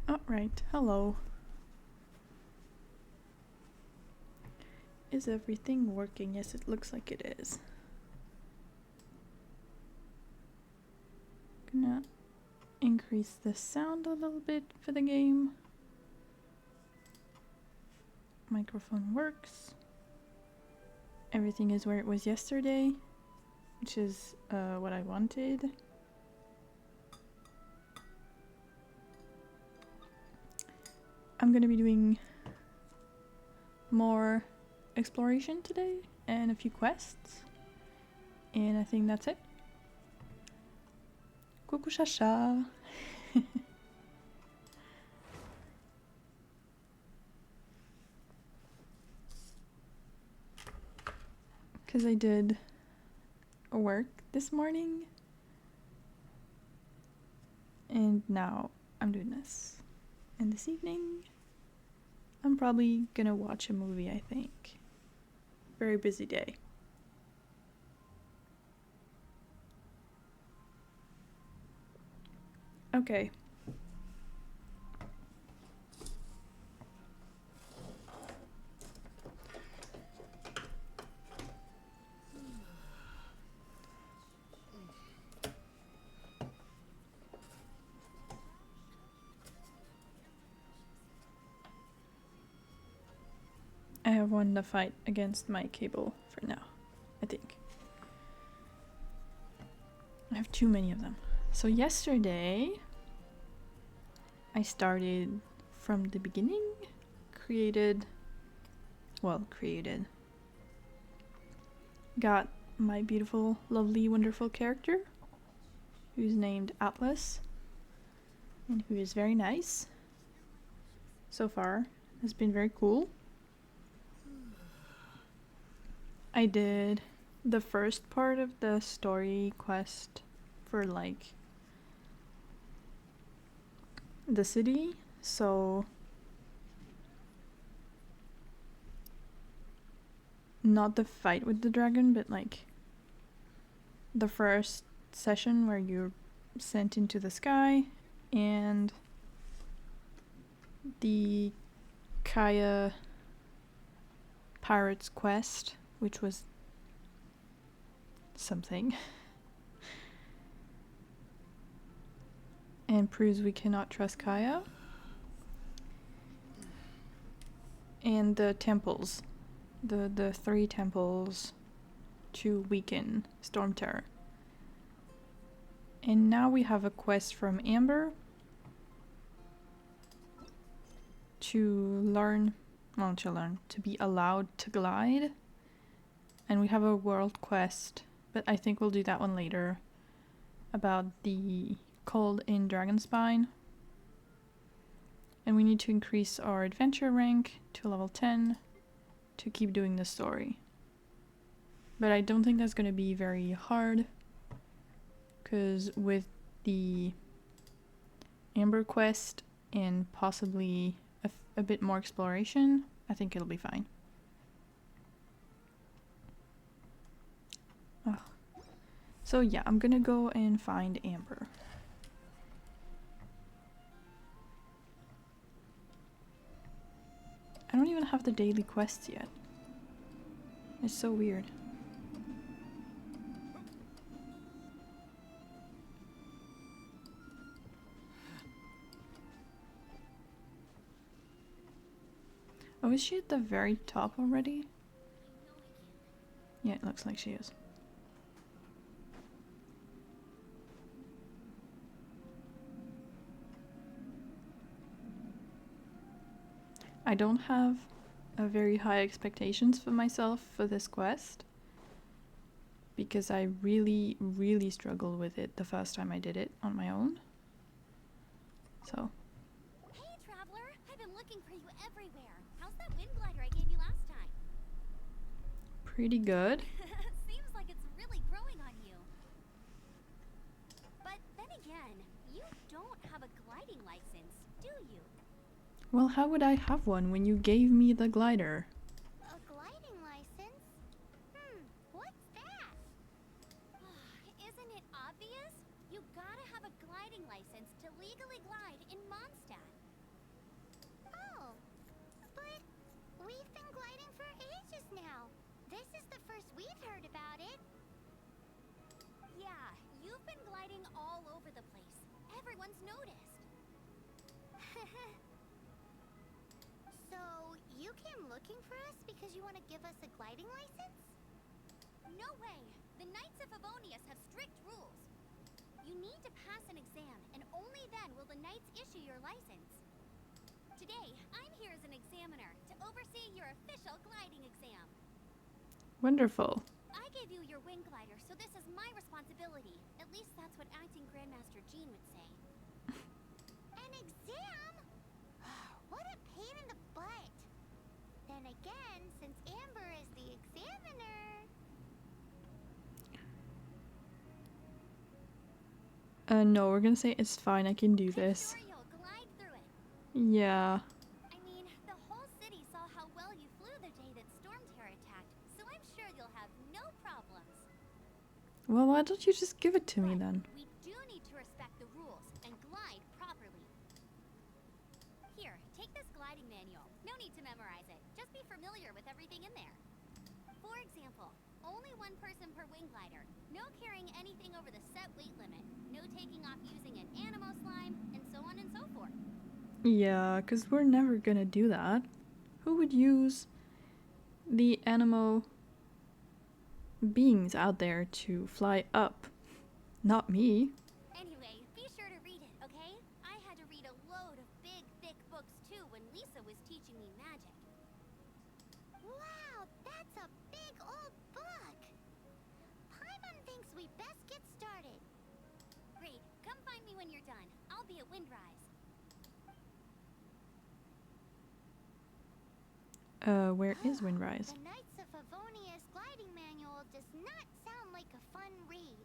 Alright, hello. Is everything working? Yes, it looks like it is. Gonna increase the sound a little bit for the game. Microphone works. Everything is where it was yesterday, which is what I wanted. I'm gonna be doing more exploration today and a few quests, and I think that's it. Coucou Chacha. Because I did work this morning and now I'm doing this. And this evening I'm probably gonna watch a movie, I think. Very busy day. Okay. I have won the fight against my cable for now, I think. I have too many of them. So yesterday I started from the beginning, got my beautiful, lovely, wonderful character who's named Atlas and who is very nice. So far has been very cool. I did the first part of the story quest for like the city, so not the fight with the dragon, but like the first session where you're sent into the sky, and the Kaya Pirates quest, which was something. And proves we cannot trust Kaya. And the temples. The 3 temples to weaken Storm Terror. And now we have a quest from Amber to be allowed to glide. And we have a world quest, but I think we'll do that one later, about the cold in Dragonspine. And we need to increase our adventure rank to level 10 to keep doing the story. But I don't think that's going to be very hard, because with the Amber quest and possibly a bit more exploration, I think it'll be fine. Oh. So yeah, I'm gonna go and find Amber. I don't even have the daily quests yet. It's so weird. Oh, is she at the very top already? Yeah, it looks like she is. I don't have a very high expectations for myself for this quest, because I really, really struggled with it the first time I did it on my own. So. Hey, traveler! I've been looking for you everywhere. How's that wind glider I gave you last time? Pretty good. Seems like it's really growing on you. But then again, you don't have a gliding license, do you? Well, how would I have one when you gave me the glider? A gliding license? What's that? Isn't it obvious? You gotta have a gliding license to legally glide in Mondstadt. everyone's noticed. So, you came looking for us because you want to give us a gliding license? No way! The Knights of Favonius have strict rules. You need to pass an exam, and only then will the Knights issue your license. Today, I'm here as an examiner to oversee your official gliding exam. Wonderful. I gave you your wing glider, so this is my responsibility. At least that's what acting Grandmaster Jean would say. An exam? What a pain in the butt. Then again, since Amber is the examiner... No, we're gonna say it's fine, I can do this. I'm sure you'll glide through it. Yeah. I mean, the whole city saw how well you flew the day that Storm Terror attacked, so I'm sure you'll have no problems. Well, why don't you just give it to me But then? we do need to respect the rules and glide properly. Here, take this gliding manual. No need to memorize it. Just be familiar with everything in there. For example, only one person per wing glider. No carrying anything over the set weight limit. No taking off using an animo slime, and so on and so forth. Yeah, because we're never gonna do that. Who would use the animal beings out there to fly up? Not me. Anyway, be sure to read it, okay? I had to read a load of big, thick books too when Lisa was teaching me magic. Wow, that's a big old book! Paimon thinks we best get started. Great, come find me when you're done. I'll be at Windrise. Where is Windrise? The Knights of Favonius gliding manual does not sound like a fun read.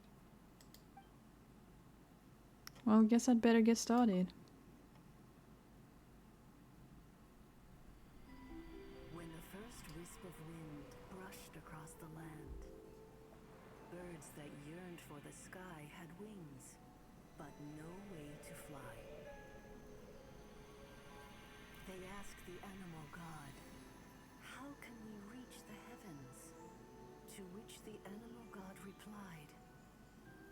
Well, guess I'd better get started. When the first wisp of wind brushed across the land, birds that yearned for the sky had wings, but no way to fly. They asked the animal god, "How can we reach the heavens?" To which the animal god replied,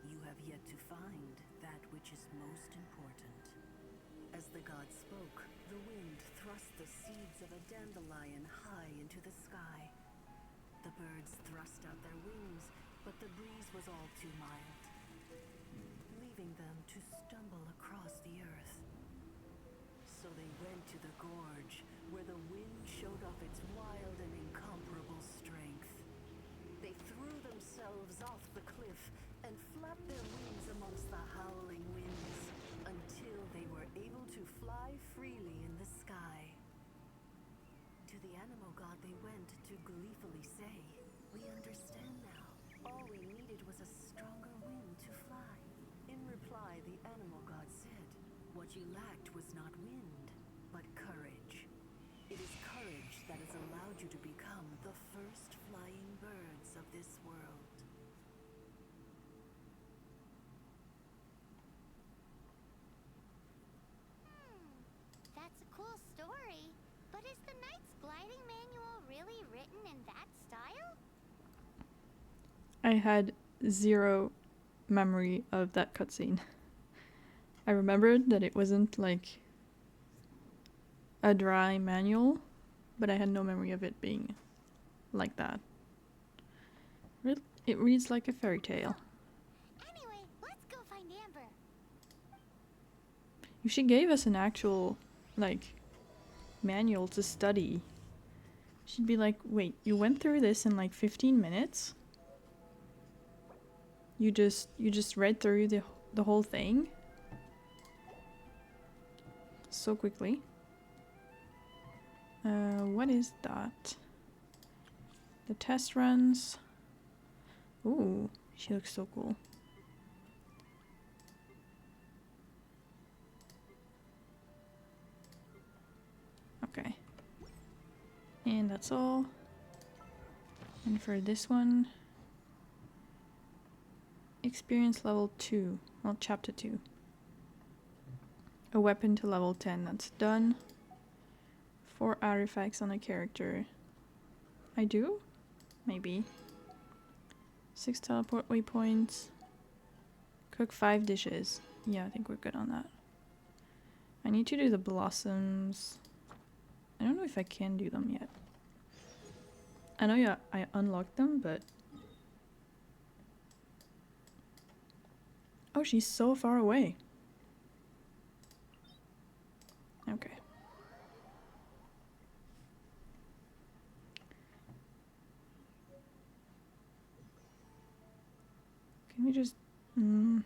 "You have yet to find that which is most important." As the god spoke, the wind thrust the seeds of a dandelion high into the sky. The birds thrust out their wings, but the breeze was all too mild, leaving them to stumble across the earth. So they went to the gorge, where the wind showed off its wild and incomparable strength. They threw themselves off the cliff and flapped their wings amongst the howling winds, until they were able to fly freely in the sky. To the animal god they went to gleefully say, "We understand now. All we needed was a stronger wind to fly." In reply, the animal god said, "What you lacked was not wind, but courage. It is courage that has allowed you to become the first flying birds of this world." That's a cool story. But is the Knight's gliding manual really written in that style? I had zero memory of that cutscene. I remembered that it wasn't like a dry manual, but I had no memory of it being like that. It reads like a fairy tale. Anyway, let's go find Amber. If she gave us an actual, like, manual to study, she'd be like, "Wait, you went through this in like 15 minutes? You just read through the whole thing so quickly." What is that? The test runs. Ooh, she looks so cool. Okay. And that's all. And for this one, experience level 2. Well, chapter 2. A weapon to level 10. That's done. 4 artifacts on a character. I do? Maybe. 6 teleport waypoints. Cook 5 dishes. Yeah, I think we're good on that. I need to do the blossoms. I don't know if I can do them yet. I know, yeah, I unlocked them, but... Oh, she's so far away. Okay. Can we just... I'm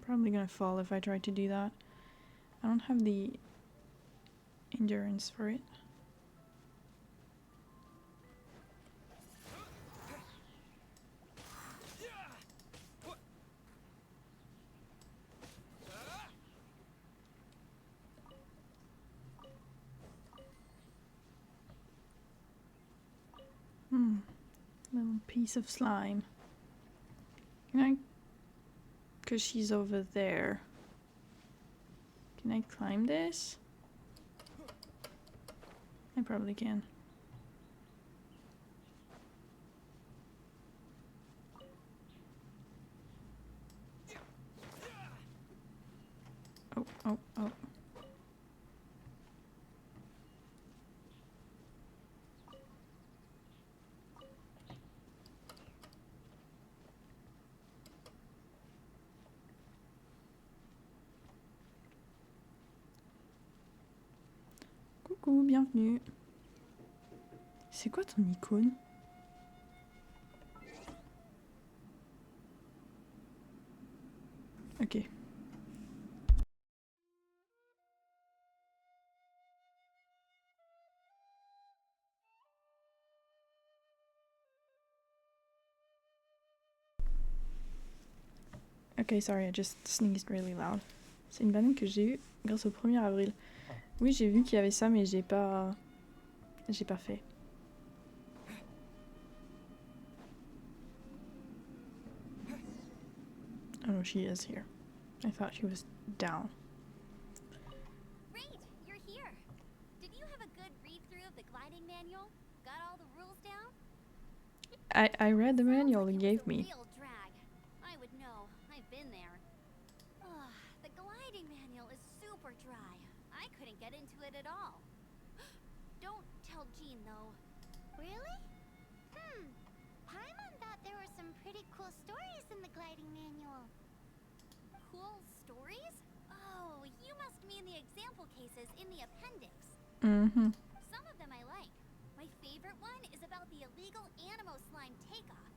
probably gonna fall if I try to do that. I don't have the endurance for it. Little piece of slime. Can I... Because she's over there. Can I climb this? I probably can. Oh, oh, oh. Coucou, bienvenue. C'est quoi ton icône? Ok. Ok, sorry, I just sneezed really loud. C'est une banane que j'ai eue grâce au 1er avril. Oui, j'ai vu qu'il y avait ça, mais j'ai pas fait. Oh no, she is here. I thought she was down. Great, you're here. Did you have a good read through of the gliding manual? Got all the rules down? I read the manual Sounds you like gave it was a me. real drag. I would know. I've been there. Ugh, the gliding manual is super dry. I couldn't get into it at all. Don't tell Jean though. Really? Paimon thought there were some pretty cool stories in the gliding manual. Cool stories? Oh, you must mean the example cases in the appendix. Mm-hmm. Some of them I like. My favorite one is about the illegal Animo slime takeoff.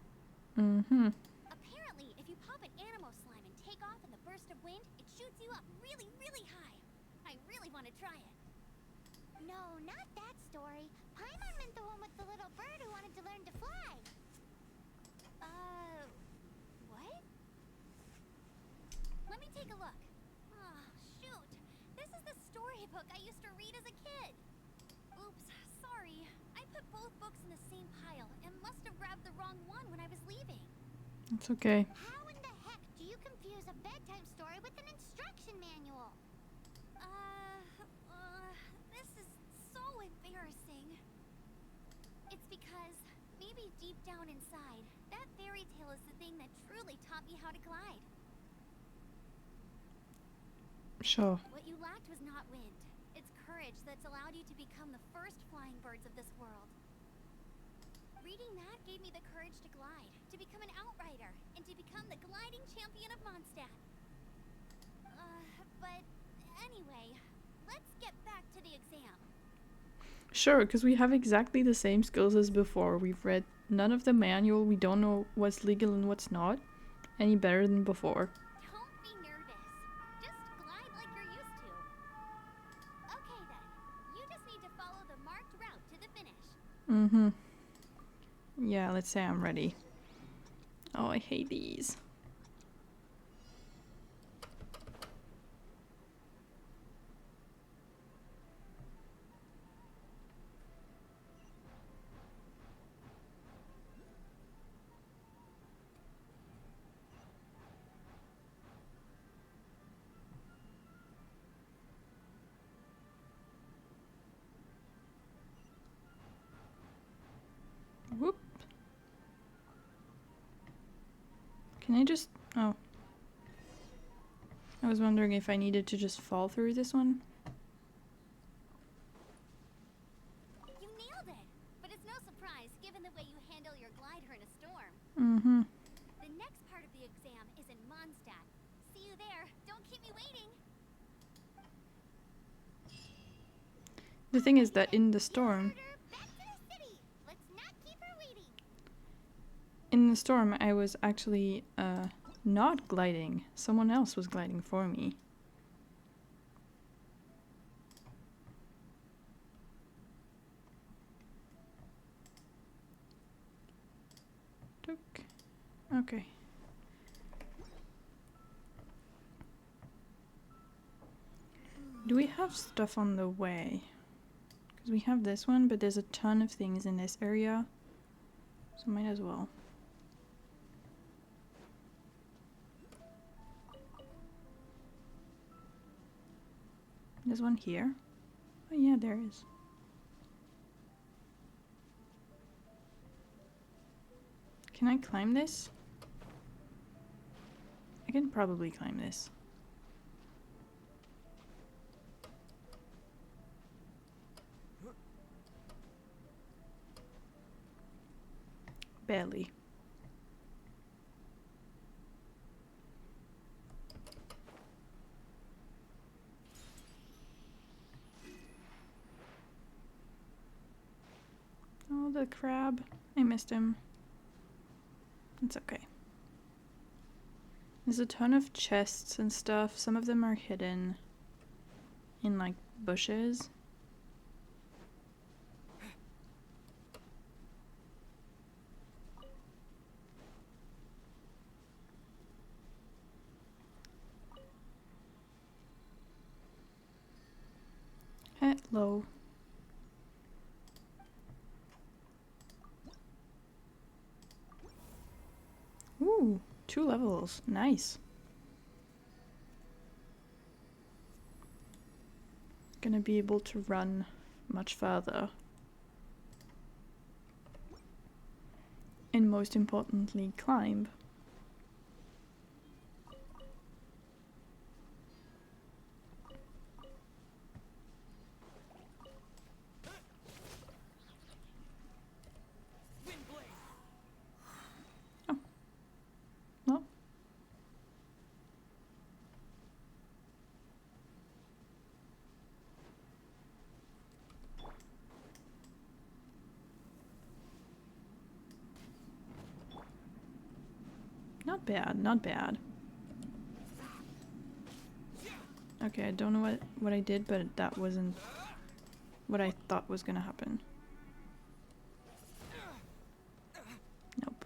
Mm-hmm. Apparently, if you pop an Animo slime and take off in the burst of wind, it shoots you up really, really high. I really want to try it. No, not that story. Paimon meant the one with the little bird who wanted to learn to fly. What? Let me take a look. Oh, shoot. This is the storybook I used to read as a kid. Oops, sorry. I put both books in the same pile and must have grabbed the wrong one when I was leaving. It's okay. How in the heck do you confuse a bedtime story with an instruction manual? This is so embarrassing. It's because maybe deep down inside, that fairy tale is the thing that truly taught me how to glide. Sure. What you lacked was not wind. It's courage that's allowed you to become the first flying birds of this world. Reading that gave me the courage to glide, to become an outrider, and to become the gliding champion of Mondstadt. But anyway, let's get back to the exam. Sure, because we have exactly the same skills as before. We've read none of the manual. We don't know what's legal and what's not any better than before. Don't be nervous. Just glide like you're used to. Okay then. You just need to follow the marked route to the finish. Mm-hmm. Yeah, let's say I'm ready. Oh, I hate these. Whoop. Can I just... Oh. I was wondering if I needed to just fall through this one. You nailed it! But it's no surprise, given the way you handle your glider in a storm. Mm-hmm. The next part of the exam is in Mondstadt. See you there. Don't keep me waiting. The thing is that in the storm, Back to the city. Let's not keep her waiting. I was actually not gliding. Someone else was gliding for me. Okay. Do we have stuff on the way? Because we have this one, but there's a ton of things in this area. So might as well. There's one here. Oh yeah, there is. Can I climb this? I can probably climb this. Barely. Oh, the crab. I missed him. It's okay. There's a ton of chests and stuff. Some of them are hidden in like bushes. Hello. Ooh, 2 levels. Nice. Gonna be able to run much further. And most importantly, climb. Oh. Well. Not bad, not bad. Okay, I don't know what I did, but that wasn't what I thought was gonna happen. Nope.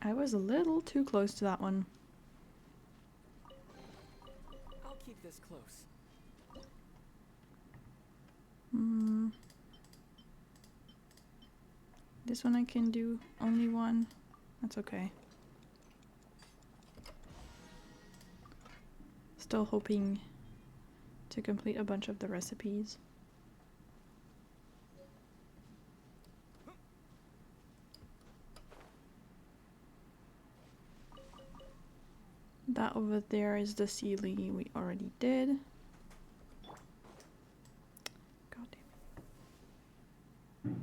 I was a little too close to that one. I'll keep this close. This one I can do only one. That's okay. Still hoping to complete a bunch of the recipes. That over there is the Sealy we already did. God damn it.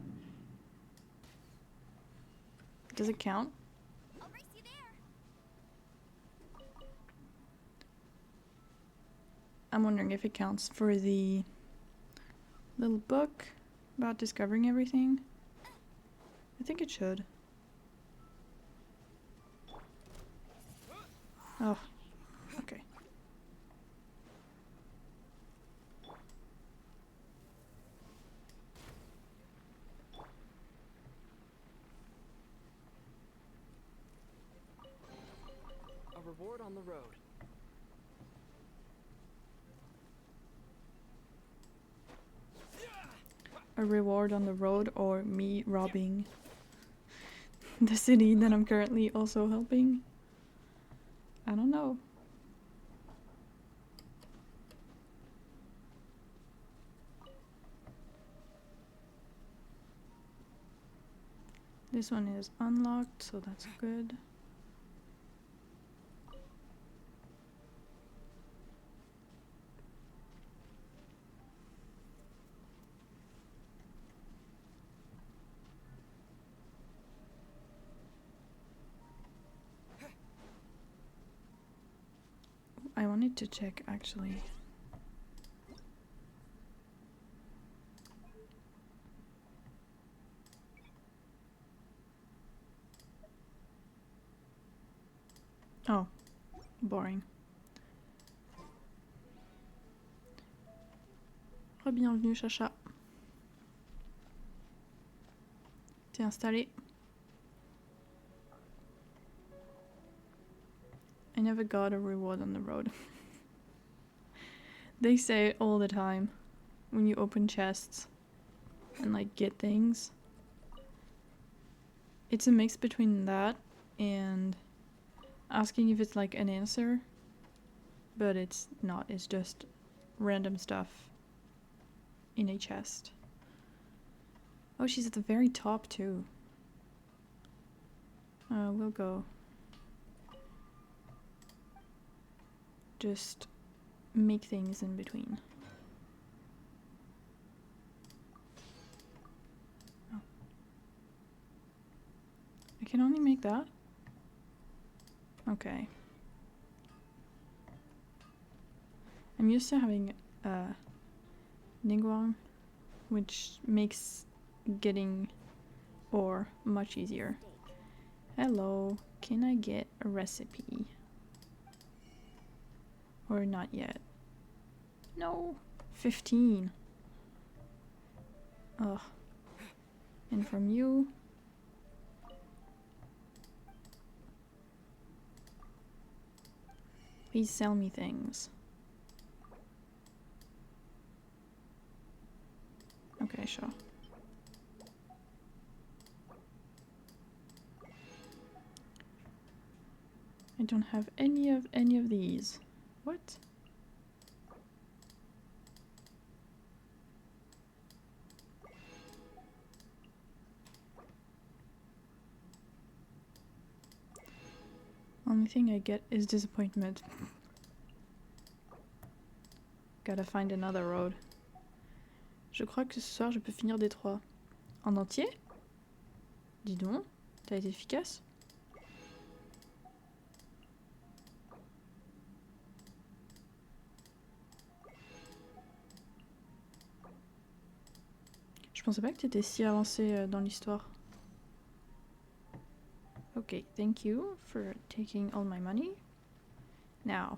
Does it count? I'll race you there. I'm wondering if it counts for the little book about discovering everything. I think it should. Oh, okay. A reward on the road. A reward on the road, or me robbing the city that I'm currently also helping. I don't know. This one is unlocked, so that's good. I wanted to check actually. Oh, boring. Bienvenue, Chacha. T'es installé? I never got a reward on the road. They say it all the time when you open chests and like get things. It's a mix between that and asking if it's like an answer, but it's not. It's just random stuff in a chest. Oh, she's at the very top too. We'll go. Just make things in between. Oh. I can only make that? Okay. I'm used to having Ningguang, which makes getting ore much easier. Hello, can I get a recipe? Or not yet? No, 15. Ugh. And from you? Please sell me things. Okay, sure. I don't have any of these. What? Only thing I get is disappointment. Gotta find another road. Je crois que ce soir je peux finir Détroit. En entier? Dis donc, t'as été efficace? Je pensais pas que t'étais si avancé dans l'histoire. Okay, thank you for taking all my money. Now.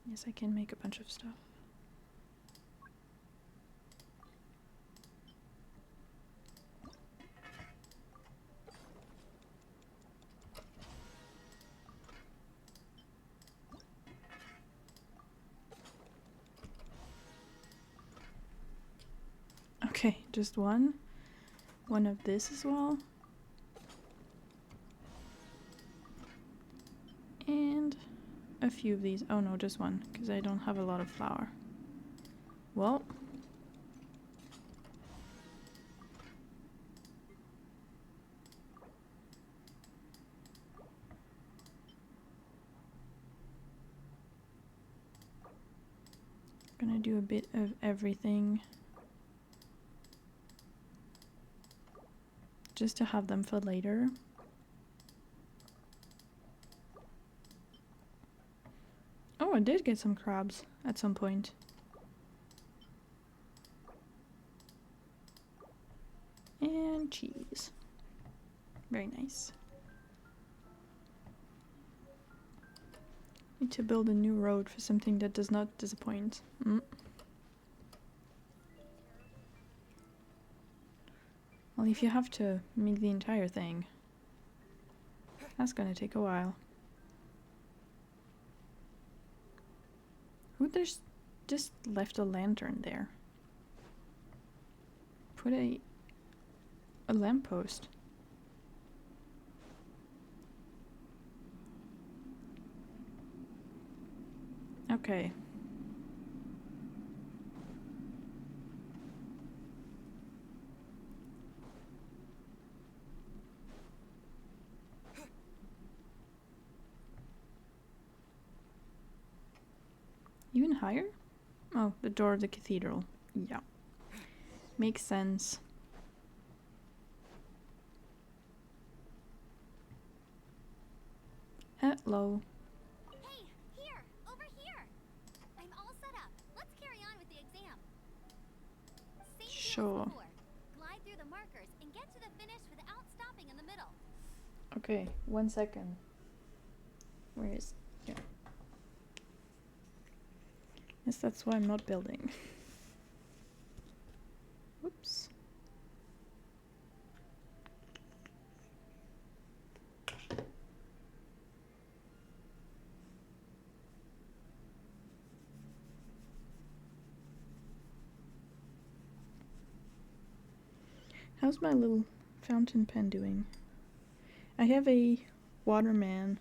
Yes, I can make a bunch of stuff. Okay, just one. One of this as well. And a few of these. Oh no, just one, because I don't have a lot of flour. Well. Gonna do a bit of everything. Just to have them for later. Oh, I did get some crabs at some point. And cheese. Very nice. Need to build a new road for something that does not disappoint. Well, if you have to make the entire thing, that's gonna take a while. Who just left a lantern there? Put a lamppost. Okay. higher? Oh, the door of the cathedral. Yeah. Makes sense. Hello. Hey, here! Over here! I'm all set up. Let's carry on with the exam. Same deal as Sure. before. Glide through the markers and get to the finish without stopping in the middle. Okay, 1 second. Where is... Yeah. Yes, that's why I'm not building. Whoops. How's my little fountain pen doing? I have a Waterman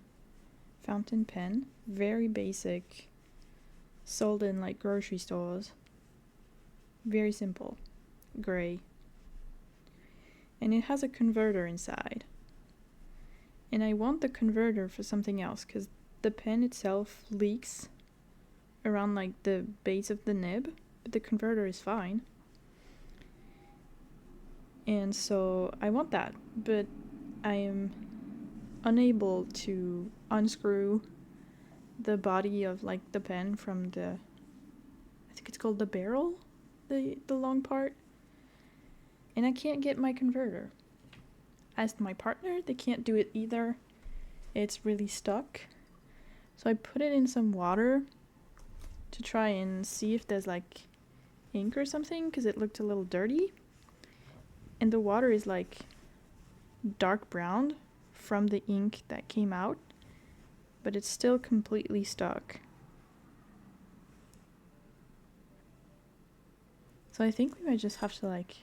fountain pen, very basic, sold in like grocery stores. Very simple, gray. And it has a converter inside. And I want the converter for something else because the pen itself leaks around like the base of the nib, but the converter is fine. And so I want that, but I am unable to unscrew the body of like the pen from the, I think it's called the barrel, the long part. And I can't get my converter. As my partner, they can't do it either. It's really stuck. So I put it in some water to try and see if there's like ink or something because it looked a little dirty. And the water is like dark brown from the ink that came out, but it's still completely stuck. So I think we might just have to like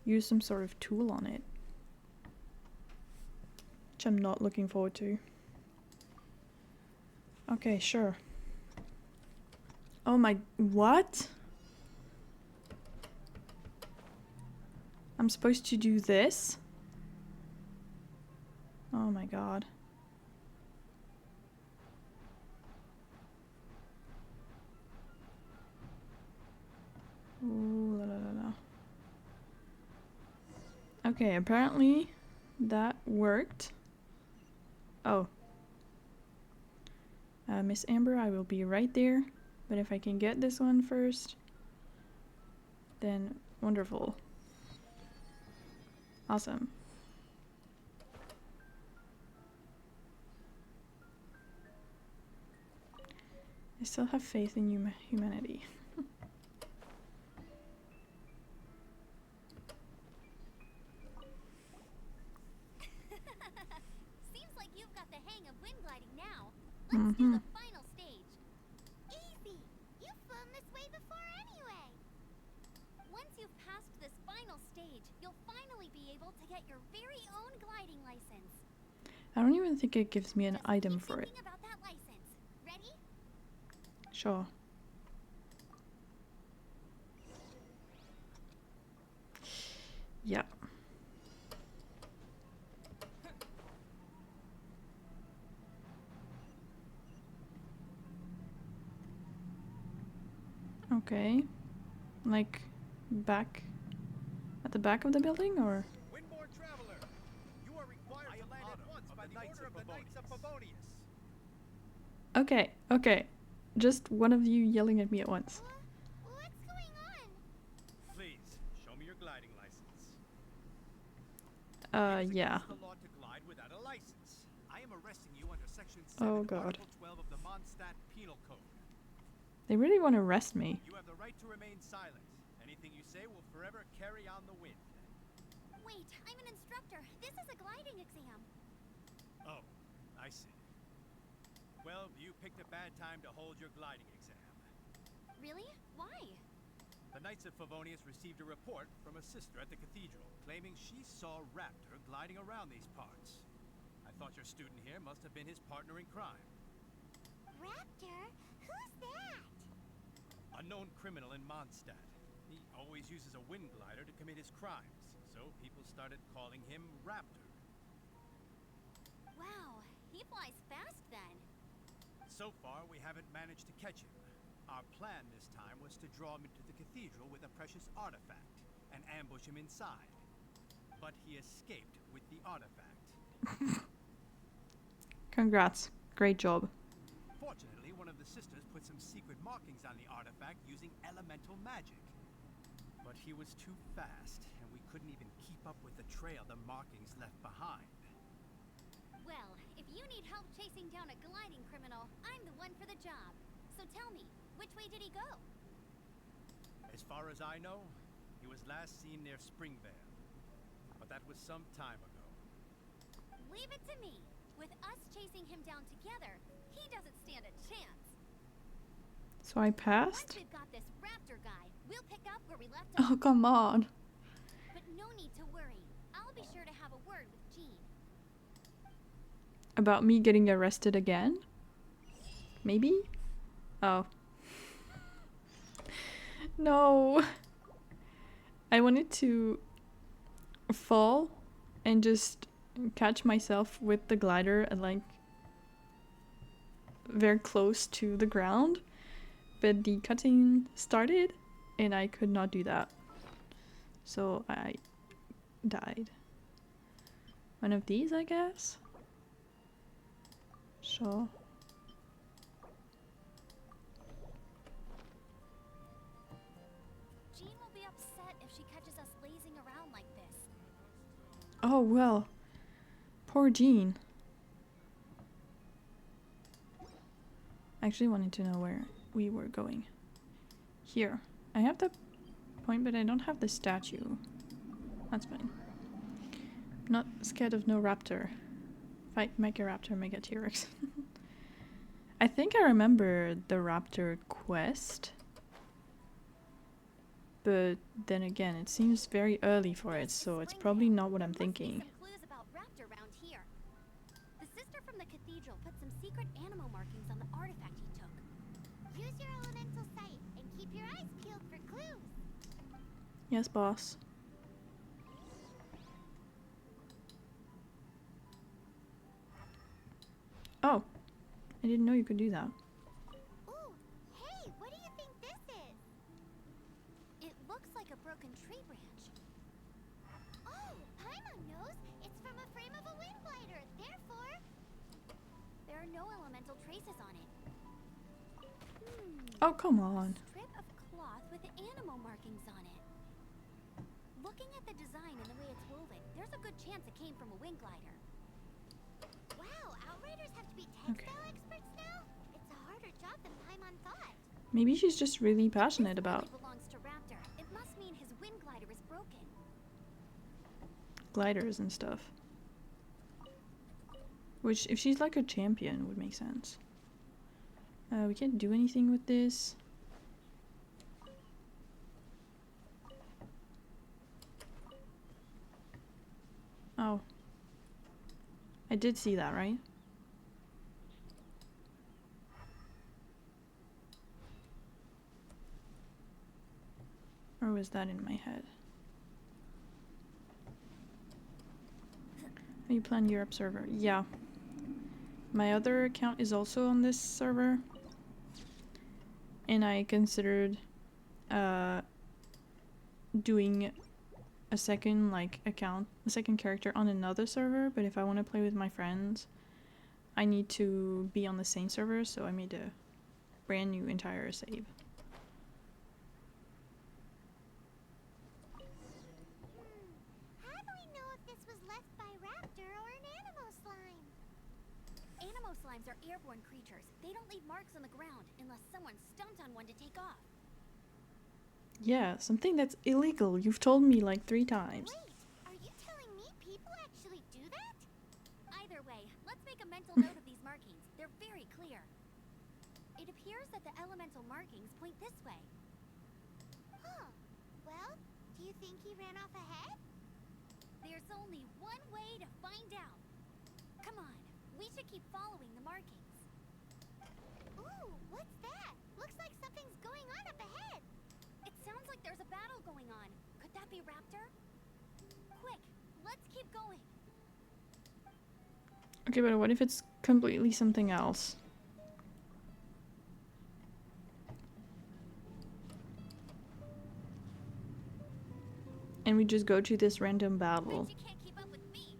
use some sort of tool on it, which I'm not looking forward to. Okay, sure. Oh my, what? I'm supposed to do this? Oh my god. Ooh, la la la la. Okay, apparently that worked. Oh. Miss Amber, I will be right there. But if I can get this one first, then wonderful. Awesome. I still have faith in humanity. Seems like you've got the hang of wind gliding now. Let's do the final stage. Easy! You've flown this way before anyway. Once you've passed this final stage, you'll finally be able to get your very own gliding license. I don't even think it gives me an Just item keep for it. thinking about that license. Ready? Sure. Yeah. Okay. Like back at the back of the building or? Windborne traveler, you are required to land at once by the order of the Knights of Favonius. Okay, okay. Just one of you yelling at me at once. What's going on? Please, show me your gliding license. Yeah. It is against the law to glide without a license. I am arresting you under Section 7, Oh, God. Article 12 of the Mondstadt Penal Code. They really want to arrest me. You have the right to remain silent. Anything you say will forever carry on the wind. Wait, I'm an instructor. This is a gliding exam. Oh, I see. Well, you picked a bad time to hold your gliding exam. Really? Why? The Knights of Favonius received a report from a sister at the cathedral, claiming she saw Raptor gliding around these parts. I thought your student here must have been his partner in crime. Raptor? Who's that? A known criminal in Mondstadt. He always uses a wind glider to commit his crimes, so people started calling him Raptor. Wow, he flies fast then. So far, we haven't managed to catch him, Our plan this time was to draw him into the cathedral with a precious artifact and ambush him inside. But he escaped with the artifact. Congrats. Great job. Fortunately, one of the sisters put some secret markings on the artifact using elemental magic. But he was too fast, and we couldn't even keep up with the trail the markings left behind. Well, if you need help chasing down a gliding criminal, I'm the one for the job. So tell me, which way did he go? As far as I know, he was last seen near Springvale. But that was some time ago. Leave it to me. With us chasing him down together, he doesn't stand a chance. So I Once passed? we've got this raptor guy, we'll pick up where we left off. Oh, come on. But no need to worry. I'll be sure to have a word with Jean. About me getting arrested again? Maybe? Oh. No. I wanted to fall and just catch myself with the glider at like very close to the ground, but the cutting started and I could not do that, so I died. One of these, I guess. Sure. Jean will be upset if she catches us lazing around like this. Oh well. Poor Jean. I actually wanted to know where we were going. Here. I have the point, but I don't have the statue. That's fine. I'm not scared of no raptor. Fight Mega Raptor, Mega T-Rex. I think I remember the raptor quest. But then again, it seems very early for it, so it's probably not what I'm thinking. Some clues about raptor around here. The sister from the cathedral put some secret animal markings on the artifact he took. Use your elemental sight and keep your eyes peeled for clues. Yes, boss. Oh, I didn't know you could do that. Ooh, hey, what do you think this is? It looks like a broken tree branch. Oh, Paimon knows. It's from a frame of a wind glider. Therefore, There are no elemental traces on it. Oh, come on. Strip of cloth with animal markings on it. Looking at the design and the way it's woven, there's a good chance it came from a wind glider. wow, Outriders have to be Okay. textile experts now? It's a harder job than Paimon thought. Maybe she's just really passionate This about really belongs to Raptor. It must mean his wind glider is broken. gliders and stuff. Which, if she's like a champion, would make sense. We can't do anything with this. Oh. I did see that, right? Or was that in my head? You plan Europe server? Yeah. My other account is also on this server. And I considered doing a second account, a second character on another server, but if I want to play with my friends, I need to be on the same server, so I made a brand new entire save. How do we know if this was left by Raptor or an animal slime? Animo slimes are airborne creatures. They don't leave marks on the ground unless someone stomped on one to take off. Yeah, something that's illegal. You've told me like 3 times. Wait, are you telling me people actually do that? Either way, let's make a mental note of these markings. They're very clear. It appears that the elemental markings point this way. Huh. Well, do you think he ran off ahead? There's only one way to find out. Come on, we should keep following the markings. Ooh, what's that? Looks like something's going on up ahead. It sounds like there's a battle going on. Could that be Raptor? Quick, let's keep going. Okay, but what if it's completely something else? And we just go to this random battle. Bet you can't keep up with me.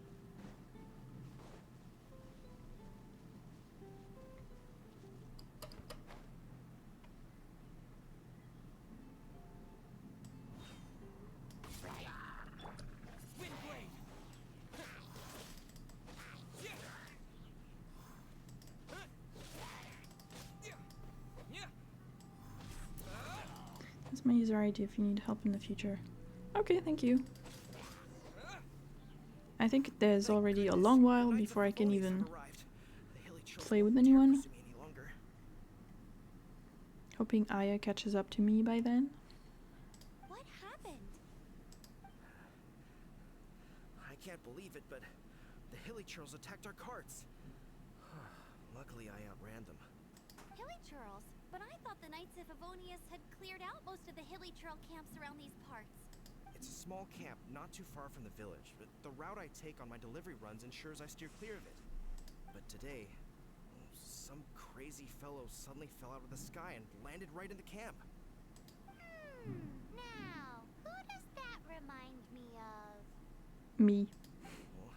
Windblade! That's my user ID if you need help in the future. Okay, thank you. I think there's already a long while before I can even play with anyone. Hoping Aya catches up to me by then. What happened? I can't believe it, but the hilly churls attacked our carts. Luckily, I outran them. Hilly churls? But I thought the Knights of Avonius had cleared out most of the hilly churl camps around these parts. It's a small camp, not too far from the village, but the route I take on my delivery runs ensures I steer clear of it. But today, some crazy fellow suddenly fell out of the sky and landed right in the camp. Now, who does that remind me of? Me. Well,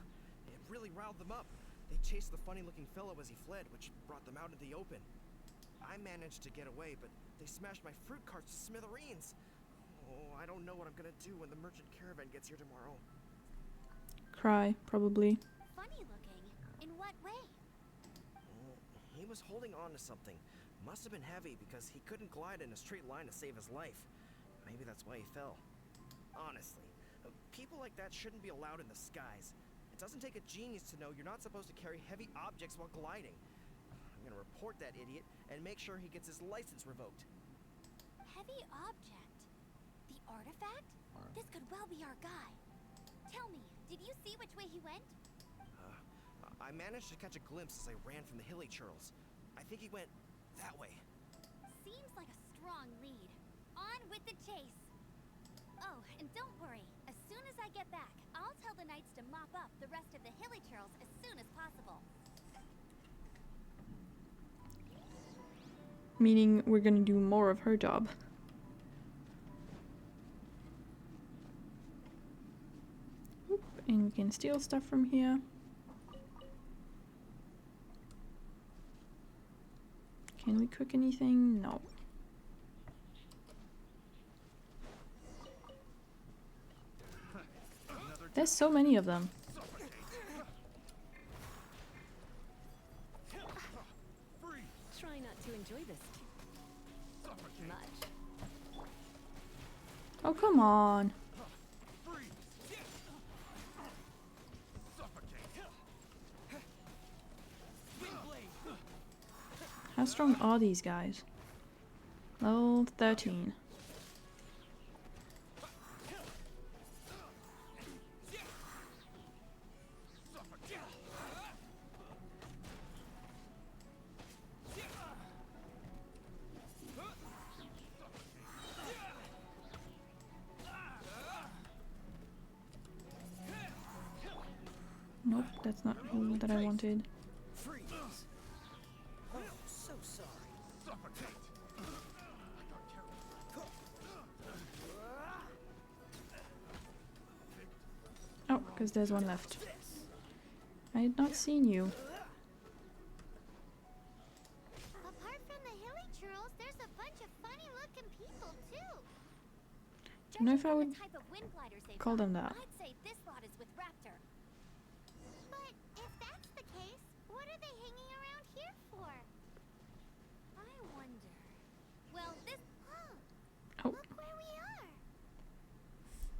it really riled them up. They chased the funny-looking fellow as he fled, which brought them out into the open. I managed to get away, but they smashed my fruit carts to smithereens. Oh, I don't know what I'm gonna do when the merchant caravan gets here tomorrow. Cry, probably. Funny looking. In what way? Oh, he was holding on to something. Must have been heavy because he couldn't glide in a straight line to save his life. Maybe that's why he fell. Honestly, people like that shouldn't be allowed in the skies. It doesn't take a genius to know you're not supposed to carry heavy objects while gliding. I'm gonna report that idiot and make sure he gets his license revoked. Heavy object? The artifact? This could well be our guy. Tell me, did you see which way he went? I managed to catch a glimpse as I ran from the hilly churls. I think he went that way. Seems like a strong lead. On with the chase. Oh, and don't worry. As soon as I get back, I'll tell the knights to mop up the rest of the hilly churls as soon as possible. Meaning we're gonna do more of her job. Oop, and we can steal stuff from here. Can we cook anything? No. There's so many of them. Try not to enjoy this much. Oh, come on. How strong are these guys? Level 13. Nope, that's not what I wanted. Freeze! Oh, so sorry. Oh, because there's one left. I had not seen you. Apart from the hilly churls, there's a bunch of funny-looking people too. Don't know if I Judging from would the type of wind gliders they've call got, them that. I'd say this lot is with Raptor. But if that's the case, what are they hanging around here for? I wonder. Well, this. Oh, Look where we are.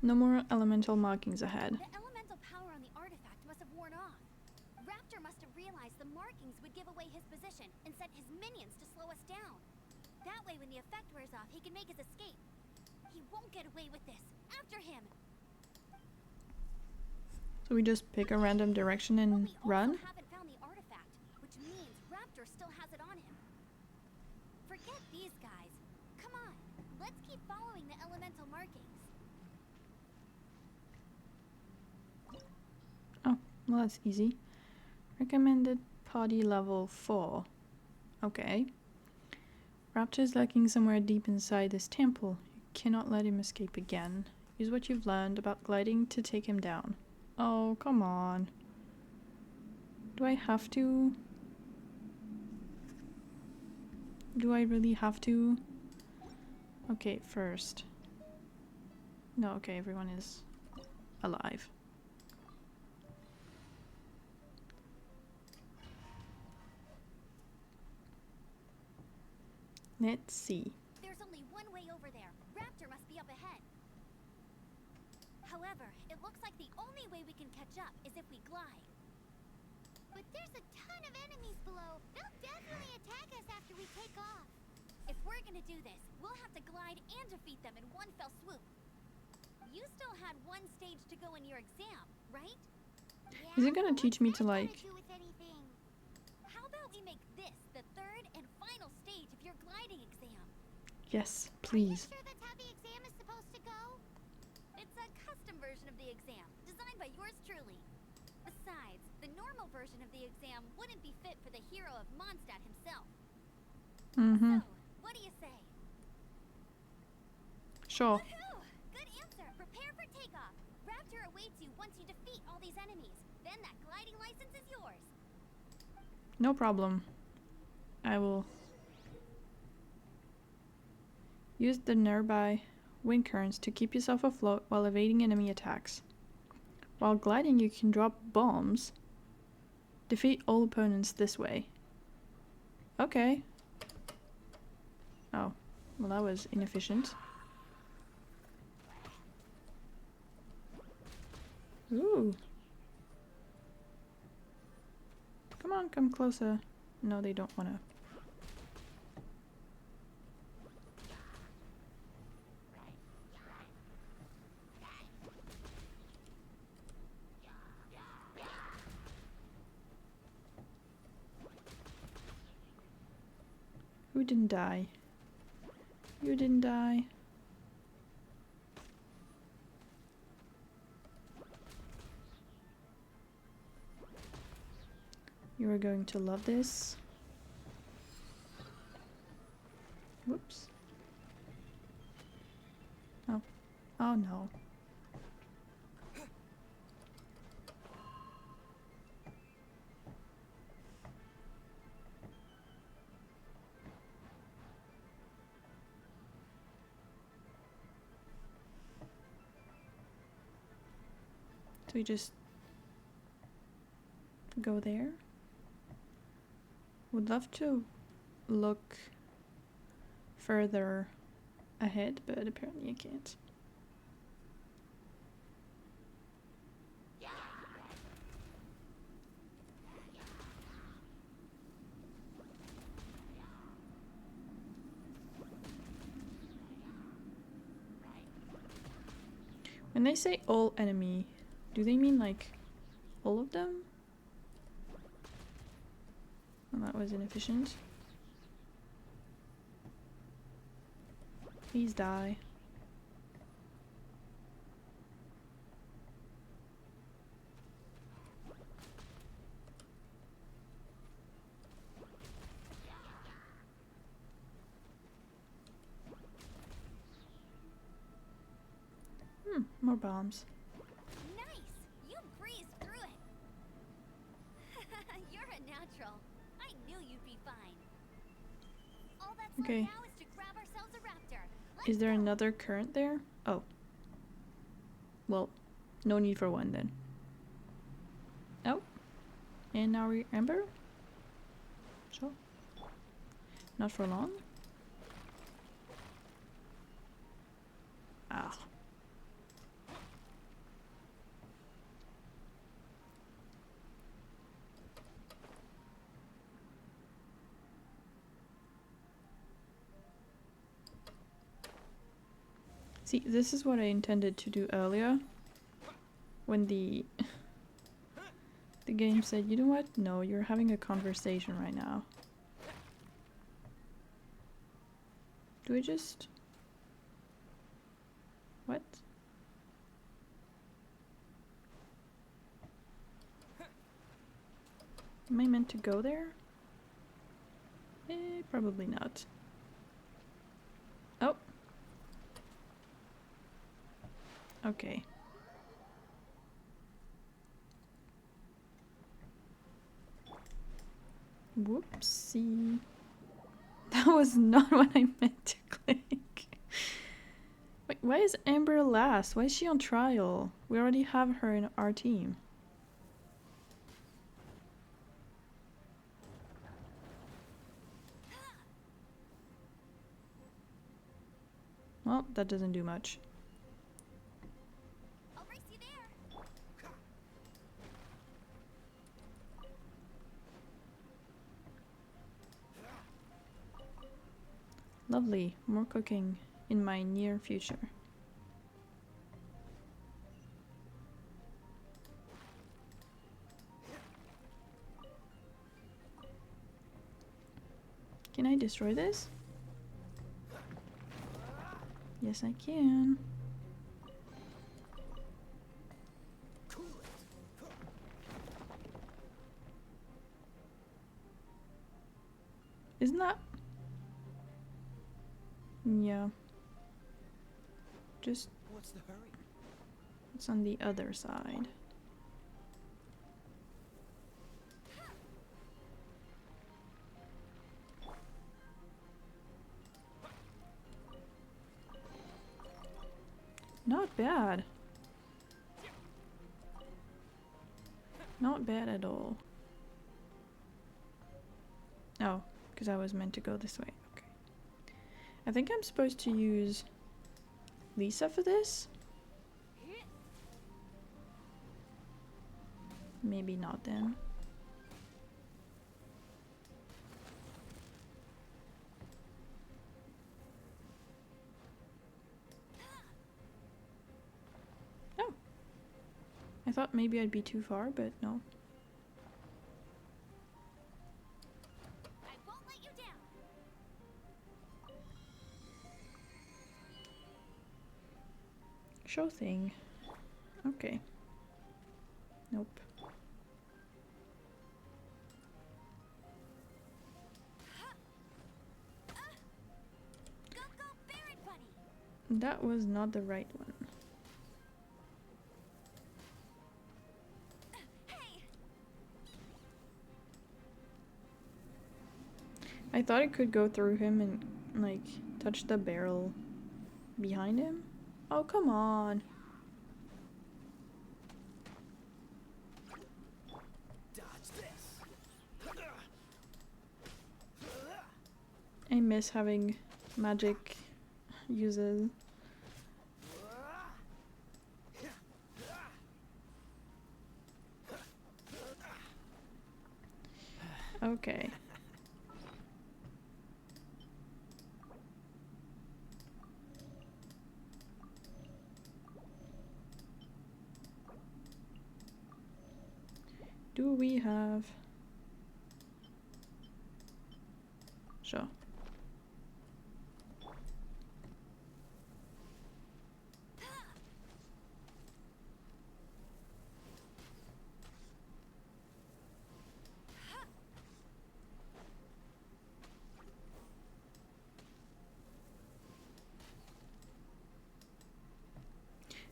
no more elemental markings ahead. The elemental power on the artifact must have worn off. Raptor must have realized the markings would give away his position and sent his minions to slow us down. That way, when the effect wears off, he can make his escape. He won't get away with this. After him. So we just pick a random direction But and we also run? haven't found the artifact, which means Raptor still has it on him. Forget these guys. Come on, let's keep following the elemental markings. Oh, well that's easy. Recommended party level 4. Okay. Raptor is lurking somewhere deep inside this temple. You cannot let him escape again. Use what you've learned about gliding to take him down. Oh, come on. Do I have to? Do I really have to? Okay, first. No, okay, everyone is alive. Let's see. There's only one way over there. Raptor must be up ahead. However, it looks like the only way we can catch up is if we glide. But there's a ton of enemies below. They'll definitely attack us after we take off. If we're gonna do this, we'll have to glide and defeat them in one fell swoop. You still had one stage to go in your exam, right? Is it gonna but teach what's me to that like... gotta do with anything? How about we make this the third and final stage of your gliding exam? Yes, Are please. you sure that's how the exam is supposed to go? It's a custom version of the exam, designed by yours truly. Besides, the normal version of the exam wouldn't be fit for the hero of Mondstadt himself. Mm-hmm. So, what do you say? Sure. Woohoo! Good answer. Prepare for takeoff. Raptor awaits you once you defeat all these enemies. Then that gliding license is yours. No problem. I will use the nearby wind currents to keep yourself afloat while evading enemy attacks. While gliding, you can drop bombs. Defeat all opponents this way. Okay. Oh, well that was inefficient. Ooh. Come on, come closer. No, they don't wanna. Who didn't die? You didn't die. You are going to love this. Whoops. Oh. Oh no. So we just go there. Would love to look further ahead, but apparently I can't. When they say all enemy, do they mean like all of them? Well, that was inefficient. Please die. More bombs. Nice! You breezed through it. You're a natural. I knew you'd be fine. All that's Okay. left now is to grab ourselves a raptor. Is there another current there? Oh. Well, no need for one then. Oh. And now we're Ember? Sure. Not for long? Ah. See, this is what I intended to do earlier. When the game said, you know what? No, you're having a conversation right now. Do I just... What? Am I meant to go there? Probably not. Oh. Okay. Whoopsie. That was not what I meant to click. Wait, why is Amber last? Why is she on trial? We already have her in our team. Well, that doesn't do much. I'll race you there. Lovely. More cooking in my near future. Can I destroy this? Yes, I can. Isn't that... Yeah. Just... What's the hurry? It's on the other side. Not bad. Not bad at all. Oh, because I was meant to go this way. Okay. I think I'm supposed to use Lisa for this? Maybe not then. Oh. I thought maybe I'd be too far, but no. I won't let you down. Sure thing. Okay. Nope. Go, go, Barret Buddy. That was not the right one. Hey, I thought it could go through him and, like, touch the barrel behind him. Oh, come on. Dodge this. I miss having magic uses. Okay. Do we have... Sure.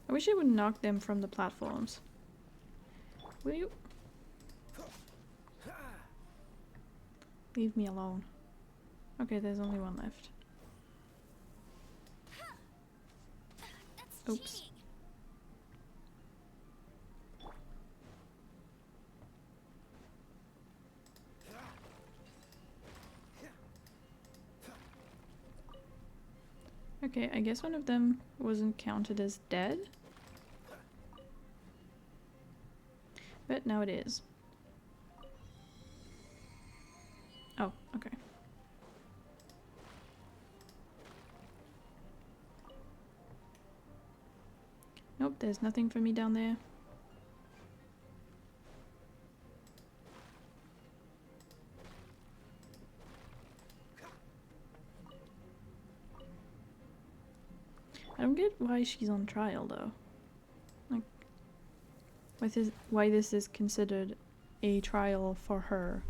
I wish it would knock them from the platforms. Will you? Leave me alone. Okay, there's only one left. that's Oops. cheating. Okay, I guess one of them wasn't counted as dead. But now it is. Oh, okay. Nope, there's nothing for me down there. I don't get why she's on trial though. Like, why this is considered a trial for her.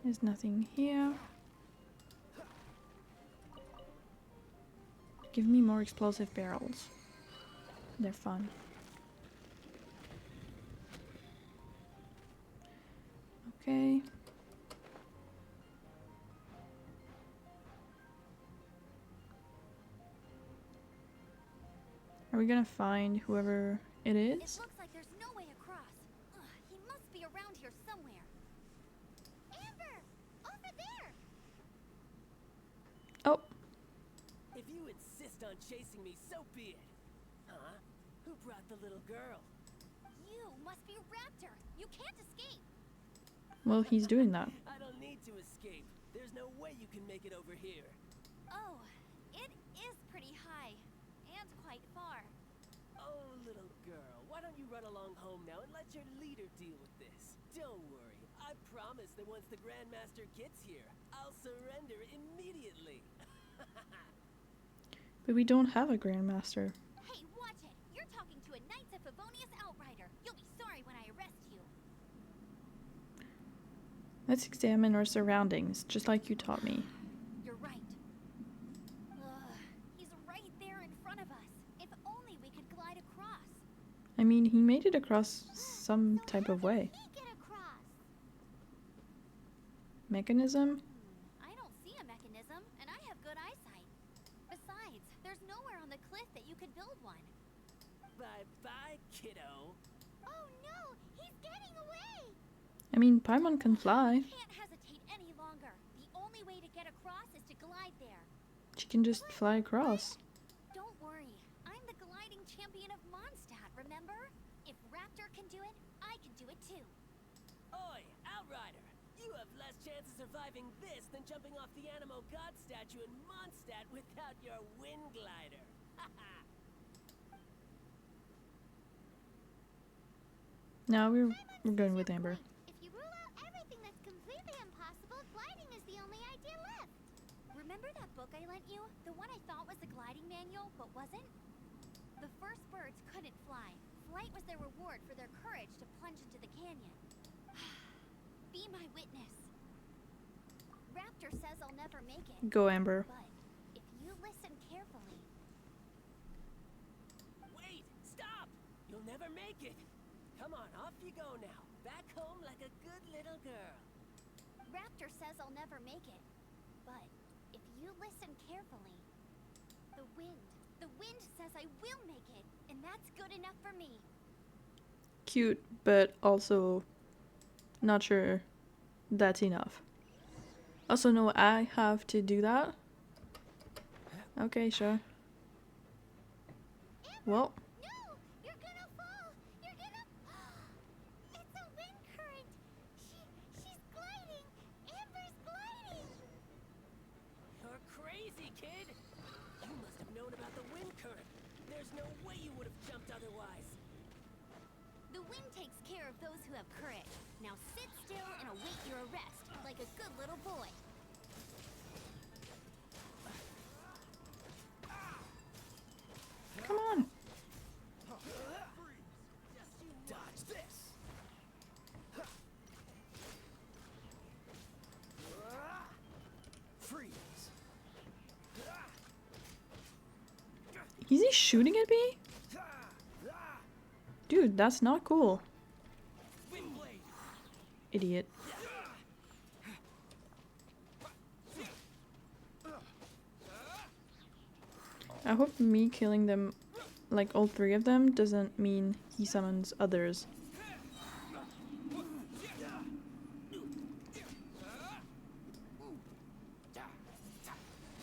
There's nothing here. Give me more explosive barrels. They're fun. Okay. Are we gonna find whoever it It is? looks like there's no way across. Ugh, he must be around here somewhere. Amber! Over there! Oh, If you insist on chasing me, so be it. Huh? Who brought the little girl? You must be Raptor. You can't escape. well, he's doing that. I don't need to escape. There's no way you can make it over here. Oh, it is pretty high. And quite far. Oh, little girl, why don't you run along home now and let your leader deal with this? Don't worry. I promise that once the Grandmaster gets here, I'll surrender immediately. But we don't have a Grandmaster. Hey, watch it. You're talking to a Knights of Favonius outrider. You'll be sorry when I arrest you. Let's examine our surroundings, just like you taught me. You're right. Ugh, he's right there in front of us. If only we could glide across. I mean, he made it across some type of way. He get across. Mechanism? I don't see a mechanism, and I have good eyesight. Besides, there's nowhere on the cliff that you could build one. Bye-bye, kiddo. Oh no! He's getting away! I mean, Paimon can fly. Can't hesitate any longer. The only way to get across is to glide there. She can just fly across. Don't worry. I'm the gliding champion of Mondstadt, remember? If Raptor can do it, I can do it too. Oi, Outrider! You have less chance of surviving this than jumping off the Animo God statue in Mondstadt without your wind glider. Now we're going with Amber. If you rule out everything that's completely impossible, gliding is the only idea left. Remember that book I lent you? The one I thought was the gliding manual, but wasn't? The first birds couldn't fly. Flight was their reward for their courage to plunge into the canyon. Be my witness. Raptor says I'll never make it. Go, Amber. But if you listen carefully, Wait! Stop! You'll never make it! Come on, off you go now. Back home like a good little girl. Raptor says I'll never make it. But if you listen carefully, the wind says I will make it, and that's good enough for me. Cute, but also not sure that's enough. Also, no, I have to do that. Okay, sure. Well, No! You're gonna fall! You're gonna... It's a wind current! She's gliding! Amber's gliding! You're crazy, kid! You must have known about the wind current. There's no way you would have jumped otherwise. The wind takes care of those who have courage. Now sit still and await your arrest, like a good little boy. come on. Dodge this! Freeze! Is he shooting at me? Dude, that's not cool. Windblade! Idiot. I hope me killing them, like all three of them, doesn't mean he summons others.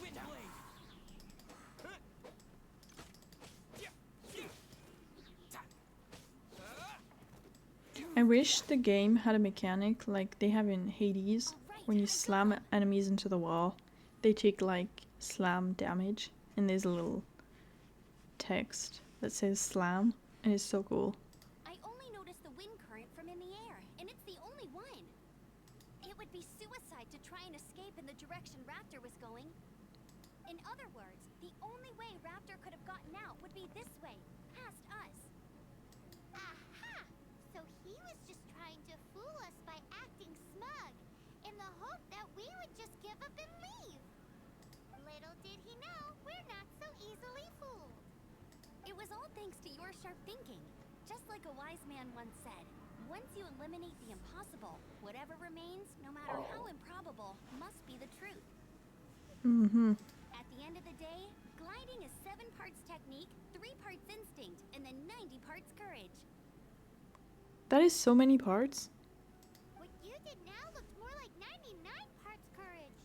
Windblade! I wish the game had a mechanic like they have in Hades. When you slam enemies into the wall, they take like slam damage, and there's a little text that says slam, and it's so cool. I only noticed the wind current from in the air, and it's the only one. It would be suicide to try and escape in the direction Raptor was going. In other words, the only way Raptor could have gotten out would be this way, past us. Aha! So he was just trying to fool us by acting smug, in the hope Little did he know, we're not so easily fooled. It was all thanks to your sharp thinking. Just like a wise man once said, once you eliminate the impossible, whatever remains, no matter how improbable, must be the truth. Mm-hmm. At the end of the day, gliding is 7 parts technique, 3 parts instinct, and then 90 parts courage. That is so many parts. What you did now looked more like 99 parts courage.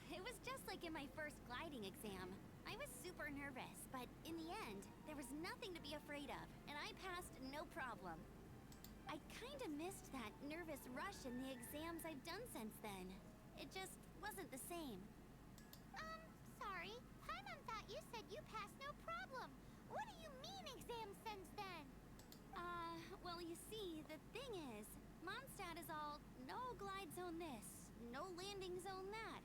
It was just like in my first gliding exam. I was super nervous, but in the end, there was nothing to be afraid of, and I passed no problem. I kinda missed that nervous rush in the exams I've done since then. It just wasn't the same. Sorry. Paimon thought you said you passed no problem. What do you mean exam since then? Well, you see, the thing is, Mondstadt is all no glide zone this, no landing zone that.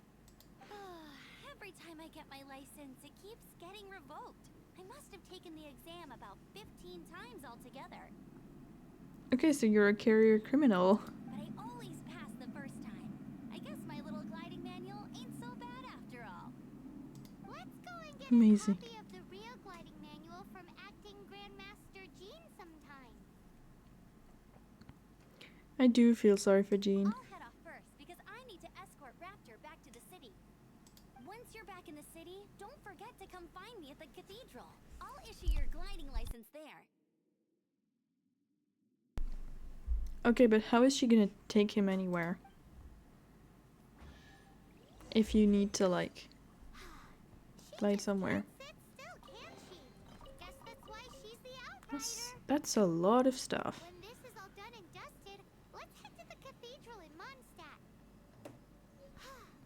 Every time I get my license, it keeps getting revoked. I must have taken the exam about 15 times altogether. Okay, so you're a carrier criminal. But I always pass the first time. I guess my little gliding manual ain't so bad after all. Let's go and get Amazing. a copy of the real gliding manual from acting Grandmaster Jean sometime. I do feel sorry for Jean. I'll head off first because I need to escort Raptor back to the city. Once you're back in the city, don't forget to come find me at the cathedral. I'll issue your gliding license there. Okay, but how is she gonna take him anywhere? If you need to, like, glide somewhere. Sit still, can't she? Guess that's why she's the outrider. That's a lot of stuff. When this is all done and dusted, let's head to the cathedral in Mondstadt.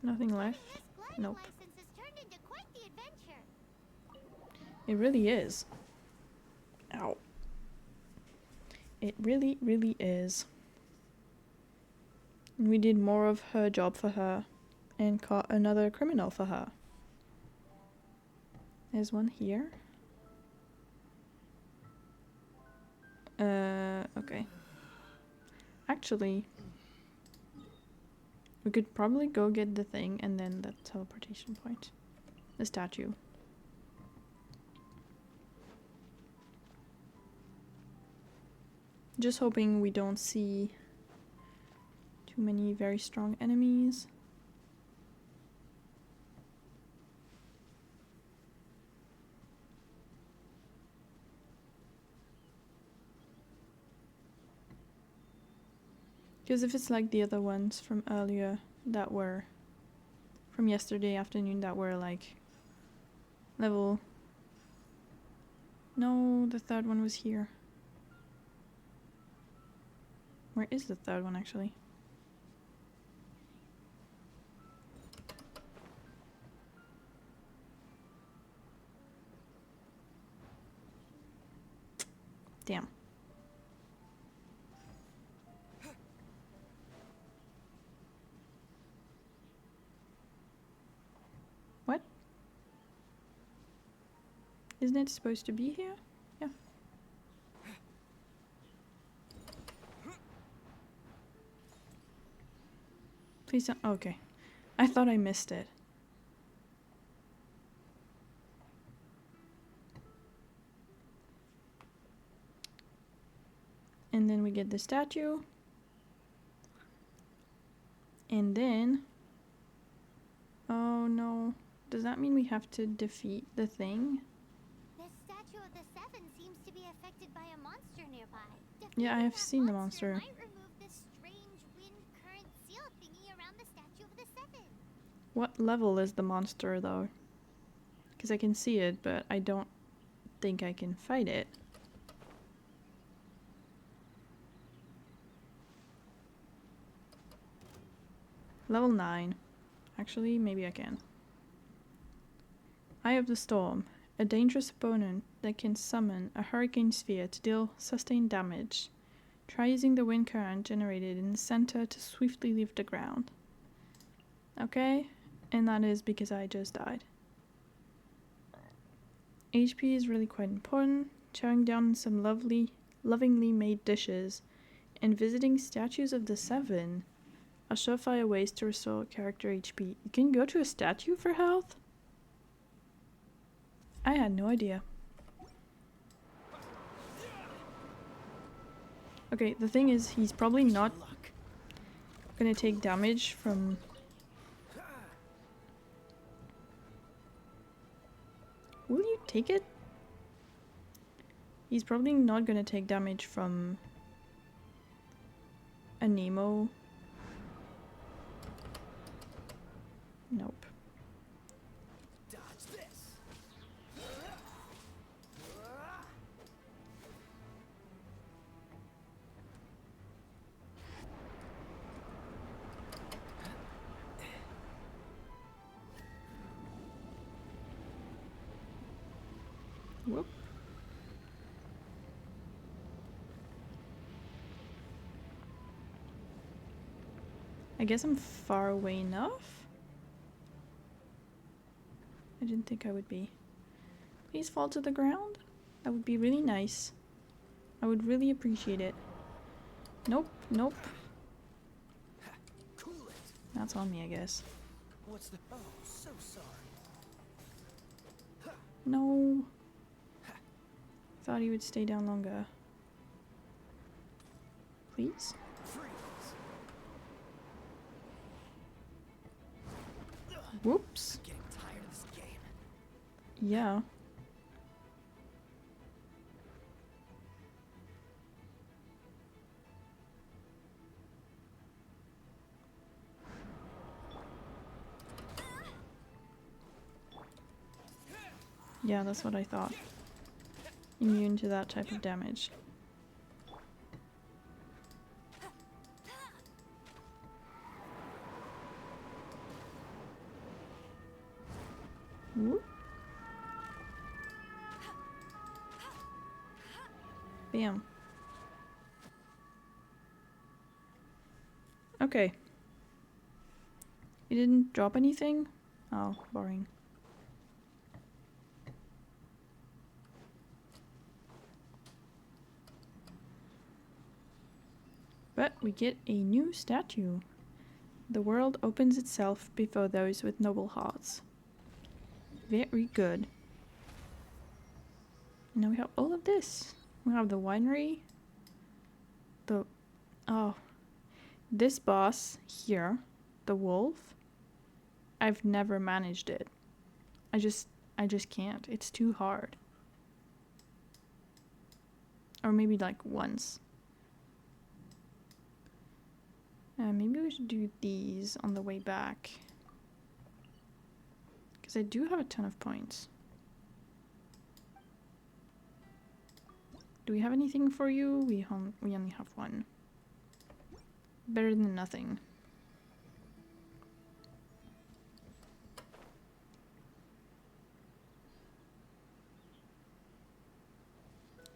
Nothing left? Getting this gliding Nope. license has turned into quite the adventure. It really is. Ow. It really, really is. And we did more of her job for her and caught another criminal for her. There's one here. Okay. Actually, we could probably go get the thing and then the teleportation point. The statue. Just hoping we don't see too many very strong enemies. Because if it's like the other ones from earlier that were from yesterday afternoon that were like level... No, the third one was here. Where is the third one actually? Damn. What? Isn't it supposed to be here? Yeah. Please don't. Okay. I thought I missed it. And then we get the statue. And then... Oh no. Does that mean we have to defeat the thing? This statue of the Seven seems to be affected by a monster nearby. Yeah, I have Defeating that seen the monster. Might remove this strange wind current seal thingy around the statue of the Seven. What level is the monster though? Because I can see it, but I don't think I can fight it. Level 9. Actually, maybe I can. Eye of the Storm. A dangerous opponent that can summon a hurricane sphere to deal sustained damage. Try using the wind current generated in the center to swiftly leave the ground. Okay, and that is because I just died. HP is really quite important. Chowing down on some lovingly made dishes and visiting statues of the Seven. A surefire ways to restore character HP. You can go to a statue for health? I had no idea. Okay, the thing is, he's probably not gonna take damage from... Will you take it? He's probably not gonna take damage from a Nemo. Nope. Dodge this. Whoop. I guess I'm far away enough. I didn't think I would be. Please fall to the ground. That would be really nice. I would really appreciate it. Nope, nope. Cool it. That's on me, I guess. What's the? Oh, so sorry. No. Thought he would stay down longer. Please? Freeze. Whoops. Getting tired of this game. Yeah. Yeah, that's what I thought. Immune to that type of damage. Whoop. Bam. Okay. You didn't drop anything? Oh, boring. But we get a new statue. The world opens itself before those with noble hearts. Very good. Now we have all of this. We have the winery. This boss here, the wolf. I've never managed it. I just can't. It's too hard. Or maybe like once. Maybe we should do these on the way back. Because I do have a ton of points. Do we have anything for you? We only have one. Better than nothing.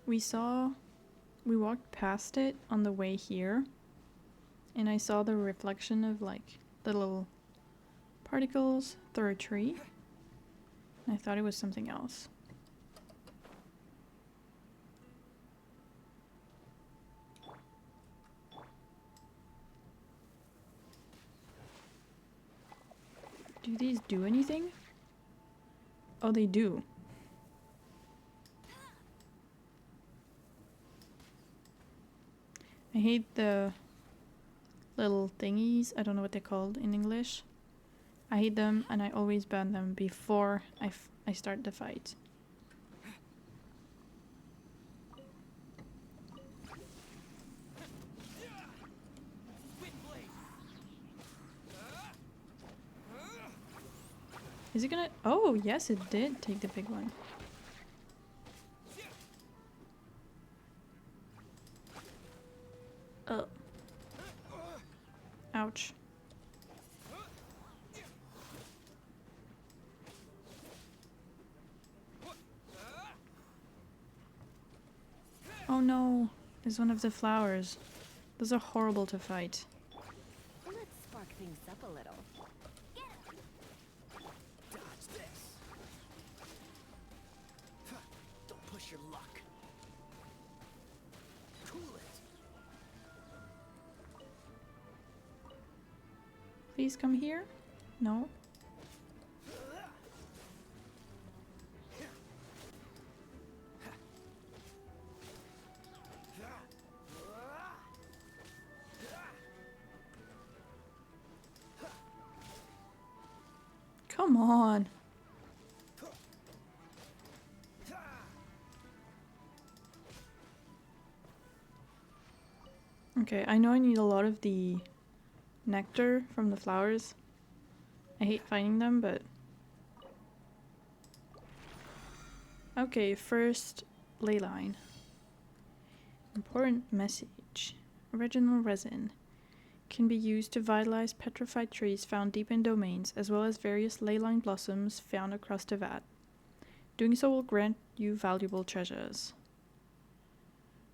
We walked past it on the way here. And I saw the reflection of like the little particles through a tree. And I thought it was something else. Do these do anything? Oh, they do. I hate the little thingies. I don't know what they're called in English. I hate them and I always burn them before I start the fight. Is it gonna... Oh, yes, it did take the big one. Oh. Ouch. Oh no, there's one of the flowers. Those are horrible to fight. Let's spark things up a little. Dodge this. Don't push your luck. Cool it. Please come here. No. Come on. Okay, I know I need a lot of the nectar from the flowers. I hate finding them, but... Okay, first ley line. Important message. Original resin can be used to vitalize petrified trees found deep in domains, as well as various ley line blossoms found across the vat. Doing so will grant you valuable treasures.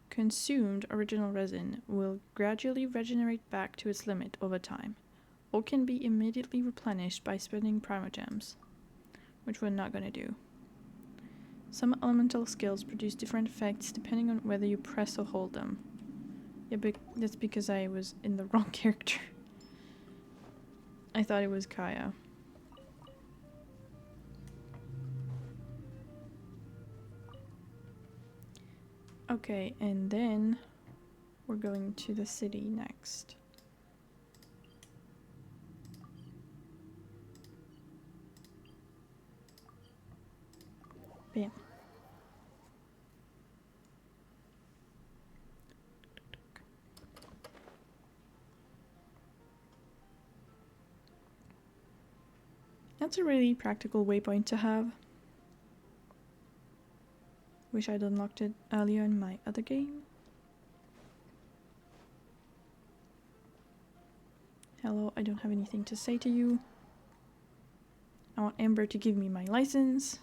Consumed original resin will gradually regenerate back to its limit over time, or can be immediately replenished by spending primogems, which we're not gonna do. Some elemental skills produce different effects depending on whether you press or hold them. Yeah, but that's because I was in the wrong character. I thought it was Kaya. Okay, and then we're going to the city next. Bam. That's a really practical waypoint to have. Wish I'd unlocked it earlier in my other game. Hello, I don't have anything to say to you. I want Amber to give me my license.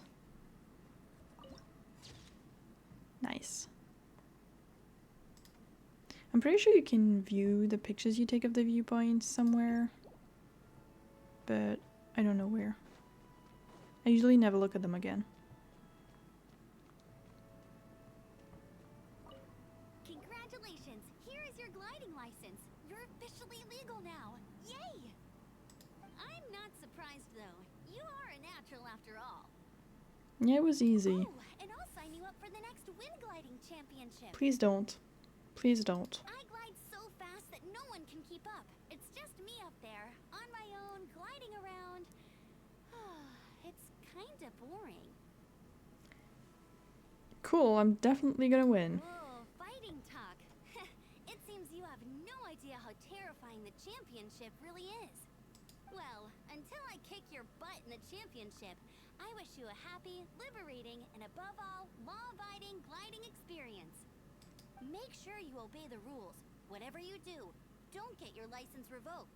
Nice. I'm pretty sure you can view the pictures you take of the viewpoints somewhere, but I don't know where. I usually never look at them again. Congratulations! Here is your gliding license. You're officially legal now. Yay! I'm not surprised though. You are a natural after all. Yeah, it was easy. Oh, and I'll sign you up for the next wind gliding championship. Please don't. Please don't. I glide so fast that no one can keep up. It's just me up there, on my own, gliding around. It's kinda boring. Cool, I'm definitely gonna win. Whoa, fighting talk. It seems you have no idea how terrifying the championship really is. Well, until I kick your butt in the championship, I wish you a happy, liberating, and above all, law-abiding gliding experience. Make sure you obey the rules. Whatever you do, don't get your license revoked.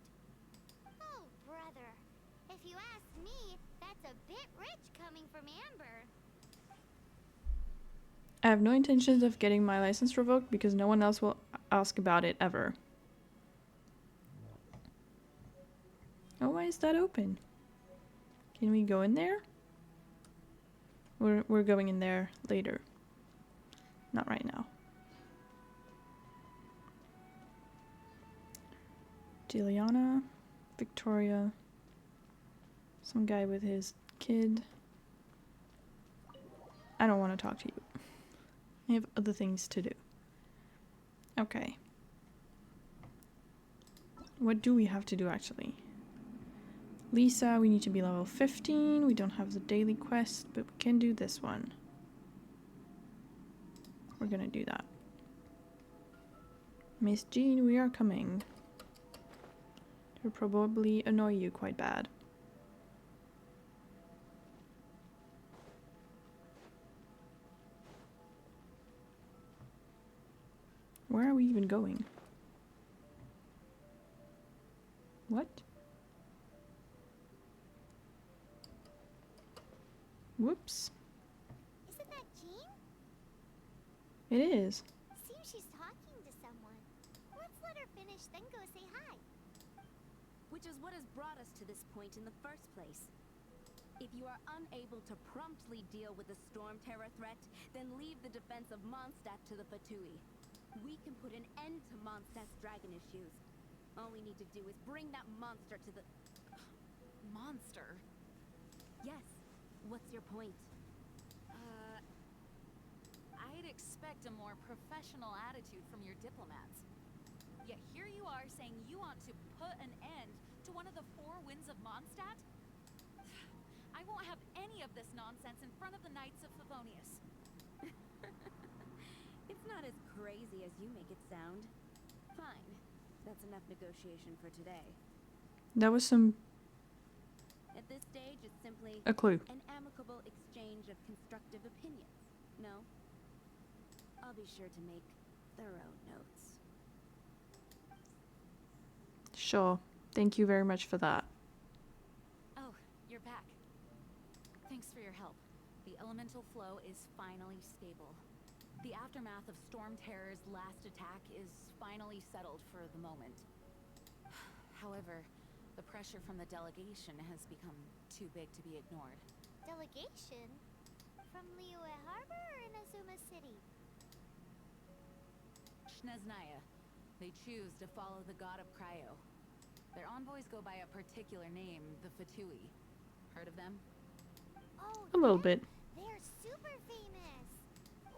Oh, brother. If you ask me, that's a bit rich coming from Amber. I have no intentions of getting my license revoked because no one else will ask about it ever. Oh, why is that open? Can we go in there? We're going in there later. Not right now. Juliana, Victoria, some guy with his kid. I don't want to talk to you. I have other things to do. Okay. What do we have to do actually? Lisa, we need to be level 15. We don't have the daily quest, but we can do this one. We're gonna do that. Miss Jean, we are coming. It'll probably annoy you quite bad. Where are we even going? What? Whoops. Isn't that Jean? It is. Seems she's talking to someone. Let's let her finish, then go say hi. Which is what has brought us to this point in the first place. If you are unable to promptly deal with the storm terror threat, then leave the defense of Mondstadt to the Fatui. We can put an end to Mondstadt's dragon issues. All we need to do is bring that monster to the... Monster? Yes. What's your point? I'd expect a more professional attitude from your diplomats. Yet here you are saying you want to put an end to one of the four winds of Mondstadt? I won't have any of this nonsense in front of the Knights of Favonius. It's not as crazy as you make it sound. Fine. That's enough negotiation for today. That was some At this stage, it's simply a clue. an amicable exchange of constructive opinions. No? I'll be sure to make thorough notes. Sure. Thank you very much for that. Oh, you're back. Thanks for your help. The elemental flow is finally stable. The aftermath of Storm Terror's last attack is finally settled for the moment. However, the pressure from the delegation has become too big to be ignored. Delegation? From Liyue Harbor or Inazuma City? Shneznaya. They choose to follow the god of Cryo. Their envoys go by a particular name, the Fatui. Heard of them? Oh, A little bit. they're super famous.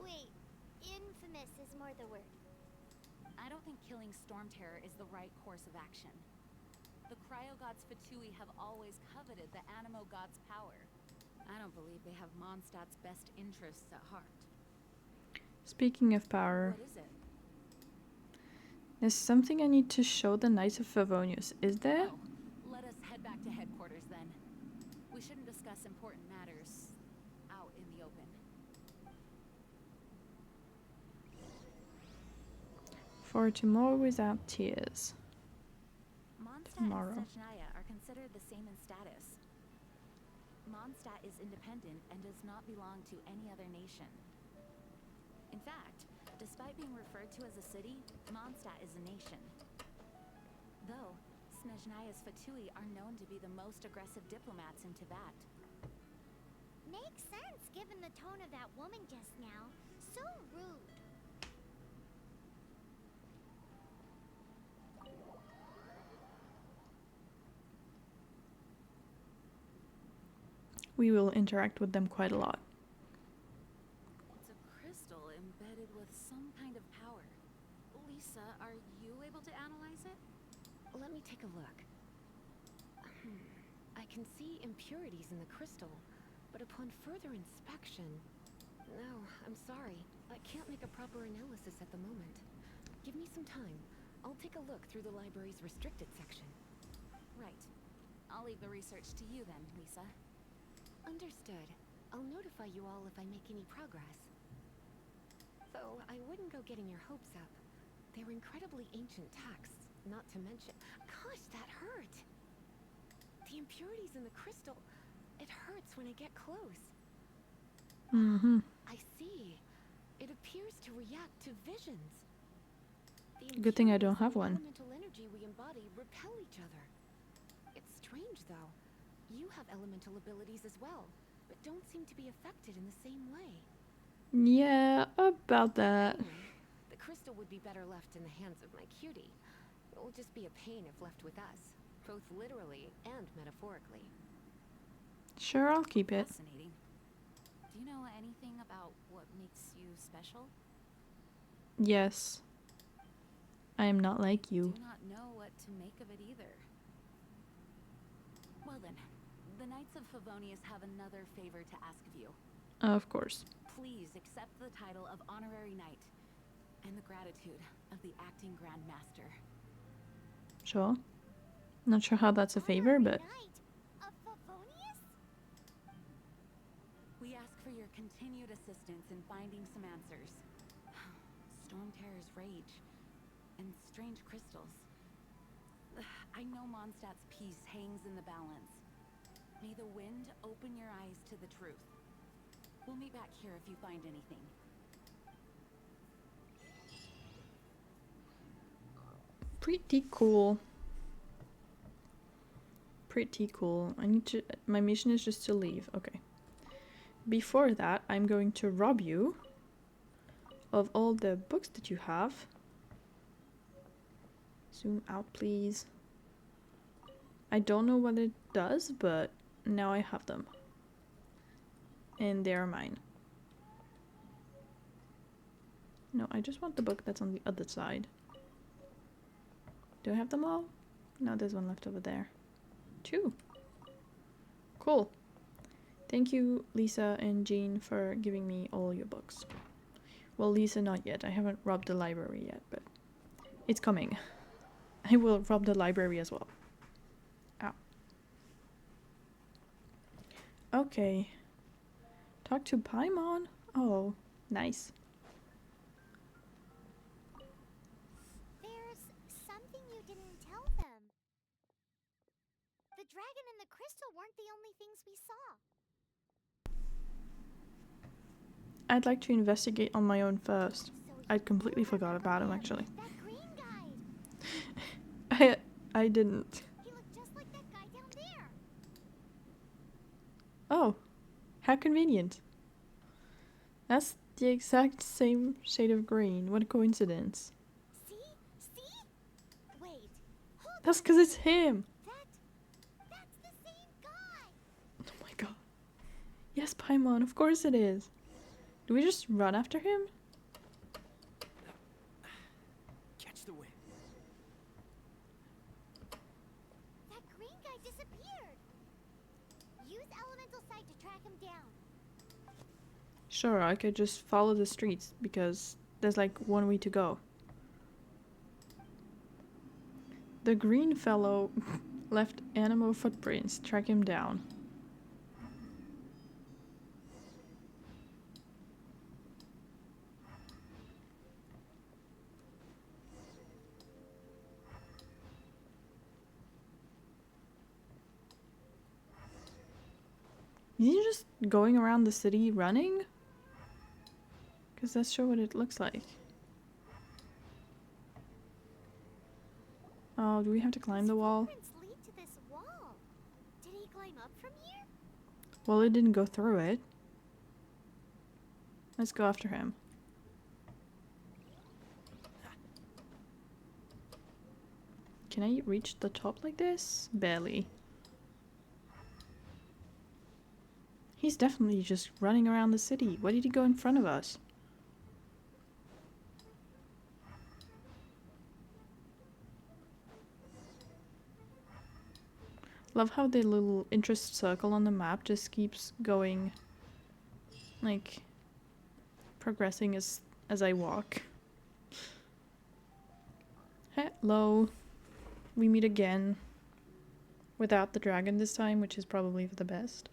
Wait, infamous is more the word. I don't think killing Storm Terror is the right course of action. The Cryo gods Fatui have always coveted the Animo god's power. I don't believe they have Mondstadt's best interests at heart. Speaking of power, What is it? there's something I need to show the Knights of Favonius. Is there? Oh, let us head back to headquarters then. We shouldn't discuss important matters out in the open. For tomorrow without tears. Mondstadt Tomorrow. and Snezhnaya are considered the same in status. Mondstadt is independent and does not belong to any other nation. In fact, despite being referred to as a city, Mondstadt is a nation. Though, Snezhnaya's Fatui are known to be the most aggressive diplomats in Tibet. Makes sense given the tone of that woman just now. So rude. We will interact with them quite a lot. It's a crystal embedded with some kind of power. Lisa, are you able to analyze it? Let me take a look. I can see impurities in the crystal, but upon further inspection... No, I'm sorry. I can't make a proper analysis at the moment. Give me some time. I'll take a look through the library's restricted section. Right. I'll leave the research to you then, Lisa. Understood. I'll notify you all if I make any progress. Though, I wouldn't go getting your hopes up. They're incredibly ancient texts, not to mention... Gosh, that hurt! The impurities in the crystal... It hurts when I get close. Mm-hmm. I see. It appears to react to visions. The Good thing I don't impurities have and one. the elemental energy we embody repel each other. It's strange, though. You have elemental abilities as well, but don't seem to be affected in the same way. Yeah, about that. Anyway, the crystal would be better left in the hands of my cutie. It will just be a pain if left with us, both literally and metaphorically. Sure, I'll keep it. Fascinating. Do you know anything about what makes you special? Yes. I am not like you. Do not know what to make of it either. Well then, the Knights of Favonius have another favor to ask of you. Of course. Please accept the title of Honorary Knight and the gratitude of the Acting Grand Master. Sure. Not sure how that's a favor, but Knight of Favonius? We ask for your continued assistance in finding some answers. Storm Terror's rage and strange crystals. I know Mondstadt's peace hangs in the balance. May the wind open your eyes to the truth. We'll meet back here if you find anything. pretty cool. Pretty cool. I need to... My mission is just to leave. Okay. Before that, I'm going to rob you of all the books that you have. Zoom out, please. I don't know what it does, but now I have them. And they are mine. No, I just want the book that's on the other side. Do I have them all? No, there's one left over there. 2. Cool. Thank you, Lisa and Jean, for giving me all your books. Well, Lisa, not yet. I haven't robbed the library yet, but it's coming. I will rob the library as well. Ow. Okay. Talk to Paimon? Oh, nice. There's something you didn't tell them. The dragon and the crystal weren't the only things we saw. I'd like to investigate on my own first. So I'd completely you forgot remember about him, him, actually. That green guy. I didn't. He looked just like that guy down there. Oh, how convenient. That's the exact same shade of green. What a coincidence. See? See? Wait. Hold That's on. because it's him. That's the same guy. Oh my god. Yes, Paimon, of course it is. Do we just run after him? Catch the wind. That green guy disappeared. Use elemental sight to track him down. Sure, I could just follow the streets because there's like one way to go. The green fellow left animal footprints. Track him down. Is he just going around the city running? Because that's sure what it looks like. Oh, do we have to climb the wall? Footprints lead to this wall. Did he climb up from here? Well, it didn't go through it. Let's go after him. Can I reach the top like this? Barely. He's definitely just running around the city. Why did he go in front of us? Love how the little interest circle on the map just keeps going, like, progressing as I walk. Hello. We meet again. Without the dragon this time, which is probably for the best.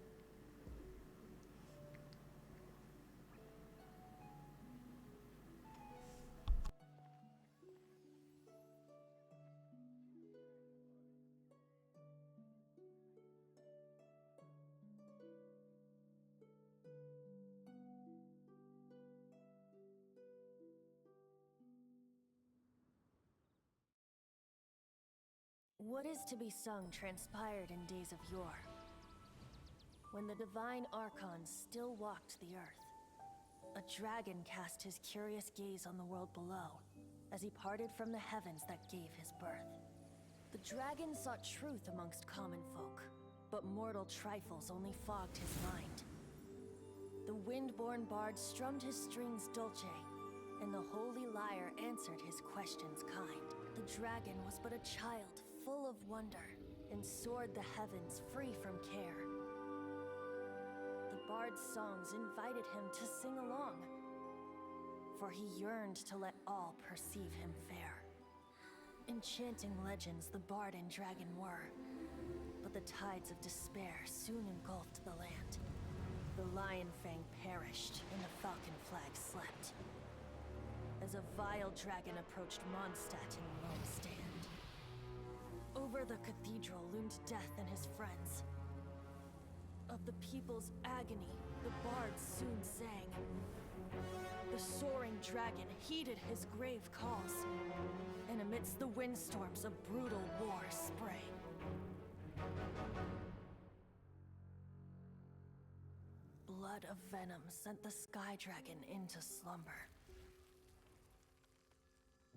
What is to be sung transpired in days of yore, when the divine archons still walked the earth. A dragon cast his curious gaze on the world below, as he parted from the heavens that gave his birth. The dragon sought truth amongst common folk, but mortal trifles only fogged his mind. The wind-born bard strummed his strings dulce, and the holy lyre answered his questions kind. The dragon was but a child full of wonder, and soared the heavens free from care. The bard's songs invited him to sing along, for he yearned to let all perceive him fair. Enchanting legends the bard and dragon were, but the tides of despair soon engulfed the land. The lion fang perished, and the falcon flag slept, as a vile dragon approached Mondstadt in lone stand. Over the cathedral loomed death and his friends. Of the people's agony, the bards soon sang. The soaring dragon heeded his grave calls, and amidst the windstorms a brutal war sprang. Blood of venom sent the sky dragon into slumber.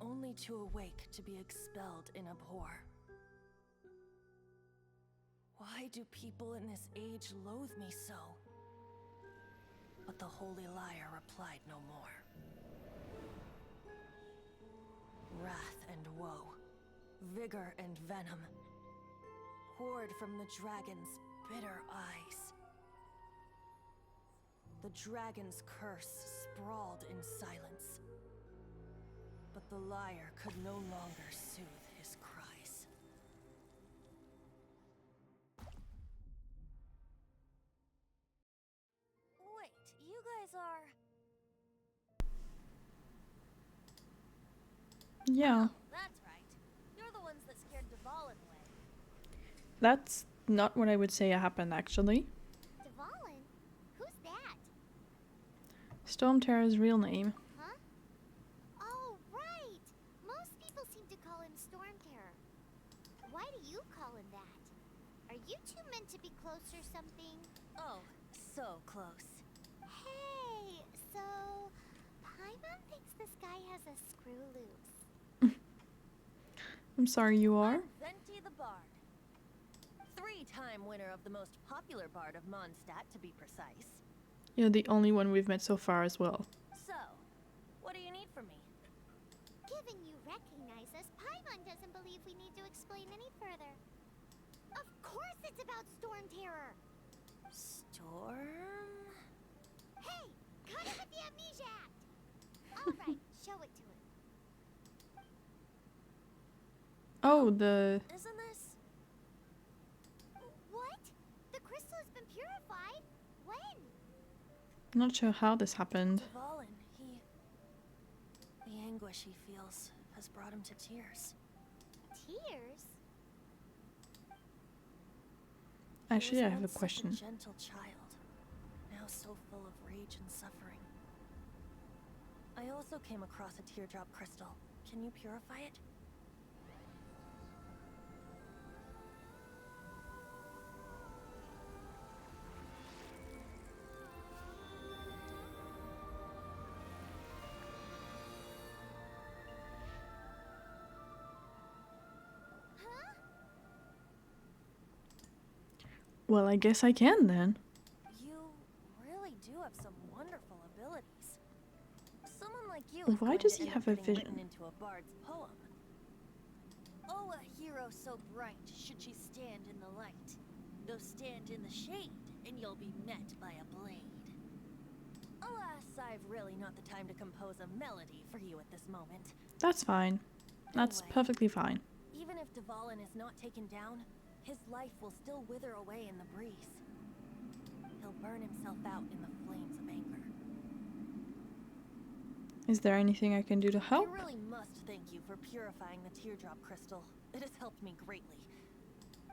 only to awake to be expelled in abhor. Why do people in this age loathe me so? But the Holy Liar replied no more. Wrath and woe, vigor and venom, poured from the dragon's bitter eyes. The dragon's curse sprawled in silence, but the liar could no longer soothe his cries. Wait, you guys are... Yeah, That's right. You're the ones that scared Dvalin away. that's not what I would say happened actually. Dvalin? Who's that? Stormterror's real name. Huh? Oh, right! Most people seem to call him Storm Terror. Why do you call him that? Are you two meant to be close or something? Oh, so close. Hey, so... Paimon thinks this guy has a screw loose. I'm sorry, you are? Venti the Bard. 3-time winner of the most popular bard of Mondstadt, to be precise. You're the only one we've met so far as well. So, what do you need from me? Given you recognize us, Paimon doesn't believe we need to explain any further. Of course it's about Storm Terror! Storm? Hey! Cut it with the amnesia act! Alright, show it to him. Oh, the... Isn't this? What? The crystal has been purified? When? I'm not sure how this happened. Dvalin, the anguish he feels has brought him to tears. Tears? Actually, He I was have a once such question. gentle child, now so full of rage and suffering. I also came across a teardrop crystal. Can you purify it? Well, I guess I can then. You really do have some wonderful abilities. Someone like you Why is going does to he end have up a getting vision? written into a bard's poem. Oh, a hero so bright should she stand in the light. Though stand in the shade, and you'll be met by a blade. Alas, I've really not the time to compose a melody for you at this moment. That's fine. That's Anyway. perfectly fine. Even if Dvalin is not taken down, his life will still wither away in the breeze. He'll burn himself out in the flames of anger. Is there anything I can do to help? I really must thank you for purifying the teardrop crystal. It has helped me greatly.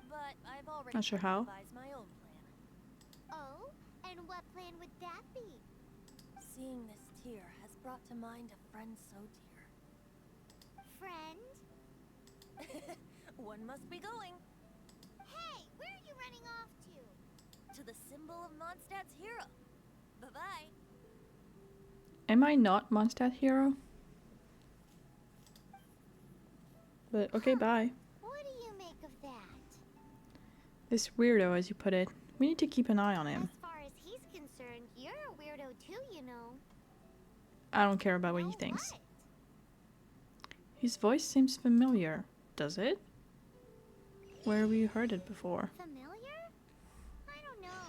But I've already Not sure how. devised my own plan. Oh? And what plan would that be? Seeing this tear has brought to mind a friend so dear. Friend? One must be going Hey, where are you running off to? to the symbol of Mondstadt's hero. Bye-bye. Am I not Mondstadt hero? But okay, bye. What do you make of that? This weirdo, as you put it. We need to keep an eye on him. As far as he's concerned, you're a weirdo too, you know. I don't care about what he Oh, thinks. what? His voice seems familiar. Does it? Where have we heard it before? Familiar? I don't know.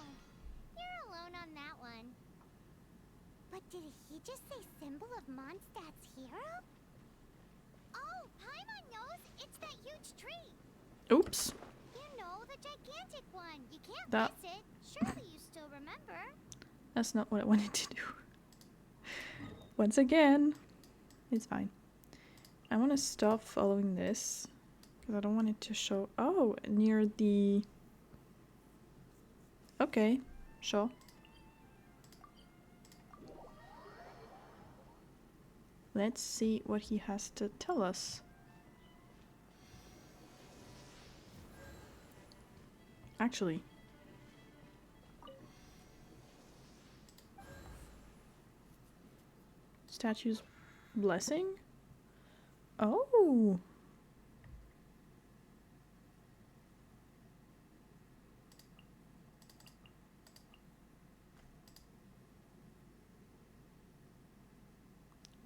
You're alone on that one. But did he just say symbol of Mondstadt's hero? Oh, Paimon knows! It's that huge tree! Oops. You know, the gigantic one. You can't That- miss it. Surely you still remember. That's not what I wanted to do. Once again. It's fine. I want to stop following this. Because I don't want it to show... Oh, near the... Okay, sure. Let's see what he has to tell us. Actually. Statue's blessing? Oh.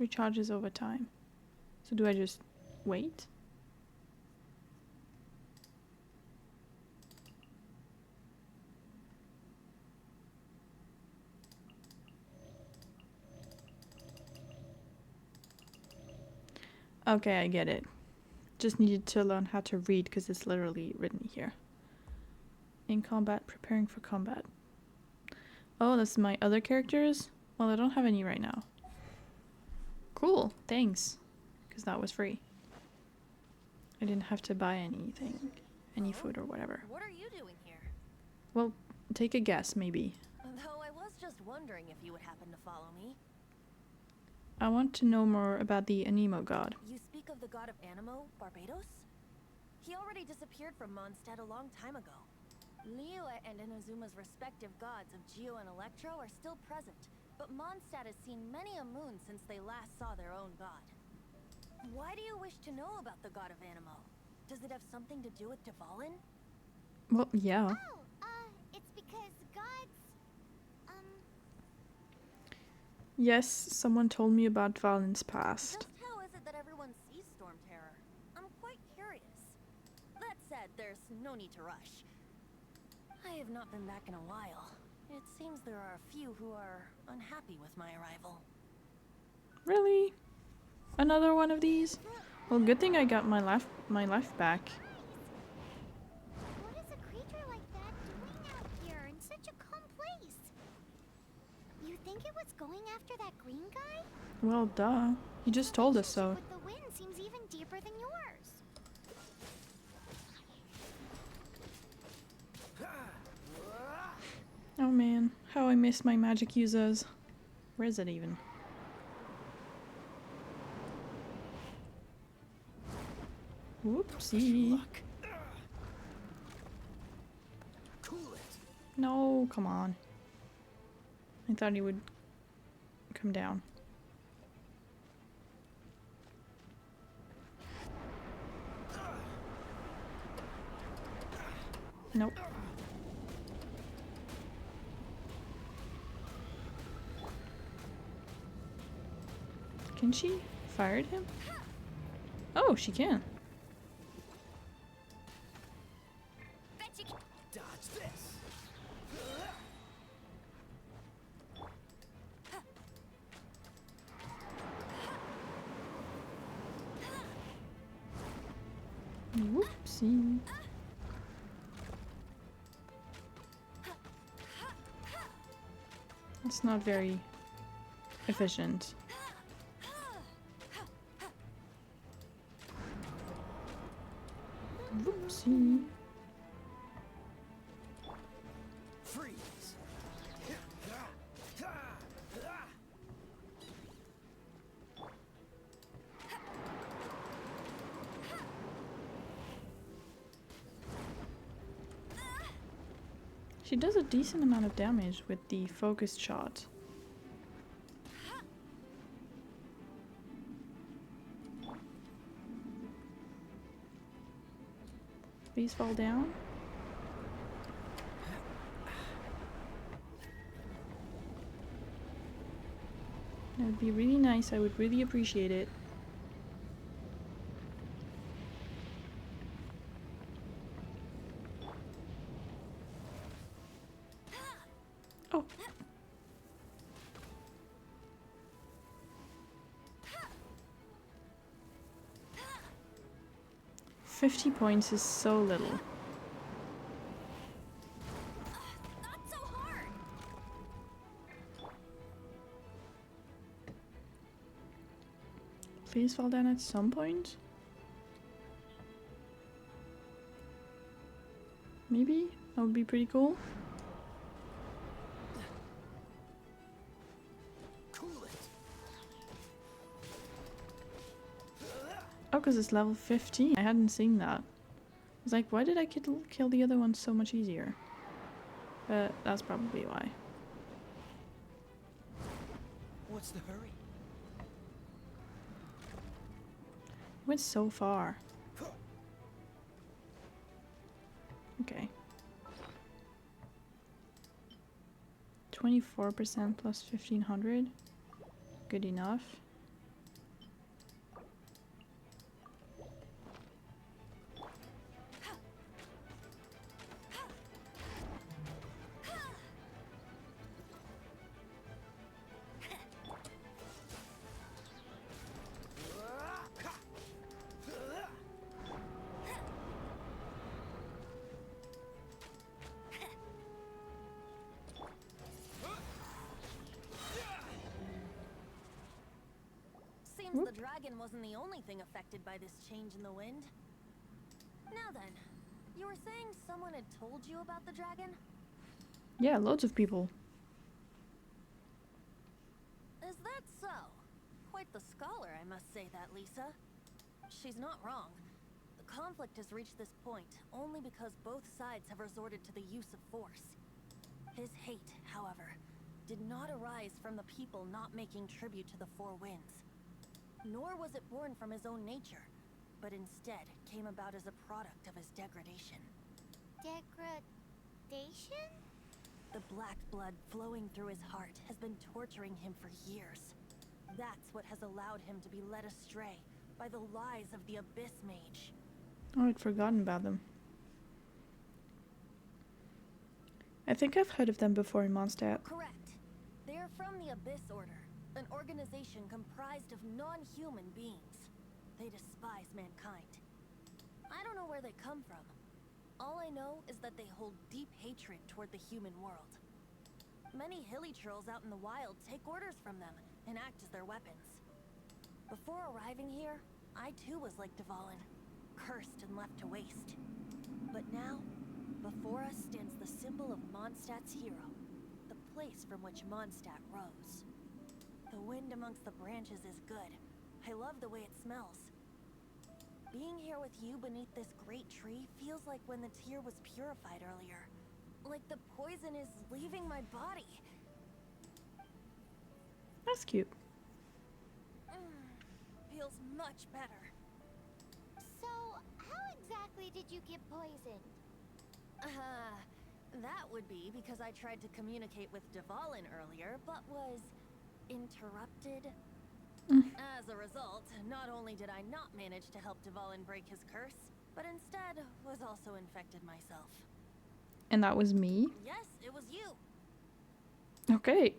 Recharges over time. So do I just wait? Okay, I get it. Just needed to learn how to read because it's literally written here. In combat, preparing for combat. Oh, that's my other characters? Well, I don't have any right now. Cool, thanks. Because that was free. I didn't have to buy anything. Any food or whatever. What are you doing here? Well, take a guess, maybe. Though I was just wondering if you would happen to follow me. I want to know more about the Anemo god. You speak of the god of Anemo, Barbados? He already disappeared from Mondstadt a long time ago. Liyue and Inazuma's respective gods of Geo and Electro are still present, but Mondstadt has seen many a moon since they last saw their own god. Why do you wish to know about the god of Anemo? Does it have something to do with Dvalin? Well, yeah. Oh, it's because gods, Yes, someone told me about Dvalin's past. Just how is it that everyone sees Storm Terror? I'm quite curious. That said, there's no need to rush. I have not been back in a while. It seems there are a few who are unhappy with my arrival. Really? Another one of these? Well, good thing I got my life back. what is a creature like that doing out here in such a calm place? You think it was going after that green guy? Well, duh. You just told us so. With the wind seems even deeper than yours. Oh man, how I miss my magic users. Where is it even? Whoopsie. Cool it. No, come on. I thought he would come down. Nope. Can she fire at him? Oh, she can. Dodge this. Whoopsie. That's not very efficient. Whoopsie. Freeze. She does a decent amount of damage with the focused shot. Please fall down. That would be really nice. I would really appreciate it. Oh. $50 points is so little. Not so hard! Please fall down at some point. Maybe? That would be pretty cool. Cool it. Oh, because it's level 15. I hadn't seen that. I was like, why did I kill the other one so much easier? But that's probably why. What's the hurry? Went so far. Okay. 24% plus 1500. Good enough. Seems the dragon wasn't the only thing affected by this change in the wind. Now then, you were saying someone had told you about the dragon? Yeah, loads of people. Is that so? Quite the scholar, I must say that, Lisa. She's not wrong. The conflict has reached this point only because both sides have resorted to the use of force. His hate, however, did not arise from the people not making tribute to the Four Winds. Nor was it born from his own nature, but instead came about as a product of his degradation. Degradation? The black blood flowing through his heart has been torturing him for years. That's what has allowed him to be led astray by the lies of the Abyss Mage. Oh, I'd forgotten about them. I think I've heard of them before in Mondstadt. Correct. They are from the Abyss Order, an organization comprised of non-human beings. They despise mankind. I don't know where they come from. All I know is that they hold deep hatred toward the human world. Many hilly trolls out in the wild take orders from them and act as their weapons. Before arriving here, I too was like Dvalin, cursed and left to waste. But now, before us stands the symbol of Mondstadt's hero, the place from which Mondstadt rose. The wind amongst the branches is good. I love the way it smells. Being here with you beneath this great tree feels like when the tear was purified earlier. Like the poison is leaving my body. That's cute. Feels much better. So, how exactly did you get poisoned? That would be because I tried to communicate with Dvalin earlier, but was interrupted. As a result, not only did I not manage to help Dvalin break his curse, but instead was also infected myself. And that was me? Yes, it was you. Okay.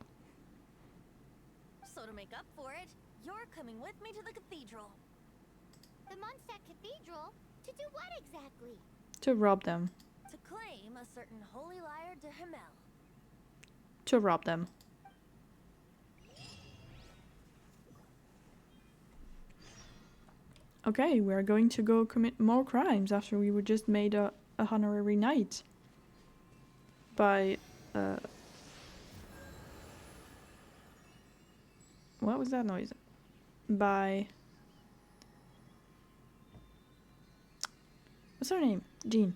So to make up for it, you're coming with me to the cathedral. The Mondstadt Cathedral? To do what exactly? To rob them. To claim a certain holy lyre de Himmel. To rob them. Okay, we're going to go commit more crimes after we were just made a honorary knight. By, what was that noise? By... What's her name? Jean.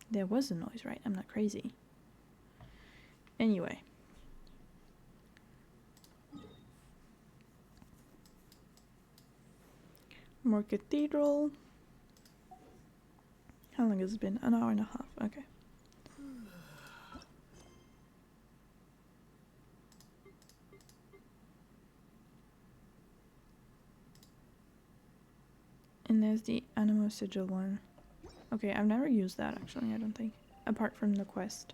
There was a noise, right? I'm not crazy. Anyway. More cathedral. How long has it been? An hour and a half. Okay. And there's the Animo Sigil one. Okay, I've never used that actually, I don't think. Apart from the quest.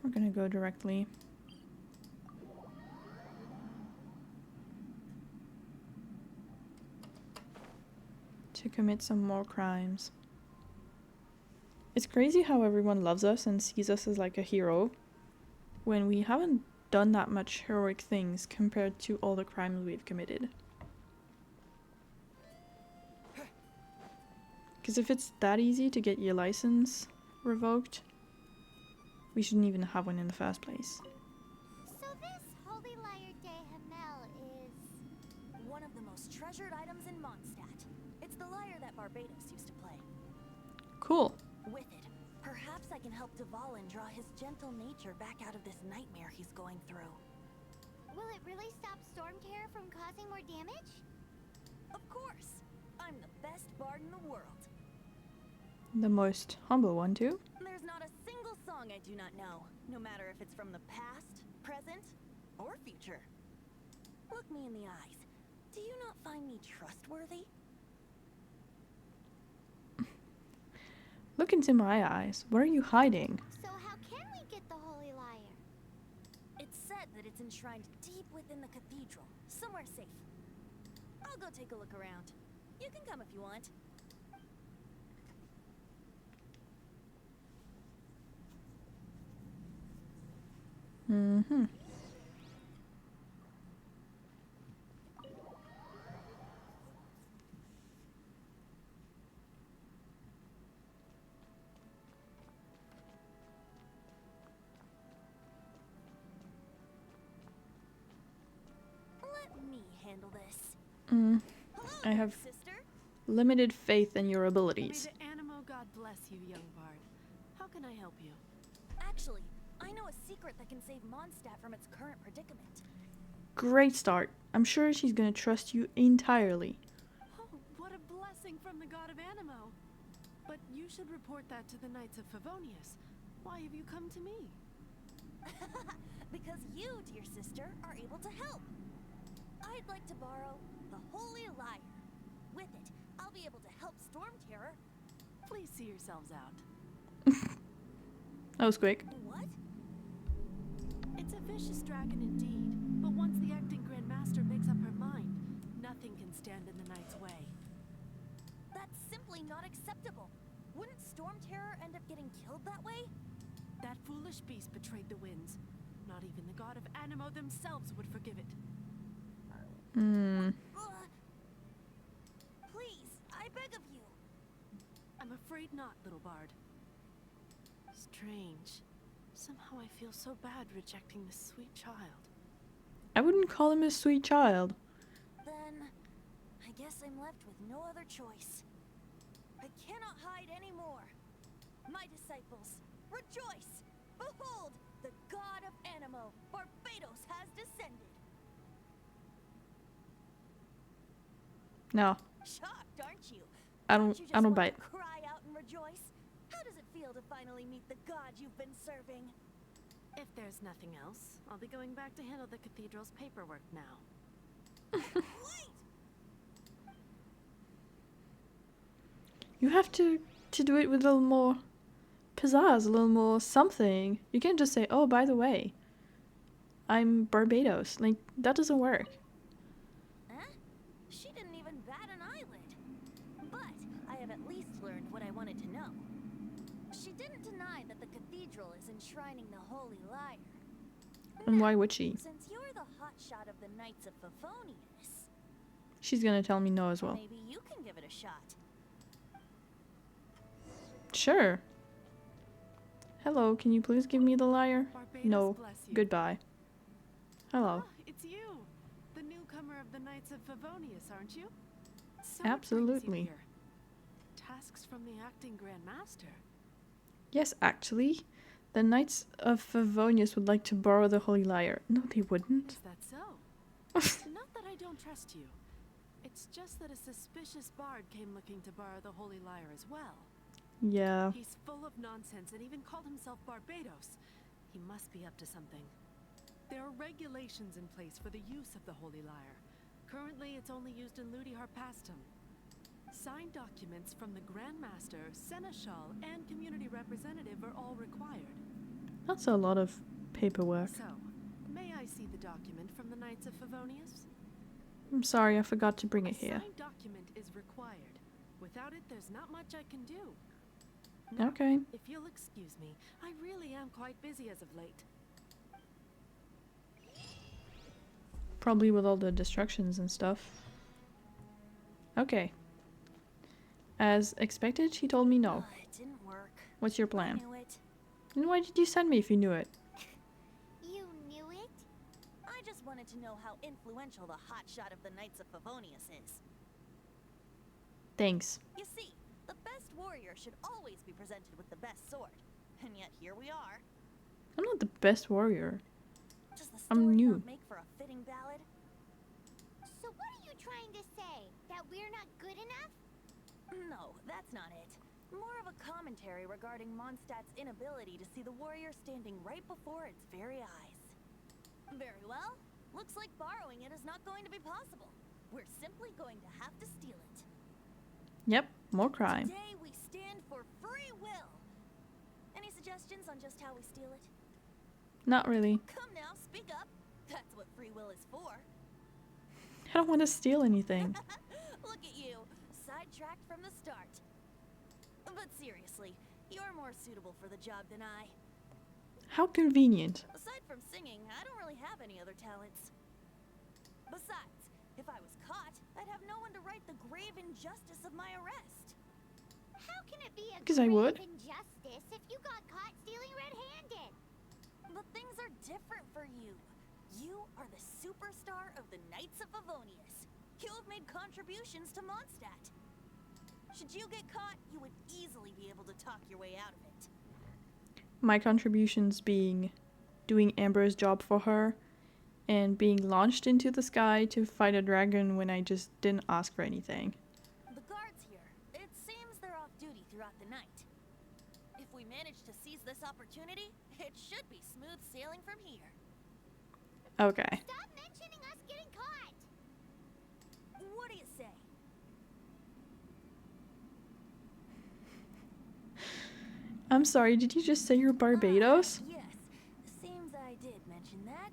We're gonna go directly. To commit some more crimes. It's crazy how everyone loves us and sees us as like a hero, when we haven't done that much heroic things compared to all the crimes we've committed. Because if it's that easy to get your license revoked, we shouldn't even have one in the first place. So this holy lyre de Himmel is... One of the most most treasured items in Mondstadt. It's the lyre that Barbados used to play. Cool. With it, perhaps I can help Dvalin draw his gentle nature back out of this nightmare he's going through. Will it really stop Storm Terror from causing more damage? Of course! I'm the best bard in the world. The most humble one too. There's not a single song I do not know, no matter if it's from the past, present, or future. Look me in the eyes. Do you not find me trustworthy? Look into my eyes. What are you hiding? So how can we get the Holy Lyre? It's said that it's enshrined deep within the cathedral, somewhere safe. I'll go take a look around. You can come if you want. Mm-hmm. Let me handle this. Hello, I have sister. limited faith in your May abilities. the Animo God bless you, young bard. How can I help you? Actually, I know a secret that can save Mondstadt from its current predicament. Great start. I'm sure she's gonna trust you entirely. Oh, what a blessing from the god of Animo. But you should report that to the Knights of Favonius. Why have you come to me? Because you, dear sister, are able to help. I'd like to borrow the Holy Lyre. With it, I'll be able to help Storm Terror. Please see yourselves out. That was quick. What? It's a vicious dragon indeed, but once the acting Grand Master makes up her mind, nothing can stand in the Knight's way. That's simply not acceptable. Wouldn't Storm Terror end up getting killed that way? That foolish beast betrayed the winds. Not even the god of Animo themselves would forgive it. Please, I beg of you. I'm afraid not, little bard. Strange. Somehow I feel so bad rejecting this sweet child. I wouldn't call him a sweet child. Then, I guess I'm left with no other choice. I cannot hide anymore. My disciples, rejoice! Behold, the god of Animo, Barbados, has descended. No, Shocked, aren't you? I You don't. just I don't want bite. to cry out and rejoice? How does it feel to finally meet the god you've been serving? If there's nothing else, I'll be going back to handle the cathedral's paperwork now. Wait! You have to do it with a little more pizzazz, a little more something. You can't just say, "Oh, by the way, I'm Barbados." Like that doesn't work. Huh? She didn't even bat an eyelid. But I have at least learned what I wanted to know. She didn't deny that the cathedral is enshrining the Holy Lyre. And Now, why would she? since you're the hotshot of the Knights of Favonius, She's gonna tell me no as well. maybe you can give it a shot. Sure. Hello, can you please give me the lyre? Barbados No. bless you. Goodbye. Hello. Ah, it's you! The newcomer of the Knights of Favonius, aren't you? So Absolutely. Tasks from the acting Grand Master. Yes, actually, the Knights of Favonius would like to borrow the Holy Lyre. No, they wouldn't. Is that so? Not that I don't trust you. It's just that a suspicious bard came looking to borrow the Holy Lyre as well. Yeah. He's full of nonsense and even called himself Barbados. He must be up to something. There are regulations in place for the use of the Holy Lyre. Currently, it's only used in Ludi Harpastum. Signed documents from the Grand Master, Seneschal, and community representative are all required. That's a lot of paperwork. So, may I see the document from the Knights of Favonius? I'm sorry, I forgot to bring it A here. signed document is required. Without it, there's not much I can do. Now, Okay. if you'll excuse me, I really am quite busy as of late. Probably with all the distractions and stuff. Okay. As expected, she told me no. It didn't work. What's your I plan? knew it. Then why did you send me if you knew it? You knew it? I just wanted to know how influential the hotshot of the Knights of Favonius is. Thanks. You see, the best warrior should always be presented with the best sword. And yet here we are. I'm not the best warrior. Does the I'm story new. not make for a fitting ballad? So what are you trying to say? That we're not good enough? No, that's not it. More of a commentary regarding Mondstadt's inability to see the warrior standing right before its very eyes. Very well. Looks like borrowing it is not going to be possible. We're simply going to have to steal it. Yep, more crime. Today we stand for free will. Any suggestions on just how we steal it? Not really. Come now, speak up. That's what free will is for. I don't want to steal anything. Look at you, sidetracked from the start. But seriously, you're more suitable for the job than I. How convenient. Aside from singing, I don't really have any other talents. Besides, if I was caught, I'd have no one to right the grave injustice of my arrest. How can it be a 'Cause I would. grave injustice if you got caught stealing red-handed? But things are different for you. You are the superstar of the Knights of Favonius. You have made contributions to Mondstadt. Should you get caught, you would easily be able to talk your way out of it. My contributions being doing Amber's job for her and being launched into the sky to fight a dragon when I just didn't ask for anything. The guards here, it seems they're off duty throughout the night. If we manage to seize this opportunity, it should be smooth sailing from here. Okay. Stop mentioning us getting caught! What do you say? I'm sorry, did you just say you're Barbados? Yes, seems I did mention that.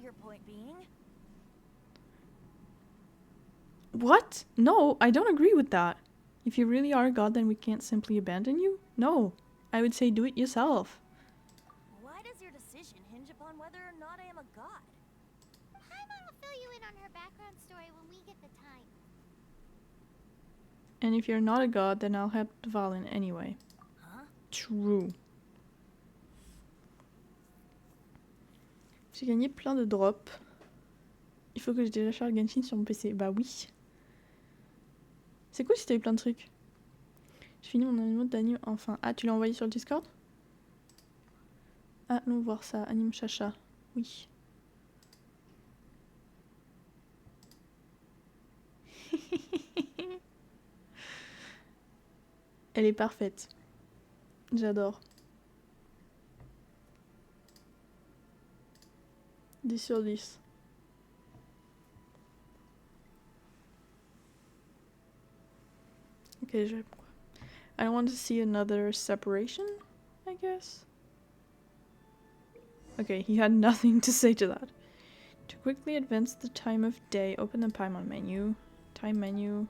Your point being? What? No, I don't agree with that. If you really are a god, then we can't simply abandon you? No. I would say do it yourself. Why does your decision hinge upon whether or not I am a god? Paimon will fill you in on her background story when we get the time. And if you're not a god, then I'll help Dvalin anyway. Huh? True. J'ai gagné plein de drops. Il faut que je télécharge Genshin sur mon PC. Bah oui. C'est cool si t'as eu plein de trucs. J'ai fini mon anime d'anime enfin. Ah, tu l'as envoyé sur le Discord? Allons voir ça. Anime Chacha. Oui. Elle est parfaite. J'adore. 10 sur 10. Okay, je... I don't want to see another separation, I guess. Okay, he had nothing to say to that. To quickly advance the time of day, open the Paimon menu. Time menu.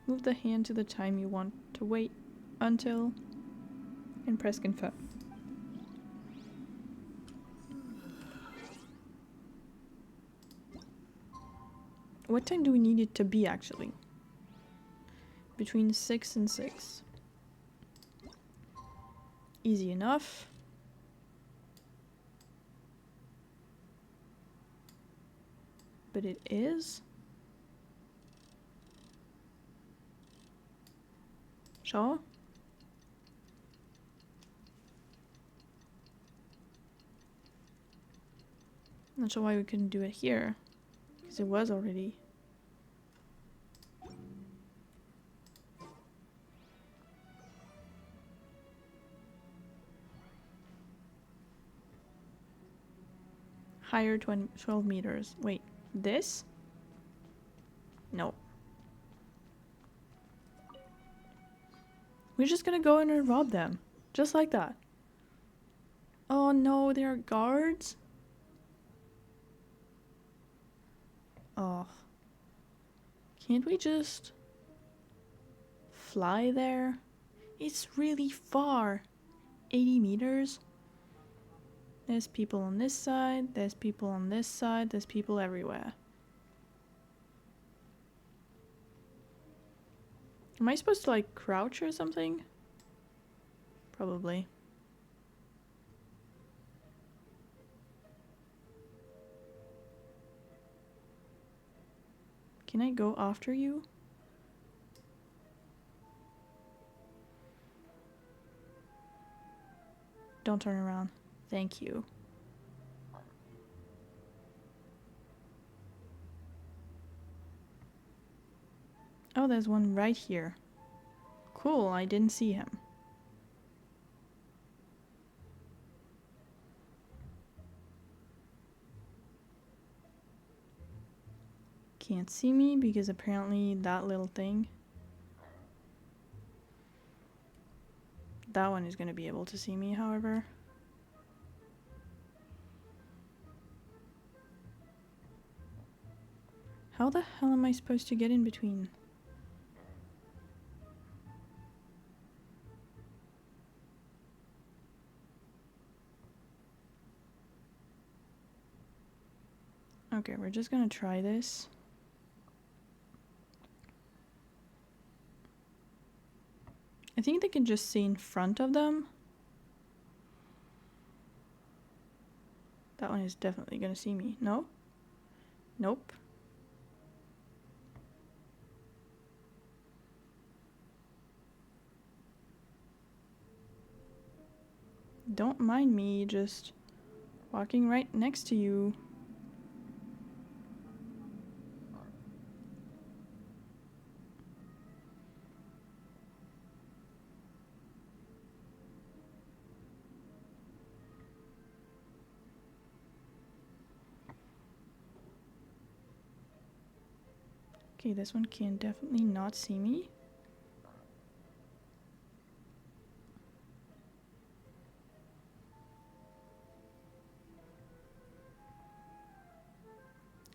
Move the hand to the time you want to wait until. And press confirm. What time do we need it to be, actually? Between 6 and 6. Easy enough. But it is. Sure. Not sure why we couldn't do it here. Because it was already. Higher 12 meters. Wait, this? No. We're just gonna go in and rob them. Just like that. Oh no, they are guards? Oh. Can't we just fly there? It's really far. 80 meters? There's people on this side, there's people on this side, there's people everywhere. Am I supposed to like crouch or something? Probably. Can I go after you? Don't turn around. Thank you. Oh, there's one right here. Cool, I didn't see him. Can't see me because apparently that little thing. That one is going to be able to see me, however. How the hell am I supposed to get in between? Okay, we're just gonna try this. I think they can just see in front of them. That one is definitely gonna see me. No? Nope. Don't mind me just walking right next to you. Okay, this one can definitely not see me.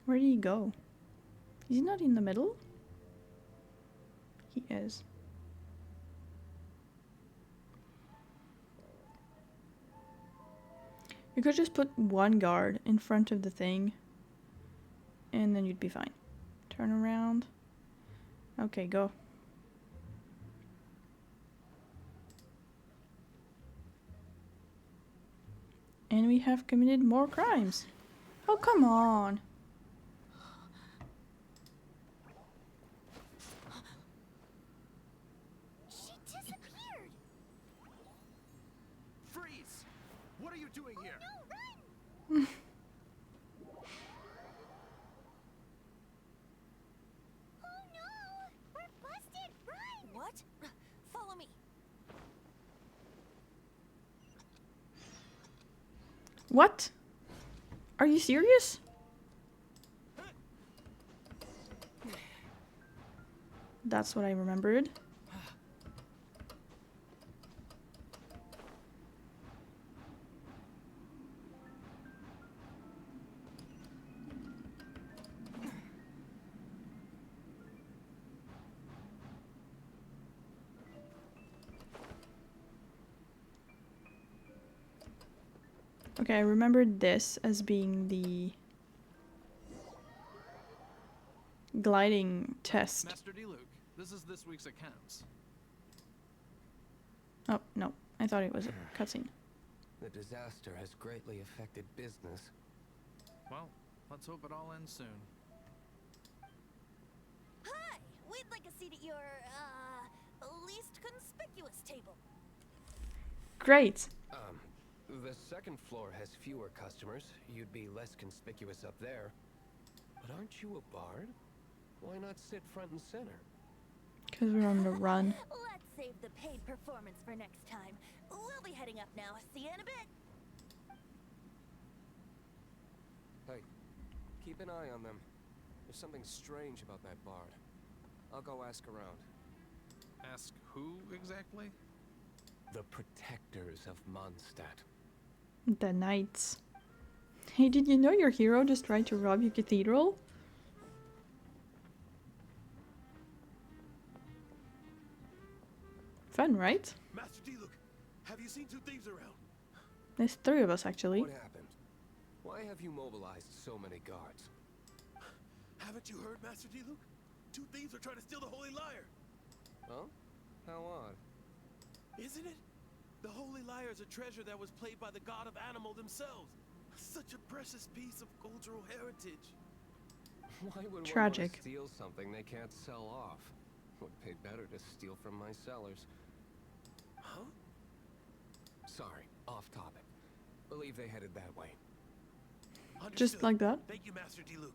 Where did he go? Is he not in the middle? He is. You could just put one guard in front of the thing and then you'd be fine. Turn around. Okay, go. And we have committed more crimes. Oh, come on. She disappeared. Freeze! What are you doing here? No, run! Oh no! We're busted! Run! What? Follow me. What? Are you serious? That's what I remembered. Okay, I remembered this as being the gliding test. Master D. Luke, this is this week's accounts. Oh, no. I thought it was a cutscene. The disaster has greatly affected business. Well, let's hope it all ends soon. Hi! We'd like a seat at your, least conspicuous table. Great. The second floor has fewer customers. You'd be less conspicuous up there. But aren't you a bard? Why not sit front and center? Because we're on the run. Let's save the paid performance for next time. We'll be heading up now. See you in a bit. Hey, keep an eye on them. There's something strange about that bard. I'll go ask around. Ask who exactly? The protectors of Mondstadt. The knights. Hey, did you know your hero just tried to rob your cathedral? Fun, right? Master D, look. Have you seen two thieves around? There's 3 of us, actually. What happened? Why have you mobilized so many guards? Haven't you heard, Master D, Luke? Two thieves are trying to steal the Holy Lyre. Huh? How odd. Isn't it? The Holy Lyre is a treasure that was played by the god of animal themselves. Such a precious piece of cultural heritage. Why would Tragic. one want to steal something they can't sell off? Would pay better to steal from my sellers. Huh? Sorry, off topic. Believe they headed that way. Just Understood. like that? Thank you, Master Diluc.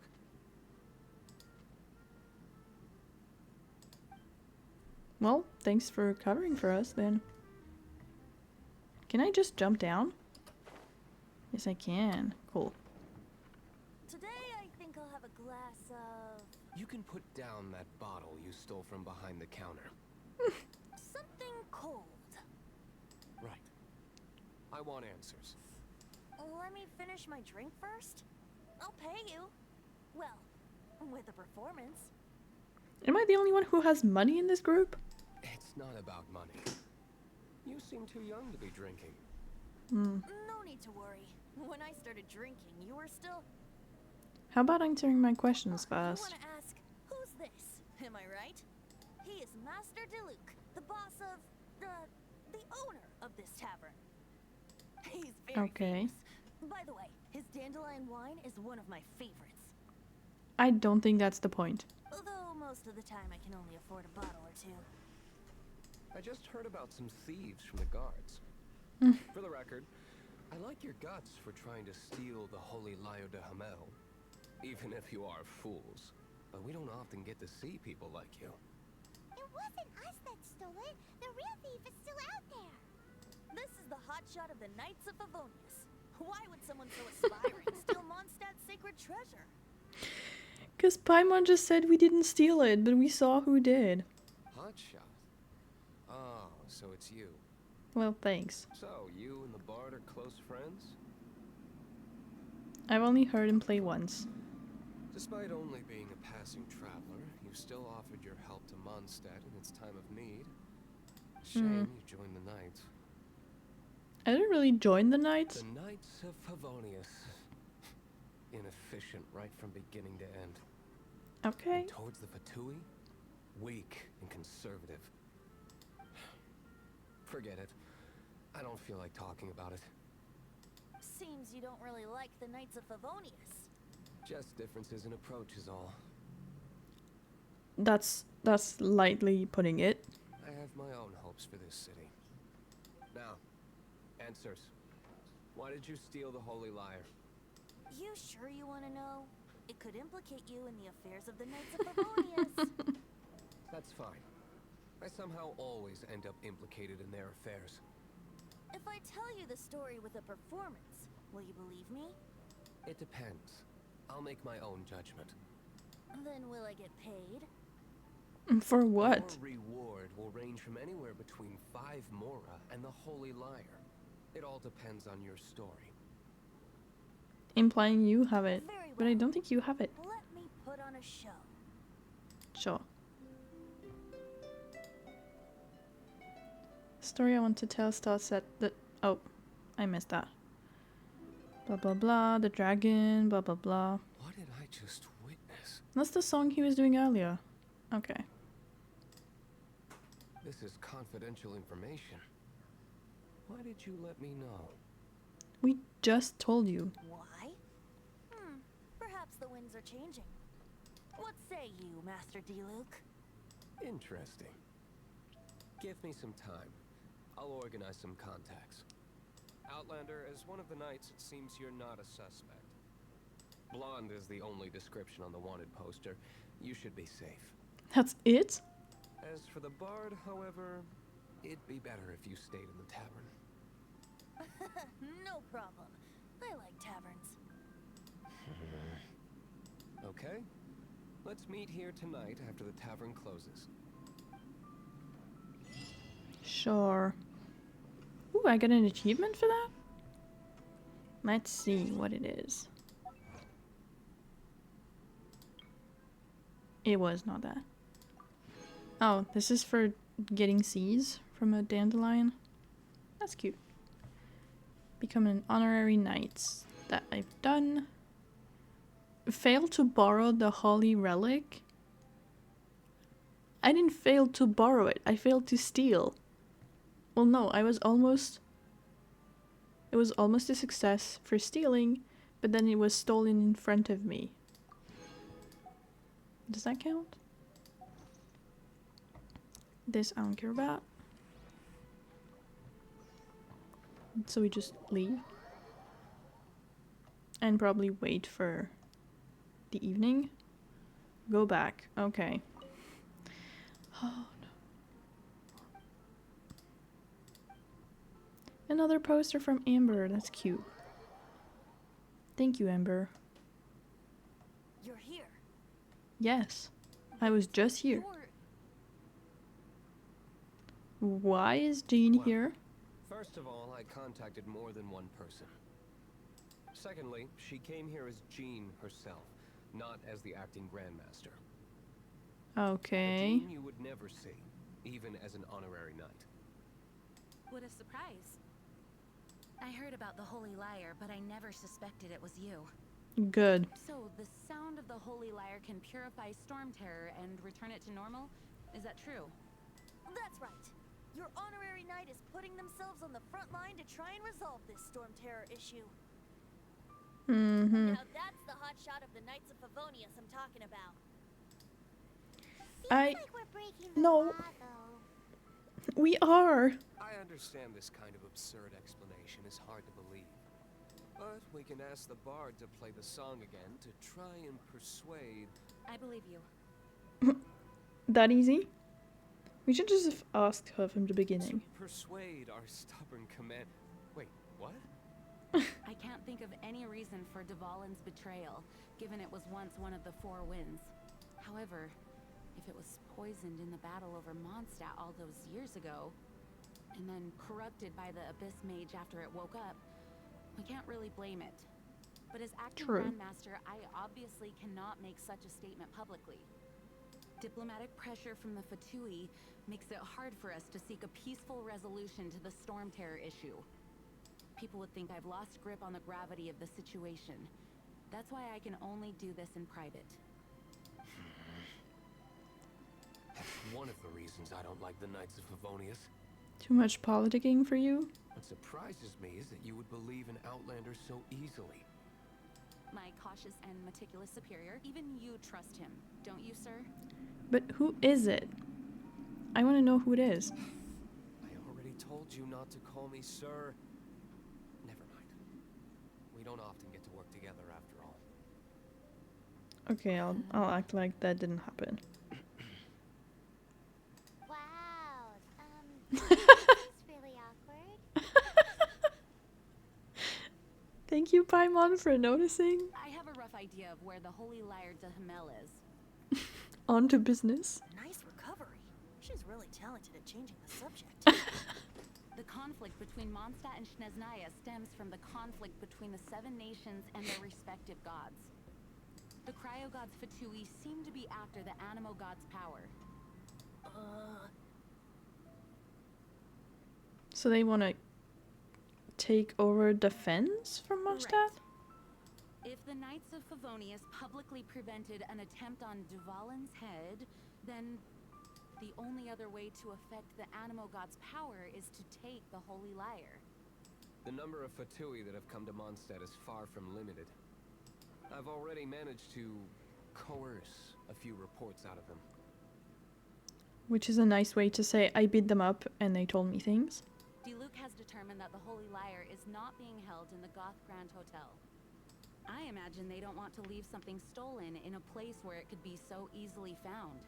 Well, thanks for covering for us then. Can I just jump down? Yes, I can. Cool. Today I think I'll have a glass of You can put down that bottle you stole from behind the counter. something cold. Right. I want answers. Let me finish my drink first. I'll pay you. Well, with a performance. Am I the only one who has money in this group? It's not about money. You seem too young to be drinking. No need to worry. When I started drinking, you were still... How about answering my questions You first? want to ask, who's this? Am I right? He is Master Diluc, the boss of... the owner of this tavern. He's very Okay. famous. By the way, his dandelion wine is one of my favorites. I don't think that's the point. Although most of the time I can only afford a bottle or two. I just heard about some thieves from the guards. For the record, I like your guts for trying to steal the holy Lyre de Hamel. Even if you are fools. But we don't often get to see people like you. It wasn't us that stole it. The real thief is still out there. This is the hotshot of the Knights of Favonius. Why would someone so aspiring steal Mondstadt's sacred treasure? Because Paimon just said we didn't steal it, but we saw who did. Hotshot? Oh, so it's you. Well, thanks. So, you and the bard are close friends? I've only heard him play once. Despite only being a passing traveler, you still offered your help to Mondstadt in its time of need. Shame you joined the Knights. I didn't really join the Knights. The Knights of Favonius. Inefficient right from beginning to end. Okay. And towards the Fatui, weak and conservative. Forget it. I don't feel like talking about it. Seems you don't really like the Knights of Favonius. Just differences in approach is all. That's lightly putting it. I have my own hopes for this city. Now, answers. Why did you steal the Holy Lyre? You sure you want to know? It could implicate you in the affairs of the Knights of Favonius. That's fine. I somehow always end up implicated in their affairs. If I tell you the story with a performance, will you believe me? It depends. I'll make my own judgment. Then will I get paid? For what? Your reward will range from anywhere between 5 mora and the Holy Lyre. It all depends on your story. Implying you have it. Very But I well. don't think you have it. Let me put on a show. Sure. Story I want to tell starts at the... Oh, I missed that. Blah blah blah, the dragon, blah blah blah. What did I just witness? That's the song he was doing earlier. Okay. This is confidential information. Why did you let me know? We just told you. Why? Perhaps the winds are changing. What say you, Master Diluc? Interesting. Give me some time. I'll organize some contacts. Outlander, as one of the knights, it seems you're not a suspect. Blonde is the only description on the wanted poster. You should be safe. That's it? As for the bard, however, it'd be better if you stayed in the tavern. No problem. I like taverns. Okay. Let's meet here tonight after the tavern closes. Sure. Ooh, I got an achievement for that? Let's see what it is. It was not that. Oh, this is for getting seeds from a dandelion. That's cute. Become an honorary knight. That I've done. Fail to borrow the holy relic. I didn't fail to borrow it. I failed to steal. Well, no, I was almost... It was almost a success for stealing, but then it was stolen in front of me. Does that count? This I don't care about. So we just leave. And probably wait for the evening. Go back. Okay. Oh no. Another poster from Amber. That's cute. Thank you, Amber. You're here. Yes. I was just here. Why is Jean here? First of all, I contacted more than one person. Secondly, she came here as Jean herself, not as the acting Grandmaster. Okay. A Jean you would never see, even as an honorary knight. What a surprise. I heard about the Holy Liar, but I never suspected it was you. Good. So, the sound of the Holy Liar can purify Storm Terror and return it to normal? Is that true? That's right. Your honorary knight is putting themselves on the front line to try and resolve this Storm Terror issue. Mm-hmm. Now that's the hot shot of the Knights of Favonius I'm talking about. Seems like we're breaking the No. law, though. We are. I understand this kind of absurd explanation is hard to believe. But we can ask the bard to play the song again to try and persuade... I believe you. That easy? We should just have asked her from the beginning. To persuade our stubborn command... Wait, what? I can't think of any reason for Dvalin's betrayal, given it was once one of the Four Winds. However, if it was poisoned in the battle over Mondstadt all those years ago, and then corrupted by the Abyss Mage after it woke up, we can't really blame it. But as acting Grandmaster, I obviously cannot make such a statement publicly. Diplomatic pressure from the Fatui makes it hard for us to seek a peaceful resolution to the Storm Terror issue. People would think I've lost grip on the gravity of the situation. That's why I can only do this in private. That's one of the reasons I don't like the Knights of Favonius. Too much politicking for you? What surprises me is that you would believe an Outlander so easily. My cautious and meticulous superior, even you trust him, don't you, sir? But who is it? I want to know who it is. I already told you not to call me sir. Never mind. We don't often get to work together after all. Okay, I'll act like that didn't happen. Wow. This is really awkward. Thank you, Paimon, for noticing. I have a rough idea of where the Holy Liar de Hamel is. On to business. Nice recovery. She's really talented at changing the subject. The conflict between Mondstadt and Snezhnaya stems from the conflict between the Seven Nations and their respective gods. The Cryo Gods Fatui seem to be after the Animo God's power. So they want to take over defense from Mondstadt? Right. If the Knights of Favonius publicly prevented an attempt on Dvalin's head, then the only other way to affect the Animo God's power is to take the Holy Liar. The number of Fatui that have come to Mondstadt is far from limited. I've already managed to coerce a few reports out of them. Which is a nice way to say I beat them up and they told me things. Diluc has determined that the Holy Liar is not being held in the Goth Grand Hotel. I imagine they don't want to leave something stolen in a place where it could be so easily found.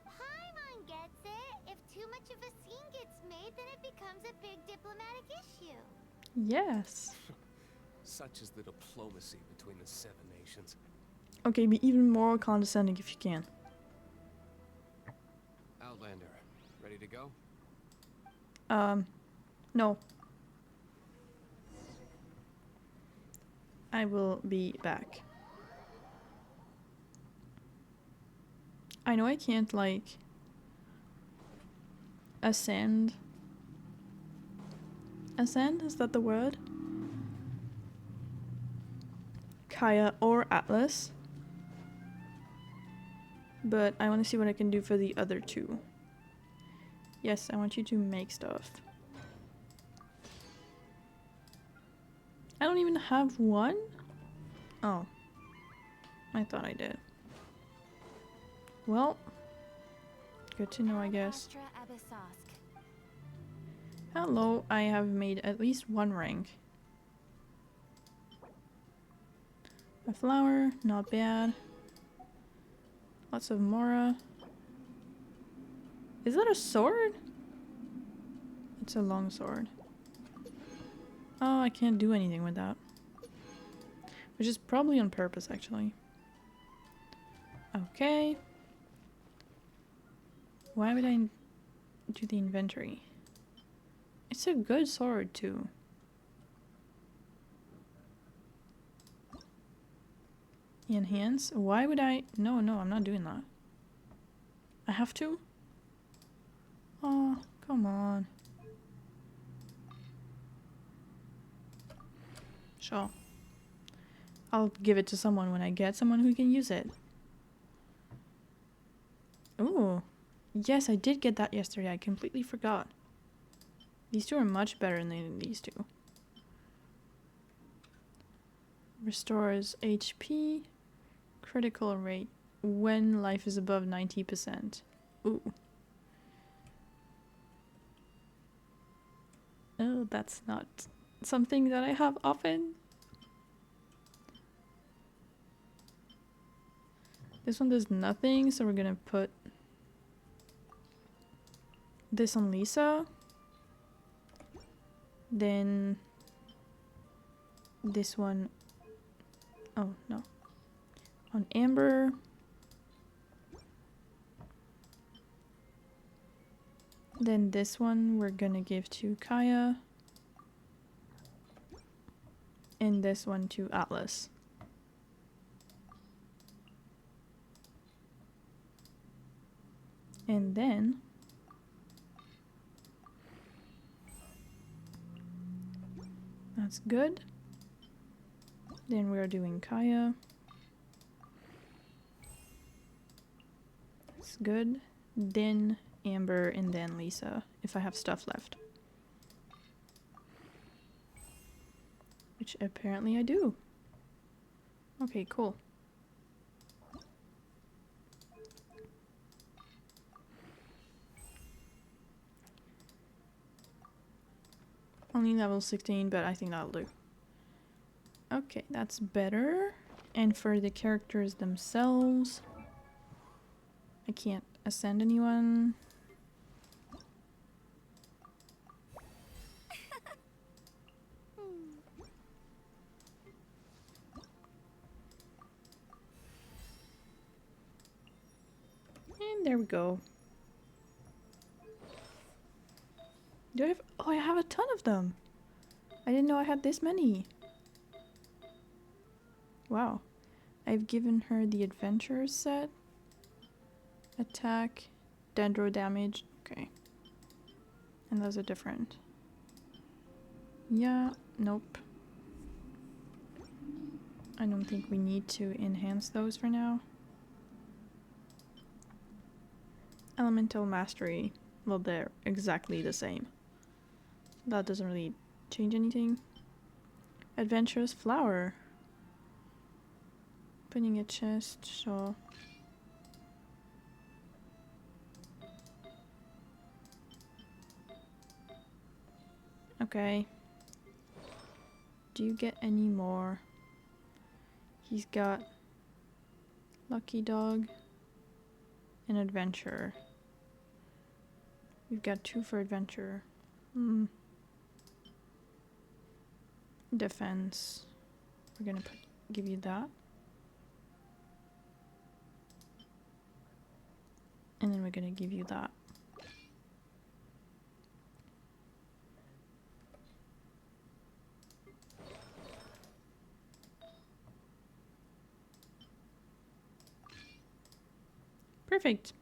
Paimon gets it. If too much of a scene gets made, then it becomes a big diplomatic issue. Yes. Such is the diplomacy between the Seven Nations. Okay, be even more condescending if you can. Outlander, ready to go? No. I will be back. I know I can't, like, ascend. Ascend? Is that the word? Kaya or Atlas. But I want to see what I can do for the other two. Yes, I want you to make stuff. I don't even have one? Oh. I thought I did. Well, good to know, I guess. Hello, I have made at least one rank. A flower, not bad. Lots of Mora. Is that a sword? It's a long sword. Oh, I can't do anything with that. Which is probably on purpose, actually. Okay. Why would I do the inventory? It's a good sword, too. Enhance? Why would I? No, I'm not doing that. I have to? Oh, come on. Sure. I'll give it to someone when I get someone who can use it. Ooh. Yes, I did get that yesterday. I completely forgot. These two are much better than these two. Restores HP. Critical rate when life is above 90%. Ooh. Oh, that's not something that I have often. This one does nothing, so we're gonna put this on Lisa. Then this one, oh no, on Amber. Then this one we're gonna give to Kaya. And this one to Atlas. And then that's good. Then we're doing Kaya. That's good. Then Amber and then Lisa, if I have stuff left. Which apparently I do. Okay, cool. Only level 16, but I think that'll do. Okay, that's better. And for the characters themselves, I can't ascend anyone. And there we go. Do I have? Oh, I have a ton of them. I didn't know I had this many. Wow. I've given her the adventure set. Attack. Dendro damage. Okay. And those are different. Yeah. Nope. I don't think we need to enhance those for now. Elemental mastery. Well, they're exactly the same. That doesn't really change anything. Adventurous flower. Opening a chest, sure. Okay. Do you get any more? He's got Lucky Dog and Adventure. We've got 2 for Adventure. Defense. We're gonna give you that. And then we're gonna give you that. Perfect.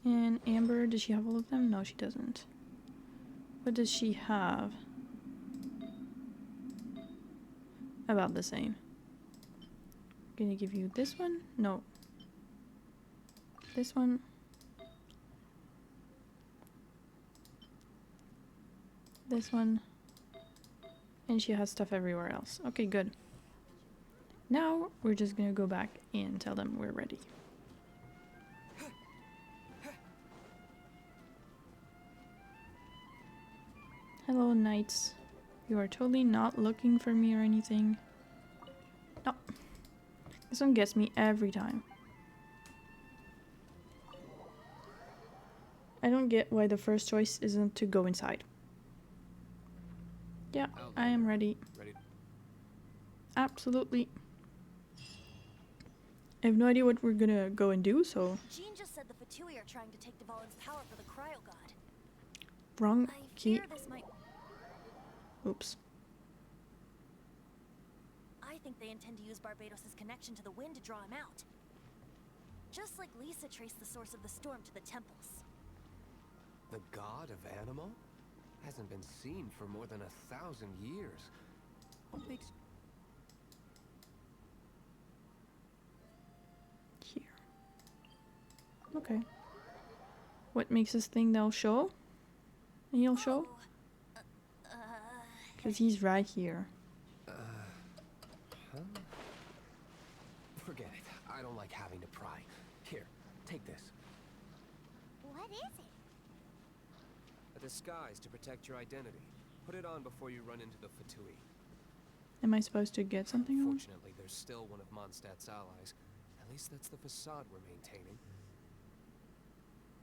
And Amber, does she have all of them? No, she doesn't. What does she have? About the same. Gonna give you this one? No. This one. This one. And she has stuff everywhere else. Okay, good. Now we're just gonna go back and tell them we're ready. Hello, knights. You are totally not looking for me or anything. No. This one gets me every time. I don't get why the first choice isn't to go inside. Yeah, I am ready. Absolutely. I have no idea what we're gonna go and do, so... Jean just said the Fatui are trying to take Dvalin's power for the Cryo God. Wrong I key. fear this might... Oops. I think they intend to use Barbados' connection to the wind to draw him out. Just like Lisa traced the source of the storm to the temples. The god of Animal? Hasn't been seen for more than 1,000 years. What makes... Here. Okay. What makes us think they'll show? And he'll show? Because he's right here. Huh? Forget it. I don't like having to pry. Here, take this. What is it? A disguise to protect your identity. Put it on before you run into the Fatui. Am I supposed to get something on? Fortunately, there's still one of Mondstadt's allies. At least that's the facade we're maintaining.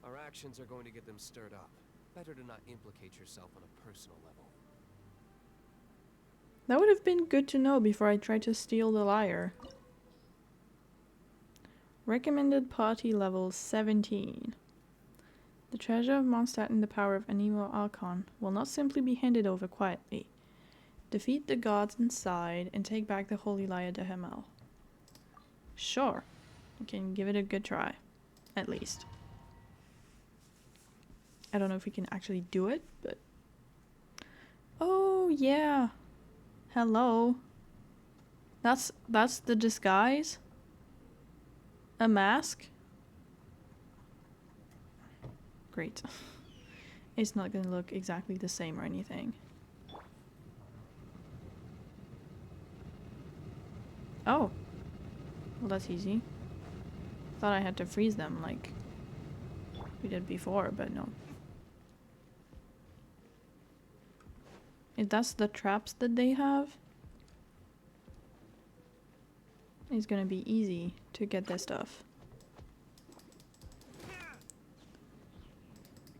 Our actions are going to get them stirred up. Better to not implicate yourself on a personal level. That would have been good to know before I tried to steal the lyre. Recommended party level 17. The treasure of Mondstadt and the power of Anemo Archon will not simply be handed over quietly. Defeat the gods inside and take back the holy lyre to Hamel. Sure, we can give it a good try, at least. I don't know if we can actually do it, but... Oh, yeah. Hello. That's the disguise? A mask? Great. It's not gonna look exactly the same or anything. Oh. Well, that's easy. Thought I had to freeze them like we did before, but no. If that's the traps that they have, it's gonna be easy to get this stuff.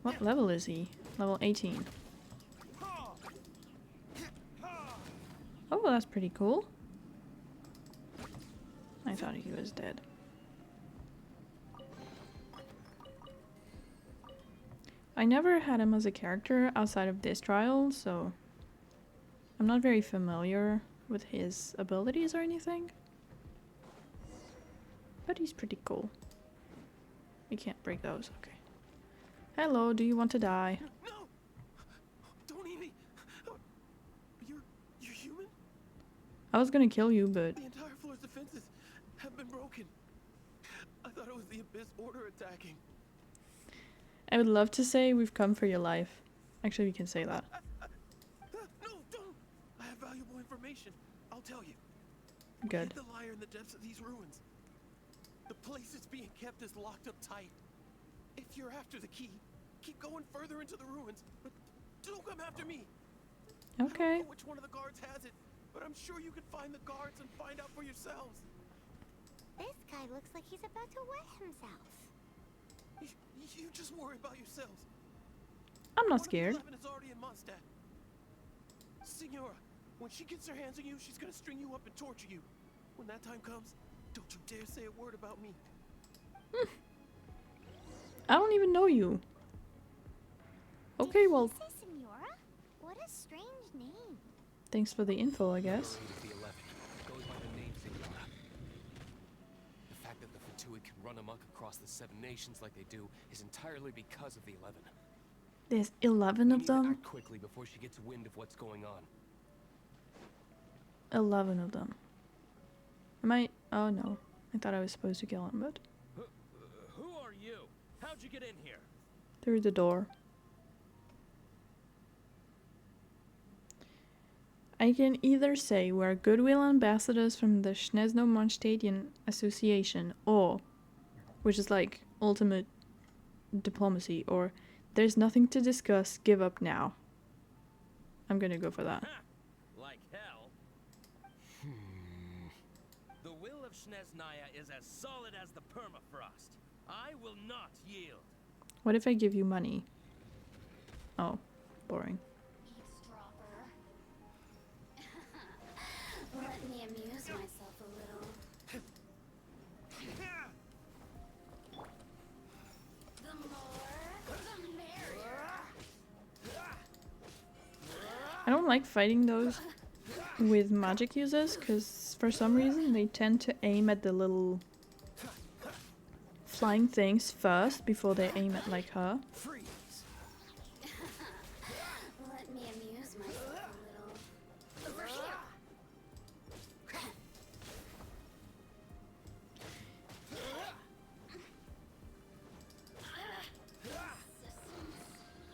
What level is he? Level 18. Oh, that's pretty cool. I thought he was dead. I never had him as a character outside of this trial, so I'm not very familiar with his abilities or anything. But he's pretty cool. We can't break those, okay. Hello, do you want to die? No! Don't eat me! You're human? I was gonna kill you, but... The entire floor's defenses have been broken. I thought it was the Abyss Order attacking. I would love to say we've come for your life. Actually, we can say that. No, don't! I have valuable information. I'll tell you. Good. Hid the lyre in the depths of these ruins. The place it's being kept is locked up tight. If you're after the key, keep going further into the ruins, but don't come after me. Okay. I don't know which one of the guards has it, but I'm sure you can find the guards and find out for yourselves. This guy looks like he's about to wet himself. You just worry about yourselves. I'm not scared. 11 is already in Mondstadt. Signora, when she gets her hands on you, she's gonna string you up and torture you. When that time comes, don't you dare say a word about me. I don't even know you. Okay, well... Say Signora? What a strange name. Thanks for the info, I guess. Goes by the name Signora. The fact that the Fatui can run amok across the 7 nations like they do is entirely because of the 11. There's 11 of We need to them? act quickly before she gets wind of what's going on. 11 of them. Am I... Oh no. I thought I was supposed to kill him, but... Who are you? How'd you get in here? Through the door. I can either say we're goodwill ambassadors from the Schnezno-Mondstadian Association, or, which is like ultimate diplomacy, or there's nothing to discuss, give up now. I'm gonna go for that. Like hell. The will of Shneznaya is as solid as the permafrost. I will not yield. What if I give you money? Oh, boring. Eavesdropper. Let me amuse myself a little. The more, the merrier. I don't like fighting those with magic users because for some reason they tend to aim at the little flying things first before they aim at like her. Let me amuse myself a little. Over here.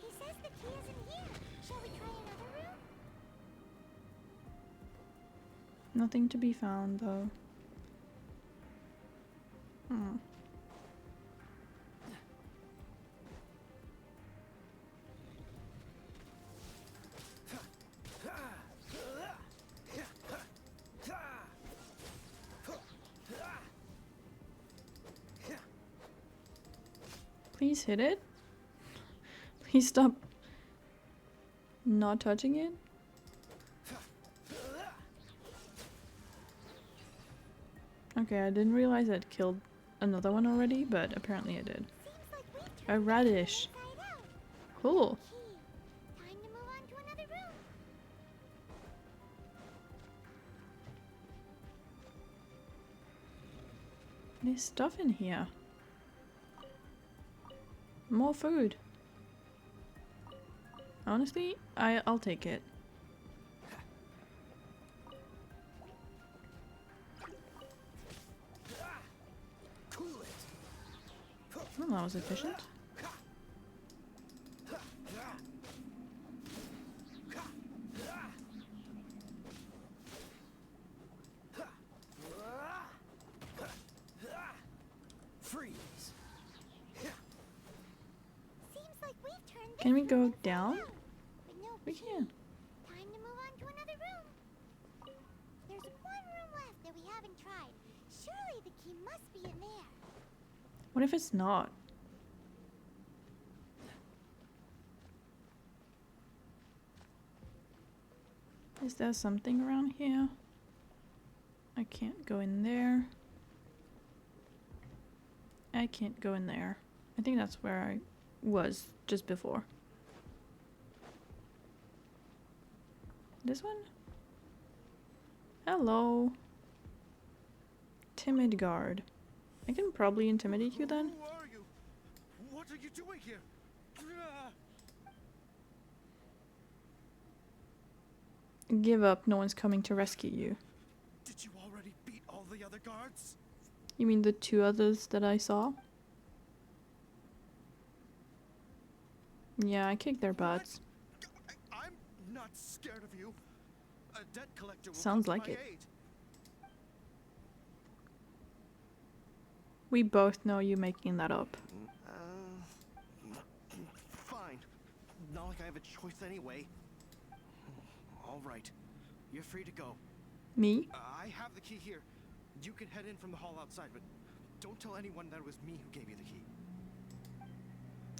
He says the key isn't here. Shall we try another room? Nothing to be found though. Hmm. Please hit it. Please stop not touching it. Okay, I didn't realize I'd killed another one already, but apparently I did. A radish. Cool. Time to move on to another room. There's stuff in here. More food. Honestly, I'll take it. Well, that was efficient. Can we go down? We can. Time to move on to another room. There's one room left that we haven't tried. Surely the key must be in there. What if it's not? Is there something around here? I can't go in there. I can't go in there. I think that's where I was just before. This one? Hello. Timid guard. I can probably intimidate you then. Who are you? What are you doing here? Give up, no one's coming to rescue you. Did you already beat all the other guards? You mean the two others that I saw? Yeah, I kicked their butts. I'm not scared of you. A debt collector will Sounds come like to my it. aid. We both know you making that up. Fine. Not like I have a choice anyway. All right. You're free to go. Me? I have the key here. You can head in from the hall outside, but don't tell anyone that it was me who gave you the key.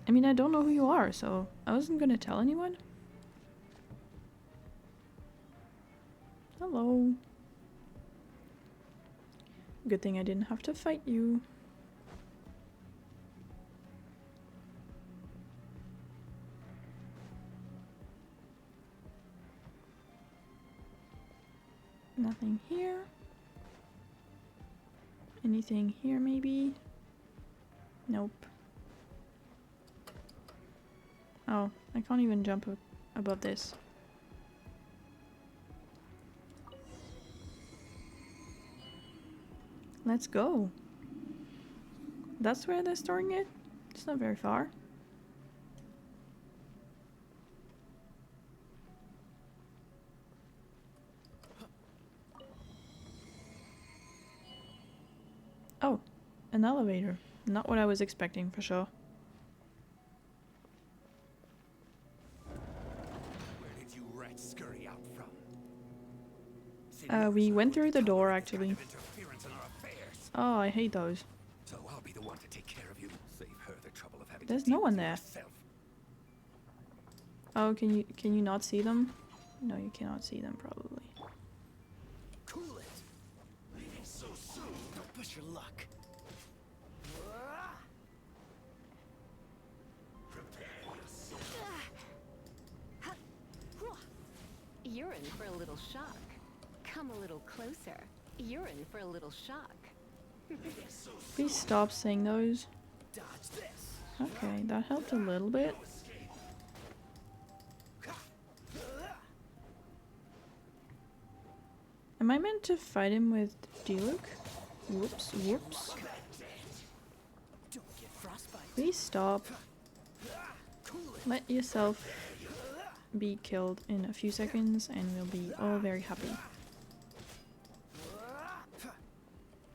I mean, I don't know who you are, so I wasn't gonna tell anyone. Hello. Good thing I didn't have to fight you. Nothing here. Anything here, maybe? Nope. Oh, I can't even jump above this. Let's go. That's where they're storing it? It's not very far. Oh, an elevator. Not what I was expecting for sure. Where did you rats We went through the door tolerate this kind actually. of interference in our affairs. Oh, I hate those. So I'll be the one to take care of you. Save her the trouble of having There's to no deal one with you there. herself. Oh, can you not see them? No, you cannot see them probably. Cool it. Leaving so soon. Don't push your luck. You're in for a little shock. Come a little closer. You're in for a little shock. Please stop saying those. Dodge this. Okay, that helped a little bit. Am I meant to fight him with Diluc? Whoops, whoops. Don't get frostbite. Please stop. Let yourself be killed in a few seconds and we'll be all very happy.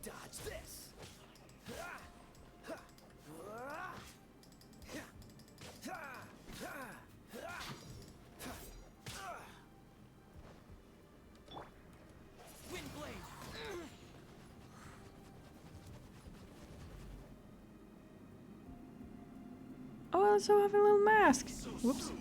Dodge this. Wind blade. Oh, I also have a little mask. Whoops.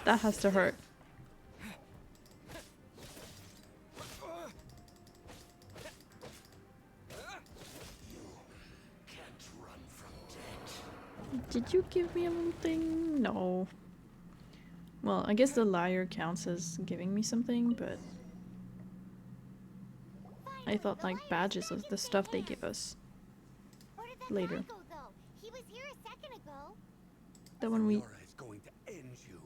That has to hurt. Did you give me a little thing? No. Well, I guess the lyre counts as giving me something, but I thought like badges was the stuff they give us later. Go, though. He was here a second ago. The one we... Laura is going to end you.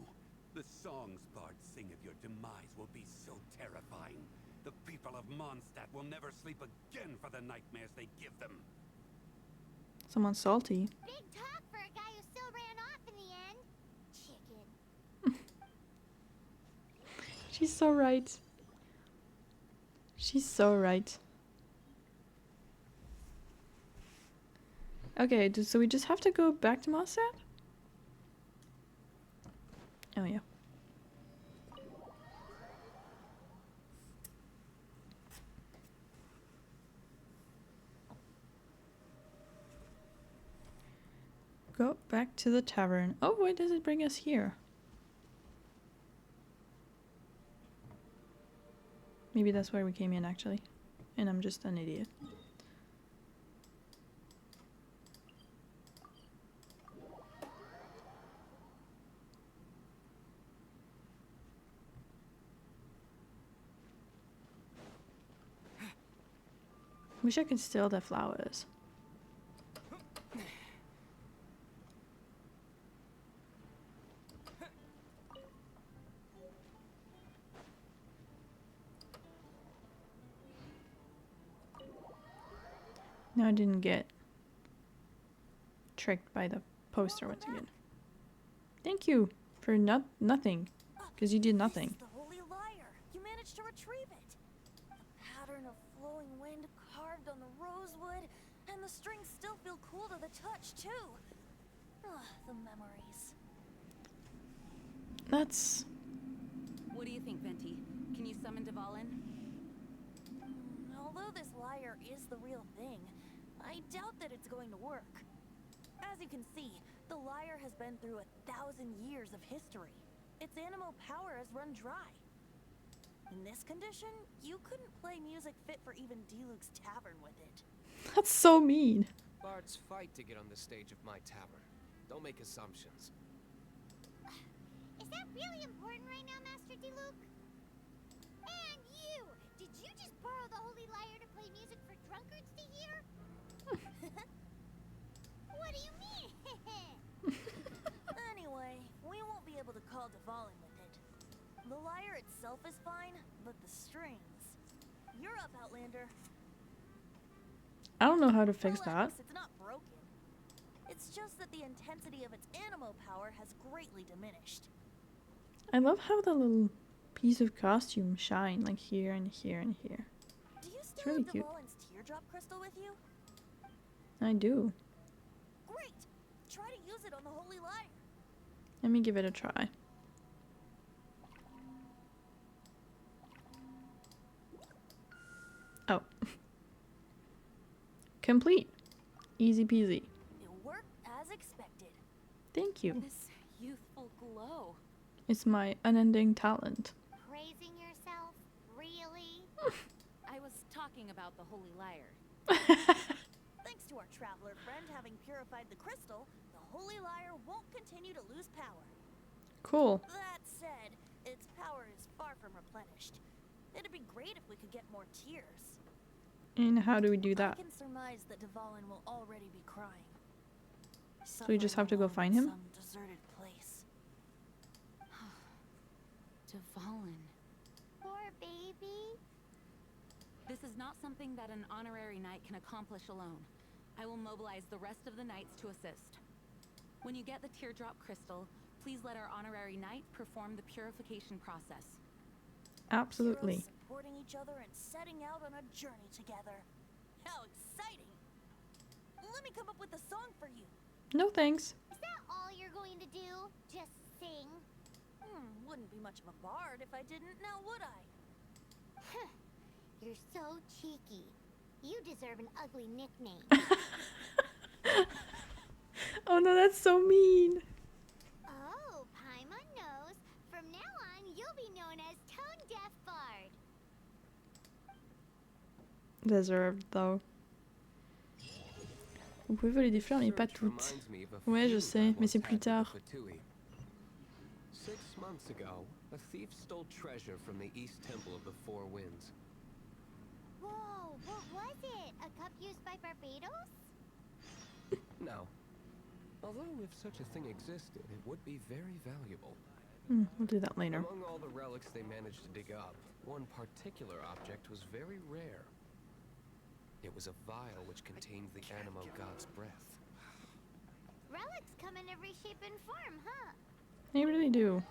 The songs bards sing of your demise will be so terrifying. The people of Mondstadt will never sleep again for the nightmares they give them. Someone's salty. Big talk for a guy who still ran off in the end. Chicken. She's so right. She's so right. Okay, so we just have to go back to Mondstadt? Oh yeah. Go back to the tavern. Oh, why does it bring us here? Maybe that's where we came in actually. And I'm just an idiot. Wish I could steal the flowers. No, I didn't get tricked by the poster once again. Thank you for nothing, because you did nothing. This is the holy lyre. You managed to retrieve it. The pattern of flowing wind carved on the rosewood, and the strings still feel cool to the touch too. The memories. That's... What do you think, Venti? Can you summon Dvalin? Although this lyre is the real thing, I doubt that it's going to work. As you can see, the lyre has been through 1,000 years of history. Its animal power has run dry. In this condition, you couldn't play music fit for even Diluc's tavern with it. That's so mean. Bards fight to get on the stage of my tavern. Don't make assumptions. Is that really important right now, Master Diluc? And you! Did you just borrow the holy lyre to play music for drunkards to hear? What do you mean? Anyway, we won't be able to call Dvalin with it. The lyre itself is fine, but the strings. You're up, Outlander. I don't know how to fix that. Relax, it's not broken. It's just that the intensity of its animal power has greatly diminished. I love how the little piece of costume shine like here and here and here. Do you It's still really have cute. Dvalin's teardrop crystal with you? I do. Great! Try to use it on the Holy Lyre. Let me give it a try. Oh. Complete. Easy peasy. It worked as expected. Thank you. This youthful glow. It's my unending talent. Praising yourself? Really? I was talking about the Holy Lyre. Thanks to our traveler friend having purified the crystal, the Holy Lyre won't continue to lose power. Cool. That said, its power is far from replenished. It'd be great if we could get more tears. And how do we do that? I can surmise that Dvalin will already be crying. So we just have to go Suffering find him? alone in some deserted place. Dvalin. Poor baby. This is not something that an honorary knight can accomplish alone. I will mobilize the rest of the knights to assist. When you get the teardrop crystal, please let our honorary knight perform the purification process. Absolutely. Heroes supporting each other and setting out on a journey together. How exciting! Let me come up with a song for you. No thanks. Is that all you're going to do? Just sing? Wouldn't be much of a bard if I didn't, now would I? You're so cheeky. You deserve an ugly nickname. Oh no, that's so mean. Oh, Paimon knows. From now on, you'll be known as Tone Deaf Bard. Deserved though. Vous pouvez voler des fleurs, mais pas toutes. Ouais, je sais, mais c'est plus tard. 6 months ago, a thief stole treasure from the East Temple of the Four Winds. Whoa, what was it? A cup used by Barbados? No. Although if such a thing existed, it would be very valuable. We'll do that later. Among all the relics they managed to dig up, one particular object was very rare. It was a vial which contained the animal god's breath. Relics come in every shape and form, huh? They really do.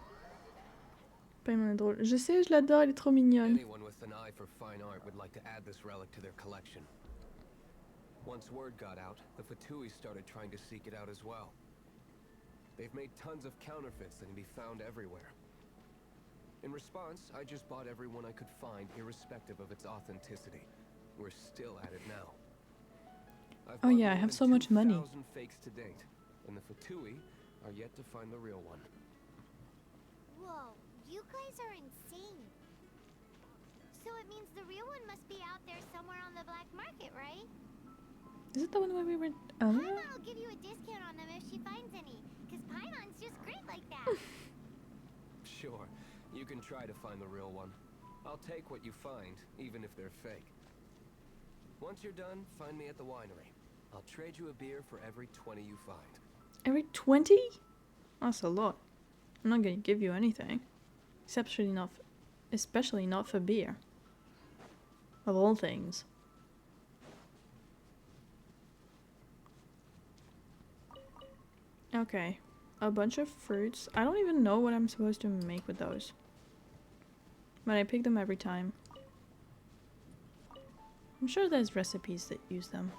Paimon est drôle. Je sais, je l'adore, elle est trop mignonne. Anyone with an eye for fine art would like to add this relic to their collection. Once word got out, the Fatui started trying to seek it out as well. They've made tons of counterfeits that can be found everywhere. In response, I just bought every one I could find, irrespective of its authenticity. We're still at it now. Oh yeah, I have so much money. 2,000 fakes to date, and the Fatui are yet to find the real one. Whoa, you guys are insane. So it means the real one must be out there somewhere on the black market, right? Is it the one where we were... Paimon will give you a discount on them if she finds any, because Paimon's just great like that. Sure, you can try to find the real one. I'll take what you find, even if they're fake. Once you're done, find me at the winery. I'll trade you a beer for every 20 you find. Every 20? That's a lot. I'm not gonna give you anything. Especially not for beer. Of all things. Okay. A bunch of fruits. I don't even know what I'm supposed to make with those. But I pick them every time. I'm sure there's recipes that use them.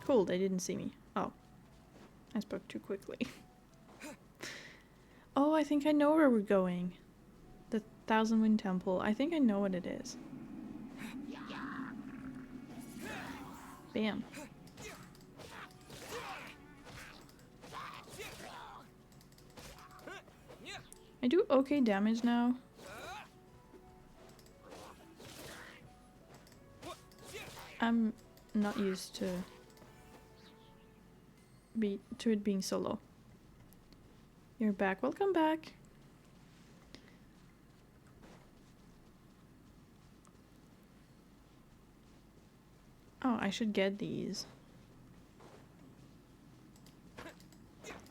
Cool, they didn't see me. Oh. I spoke too quickly. Oh, I think I know where we're going. The Thousand Wind Temple. I think I know what it is. Bam. I do okay damage now. I'm not used to it being so low. You're back. Welcome back. Oh, I should get these.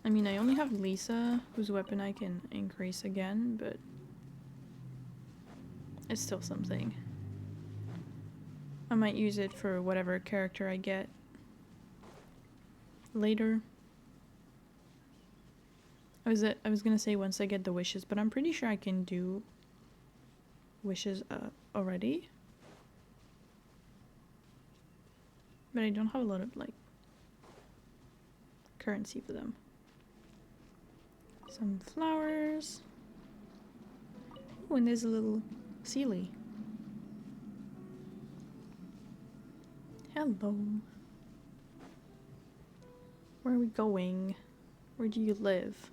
I mean, I only have Lisa, whose weapon I can increase again, but it's still something. I might use it for whatever character I get later. I was gonna say once I get the wishes, but I'm pretty sure I can do wishes already. But I don't have a lot of like currency for them. Some flowers. Oh, and there's a little Sealy. Hello. Where are we going? Where do you live?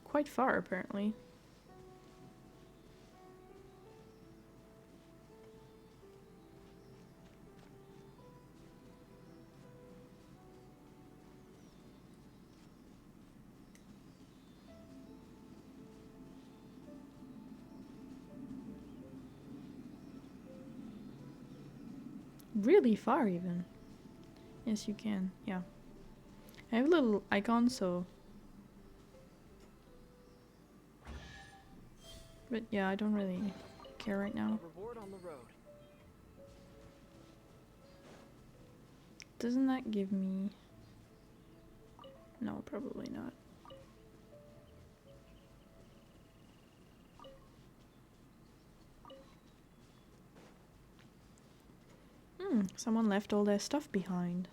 Quite far, apparently. Really far, even. Yes, you can. Yeah. I have a little icon, so... But yeah, I don't really care right now. Reward on the road. Doesn't that give me... No, probably not. Someone left all their stuff behind.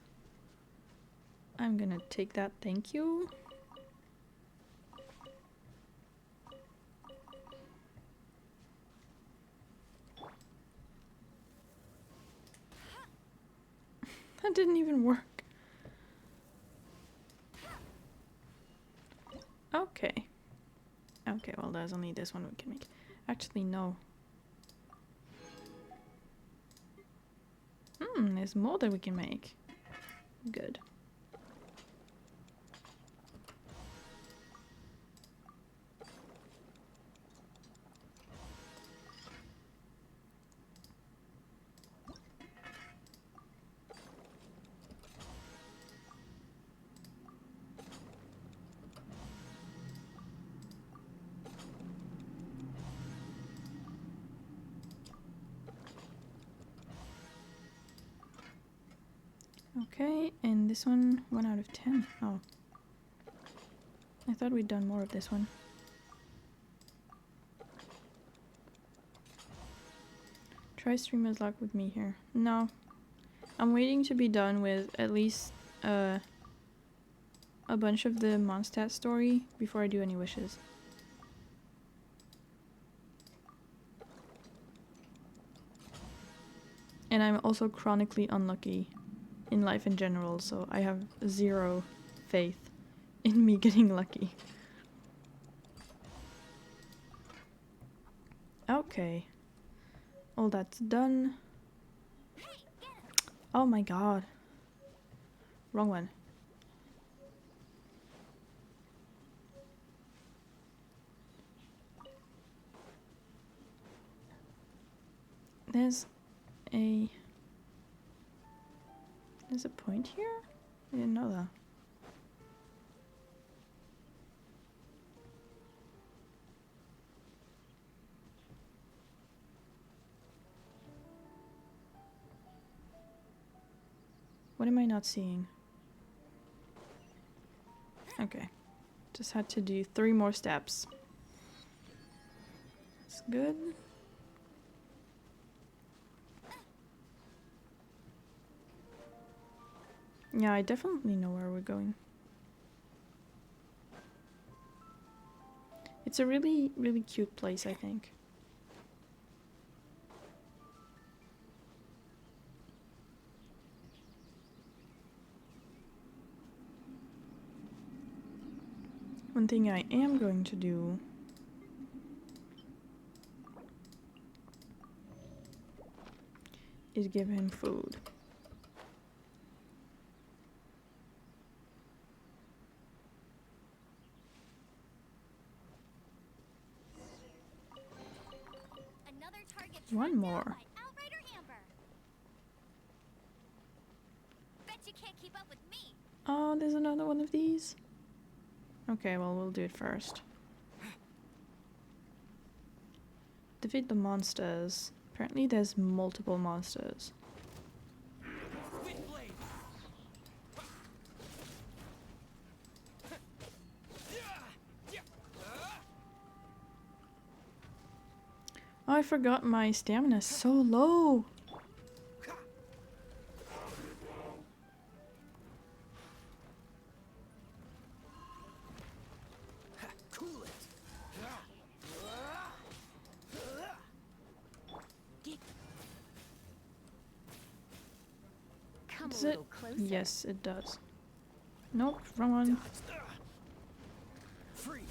I'm gonna take that, thank you. That didn't even work. Okay. Okay, well there's only this one we can make. Actually, no. There's more that we can make. Good. Okay, and this one, 1 out of 10. Oh. I thought we'd done more of this one. Try streamer's luck with me here. No. I'm waiting to be done with at least a bunch of the Mondstadt story before I do any wishes. And I'm also chronically unlucky in life in general, so I have zero faith in me getting lucky. Okay. All that's done. Oh my god. Wrong one. There's a point here? I didn't know that. What am I not seeing? Okay. Just had to do 3 more steps. That's good. Yeah, I definitely know where we're going. It's a really, really cute place, I think. One thing I am going to do is give him food. One more. Oh, there's another one of these? Okay, well, we'll do it first. Defeat the monsters. Apparently there's multiple monsters. Oh, I forgot my stamina is so low. Cool it. Come Does a it? little closer. Yes, it does. Nope, wrong one. Freeze.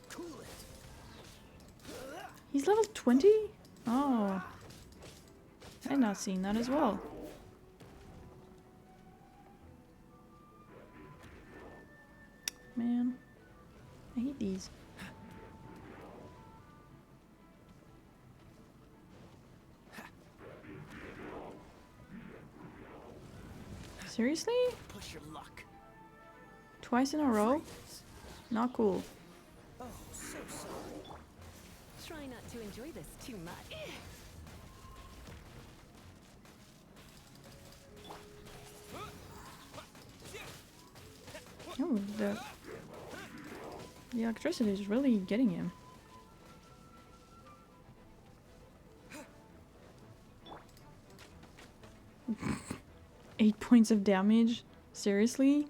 Cool it. He's level 20? Oh. I had not seen that as well. Man. I hate these. Seriously? Push your luck. Twice in a row? Not cool. Oh, so sorry. Try not to enjoy this too much. Oh, the electricity is really getting him. Eight points of damage? Seriously?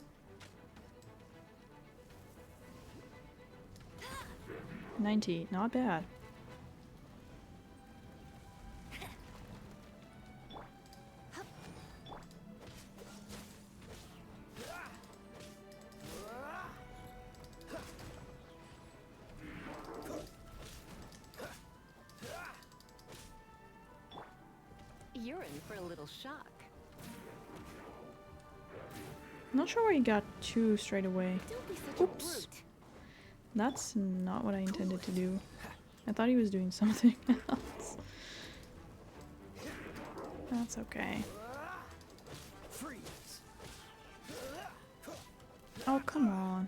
90, not bad. You're in for a little shock. Not sure why he got two straight away. Don't be such Oops. a brute. That's not what I intended to do. I thought he was doing something else. That's okay. Freeze. Oh, come on.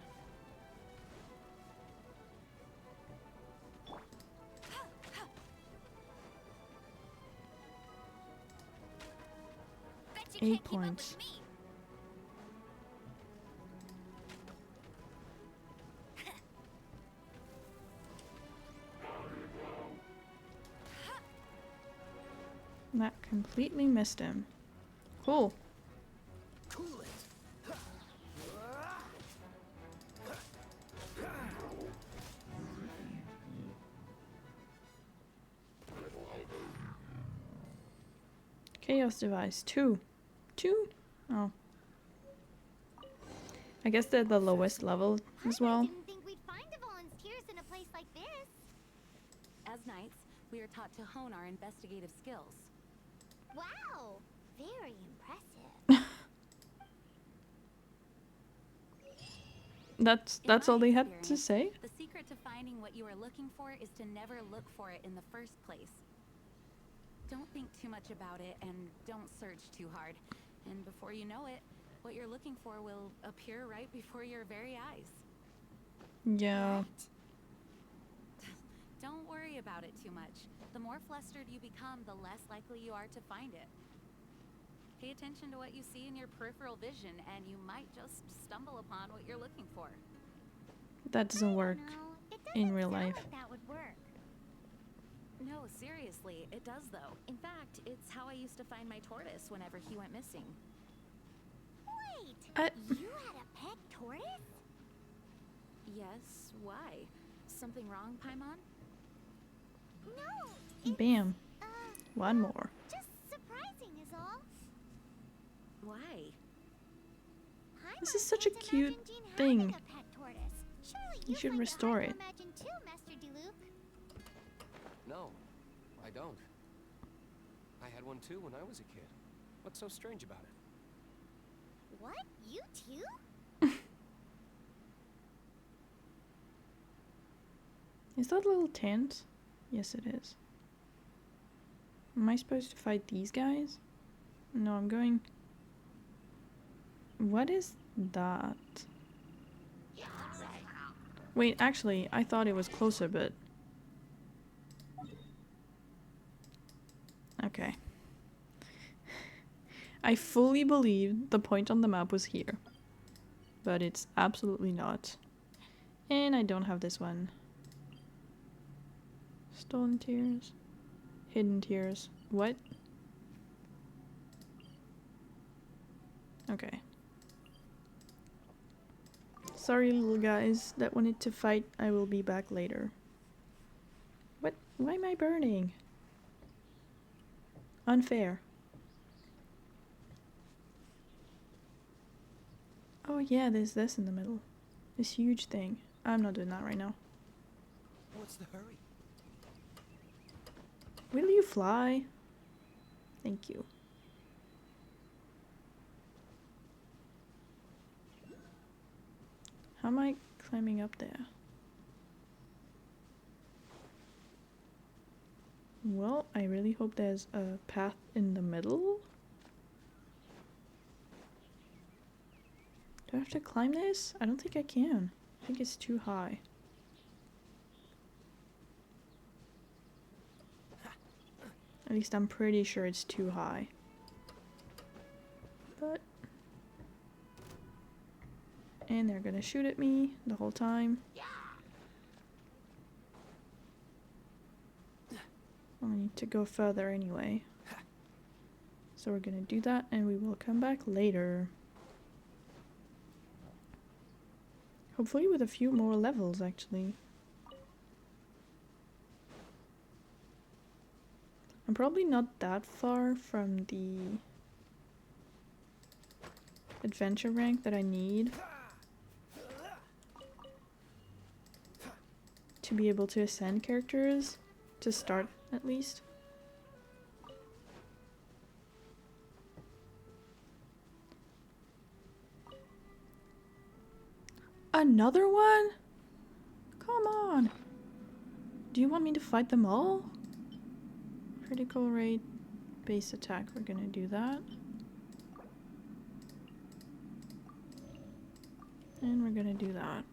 Bet you 8 can't keep up points. with me. That completely missed him. Cool. Cool it. Chaos device 2. 2? Oh. I guess they're the lowest level as well. I didn't think we'd find the volunteers in a place like this. As knights, we are taught to hone our investigative skills. Wow, very impressive. That's In all my they had to experience, say? The secret to finding what you are looking for is to never look for it in the first place. Don't think too much about it and don't search too hard. And before you know it, what you're looking for will appear right before your very eyes. Yeah. Don't worry about it too much. The more flustered you become, the less likely you are to find it. Pay attention to what you see in your peripheral vision, and you might just stumble upon what you're looking for. That doesn't work No, it doesn't in real sound life. like that would work. No, seriously, it does though. In fact, it's how I used to find my tortoise whenever he went missing. Wait, you had a pet tortoise? Yes, why? Something wrong, Paimon? No, Bam. uh, One more. just surprising is all. Why? This is such a Can't cute imagine Jean thing. having a pet tortoise. Surely You should find restore hard it. to imagine too, Master Diluc. No, I don't. I had one too when I was a kid. What's so strange about it? What? You too? Is that a little tent? Yes, it is. Am I supposed to fight these guys? No, I'm going... What is that? Wait, actually, I thought it was closer, but... Okay. I fully believed the point on the map was here. But it's absolutely not. And I don't have this one. Stolen tears. Hidden tears. What? Okay. Sorry, little guys that wanted to fight. I will be back later. What? Why am I burning? Unfair. Oh yeah, there's this in the middle. This huge thing. I'm not doing that right now. What's the hurry? Will you fly? Thank you. How am I climbing up there? Well, I really hope there's a path in the middle. Do I have to climb this? I don't think I can. I think it's too high. At least I'm pretty sure it's too high. But... And they're gonna shoot at me the whole time. I need to go further anyway. So we're gonna do that and we will come back later. Hopefully with a few more levels actually. I'm probably not that far from the adventure rank that I need to be able to ascend characters, to start at least. Another one? Come on. Do you want me to fight them all? Critical rate, base attack, we're gonna do that. And we're gonna do that.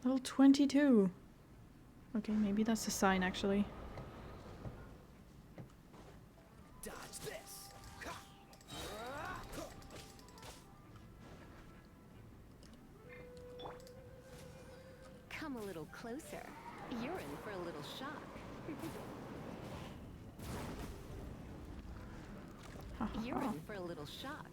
Level 22. Okay, maybe that's a sign actually. Dodge this. Come a little closer. You're in for a little shock. You're in for a little shock.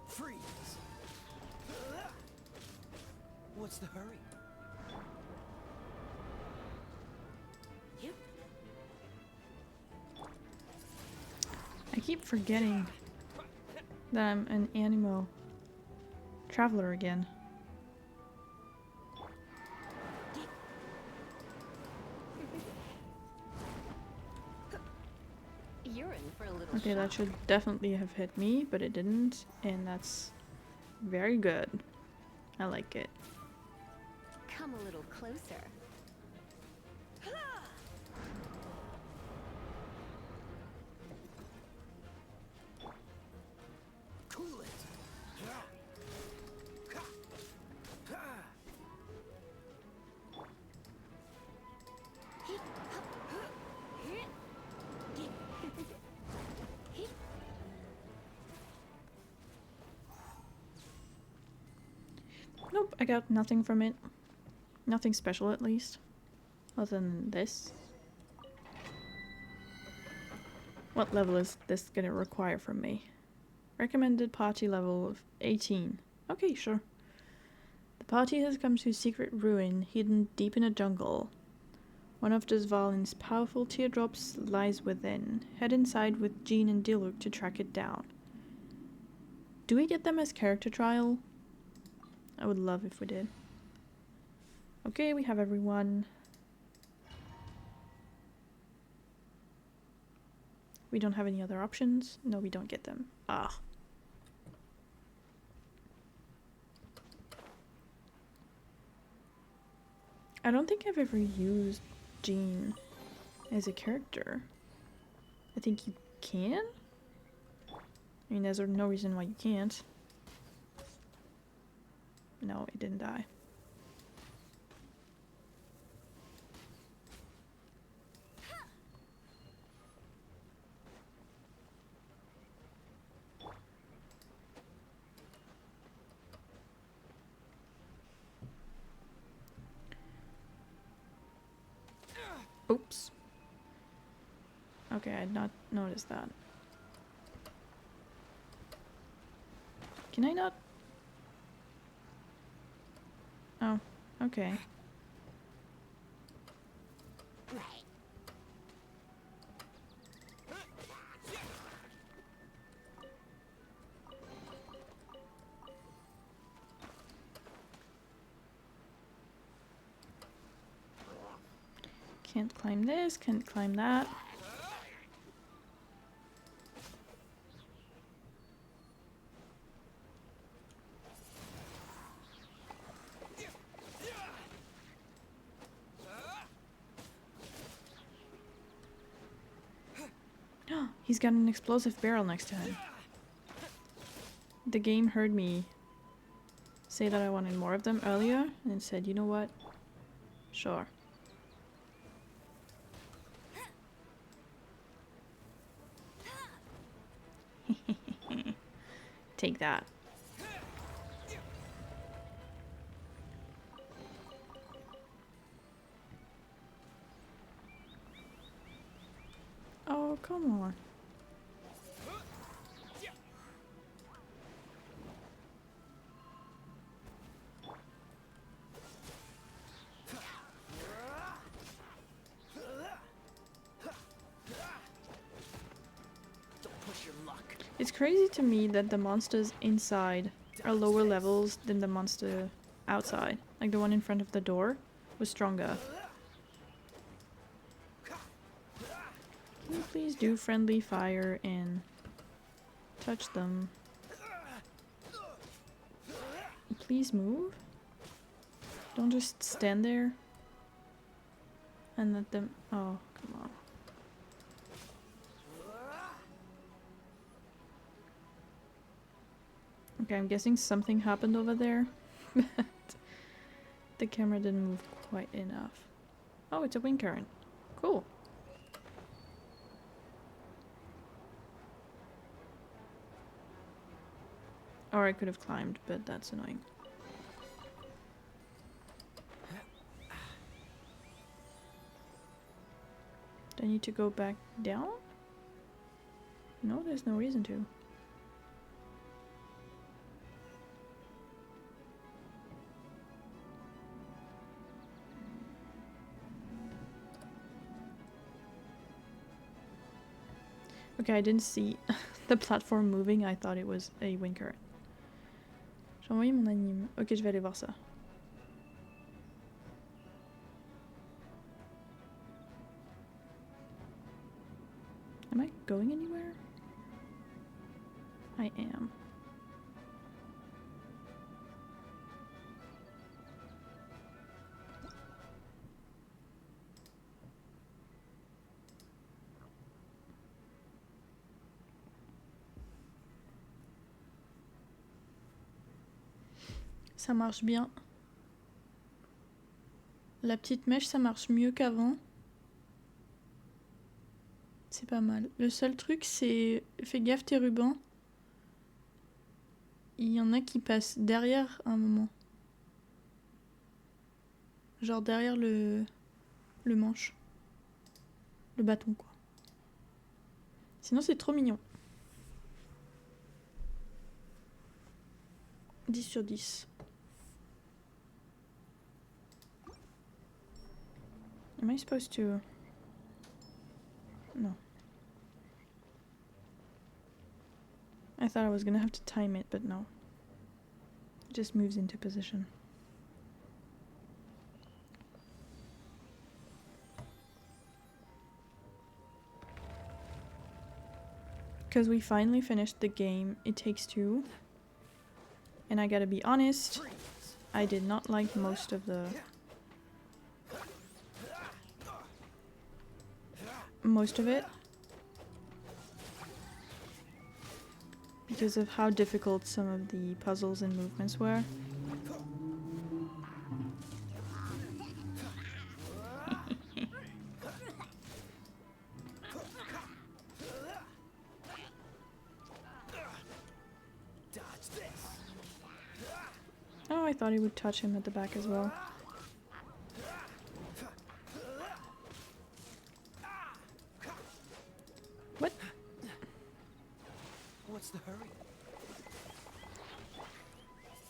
Freeze. What's the hurry? I keep forgetting that I'm an animal traveler again. You're in for a little Okay, that shock. should definitely have hit me, but it didn't, and that's very good. I like it. Come a little closer. Cool it. Nope, I got nothing from it. Nothing special at least. Other than this. What level is this gonna require from me? Recommended party level of 18. Okay, sure. The party has come to a secret ruin hidden deep in a jungle. One of Dusvalin's powerful teardrops lies within. Head inside with Jean and Diluc to track it down. Do we get them as character trial? I would love if we did. Okay, we have everyone. We don't have any other options? No, we don't get them. Ah. I don't think I've ever used Jean as a character. I think you can? I mean, there's no reason why you can't. No, it didn't die. Oops. Okay, I had not noticed that. Can I not? Oh, okay. Can't climb this, can't climb that. He's got an explosive barrel next to him. The game heard me say that I wanted more of them earlier and said, you know what? Sure. Take that. Oh, come on. It's crazy to me that the monsters inside are lower levels than the monster outside. Like the one in front of the door was stronger. Can you please do friendly fire and touch them? Please move? Don't just stand there and let them... Oh, come on. Okay, I'm guessing something happened over there, but the camera didn't move quite enough. Oh, it's a wind current. Cool. Or I could have climbed, but that's annoying. Do I need to go back down? No, there's no reason to. Okay, I didn't see the platform moving, I thought it was a wind current. J'ai envoyé mon anime. Ok, je vais aller voir ça. Am I going anywhere? I am. Ça marche bien. La petite mèche, ça marche mieux qu'avant. C'est pas mal. Le seul truc, c'est... Fais gaffe tes rubans. Il y en a qui passent derrière un moment. Genre derrière le manche. Le bâton, quoi. Sinon, c'est trop mignon. 10 sur 10. Am I supposed to... No. I thought I was gonna have to time it, but no. It just moves into position. Because we finally finished the game, It Takes Two. And I gotta be honest, I did not like most of the most of it. Because of how difficult some of the puzzles and movements were. Oh, I thought he would touch him at the back as well. What? What's the hurry?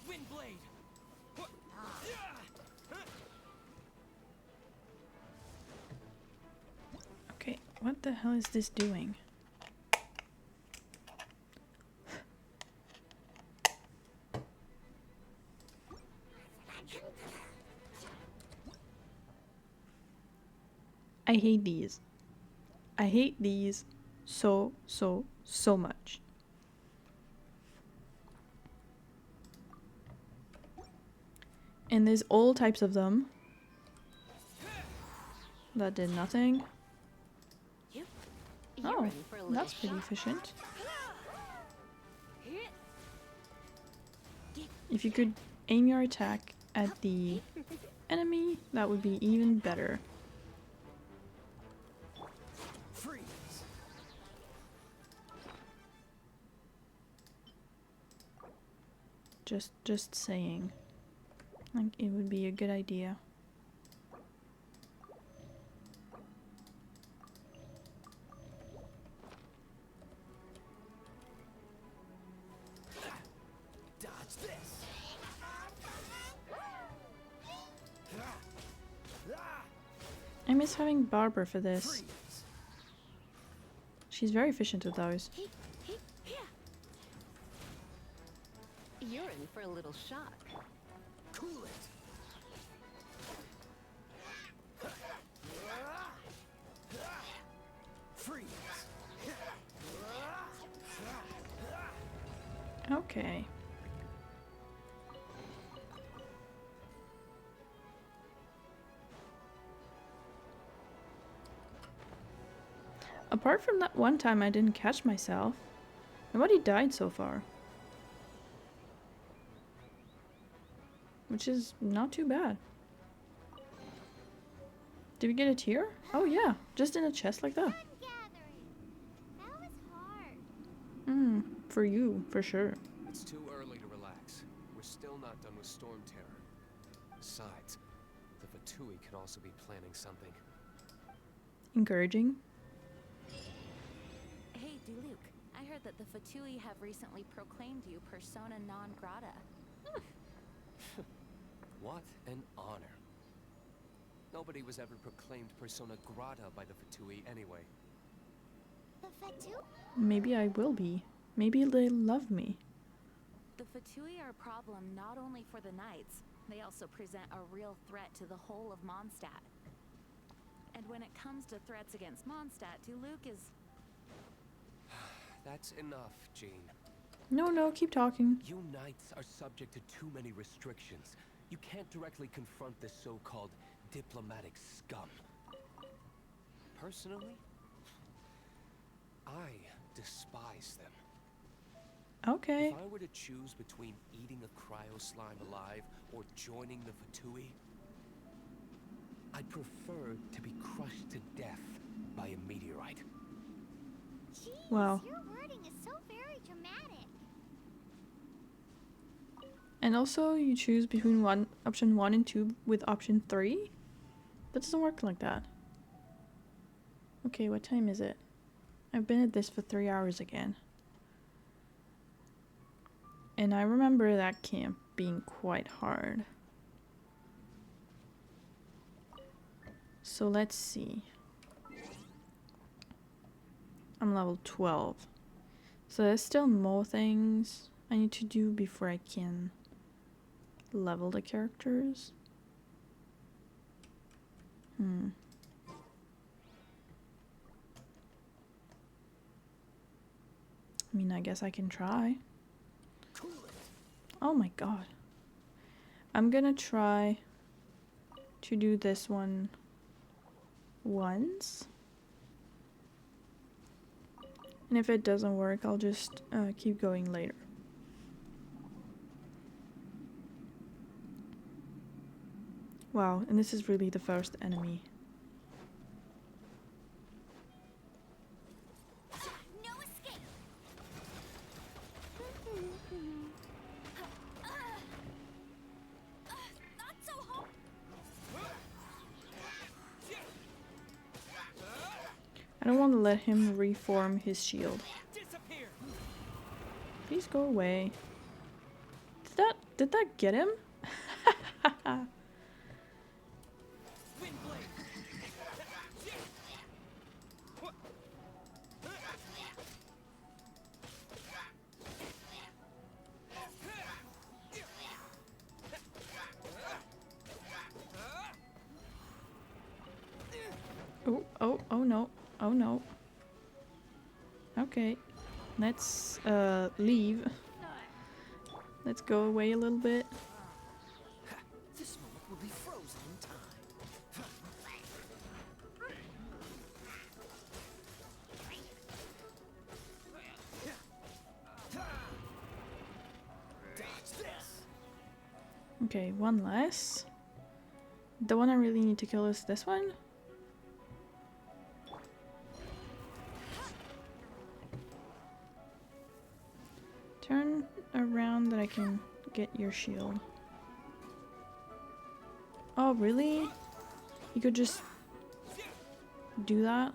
Windblade! Okay, what the hell is this doing? I hate these. I hate these so much. And there's all types of them. That did nothing. Oh, that's pretty efficient. If you could aim your attack at the enemy, that would be even better. Just saying. Like, it would be a good idea. Dodge this. I miss having Barbara for this. She's very efficient with those. You're in for a little shock. Cool it. Freeze. Okay. Apart from that one time I didn't catch myself, nobody died so far. Which is not too bad. Did we get a tear? Oh yeah, just in a chest like that. That was hard. For you, for sure. It's too early to relax. We're still not done with Storm Terror. Besides, the Fatui could also be planning something. Encouraging. Hey, Duluc, I heard that the Fatui have recently proclaimed you persona non grata. What an honor. Nobody was ever proclaimed persona grata by the Fatui anyway. The Fatu? Maybe I will be. Maybe they love me. The Fatui are a problem not only for the Knights, they also present a real threat to the whole of Mondstadt. And when it comes to threats against Mondstadt, Duluc is... That's enough, Jean. No, keep talking. You Knights are subject to too many restrictions. You can't directly confront this so-called diplomatic scum. Personally, I despise them. Okay. If I were to choose between eating a cryo slime alive or joining the Fatui, I'd prefer to be crushed to death by a meteorite. Jeez, Wow. your wording is so very dramatic. And also, you choose between option 1 and 2 with option 3? That doesn't work like that. Okay, what time is it? I've been at this for 3 hours again. And I remember that camp being quite hard. So let's see. I'm level 12. So there's still more things I need to do before I can level the characters. I mean, I guess I can try. Oh my god. I'm gonna try to do this one once. And if it doesn't work, I'll just keep going later. Wow, and this is really the first enemy. No escape. Not so hard. I don't want to let him reform his shield. Disappear. Please go away. Did that get him? Oh no. Oh no. Okay. Let's leave. Let's go away a little bit. This moment will be frozen in time. Dodge this. Okay, one less. The one I really need to kill is this one. Turn around that I can get your shield. Oh, really? You could just do that?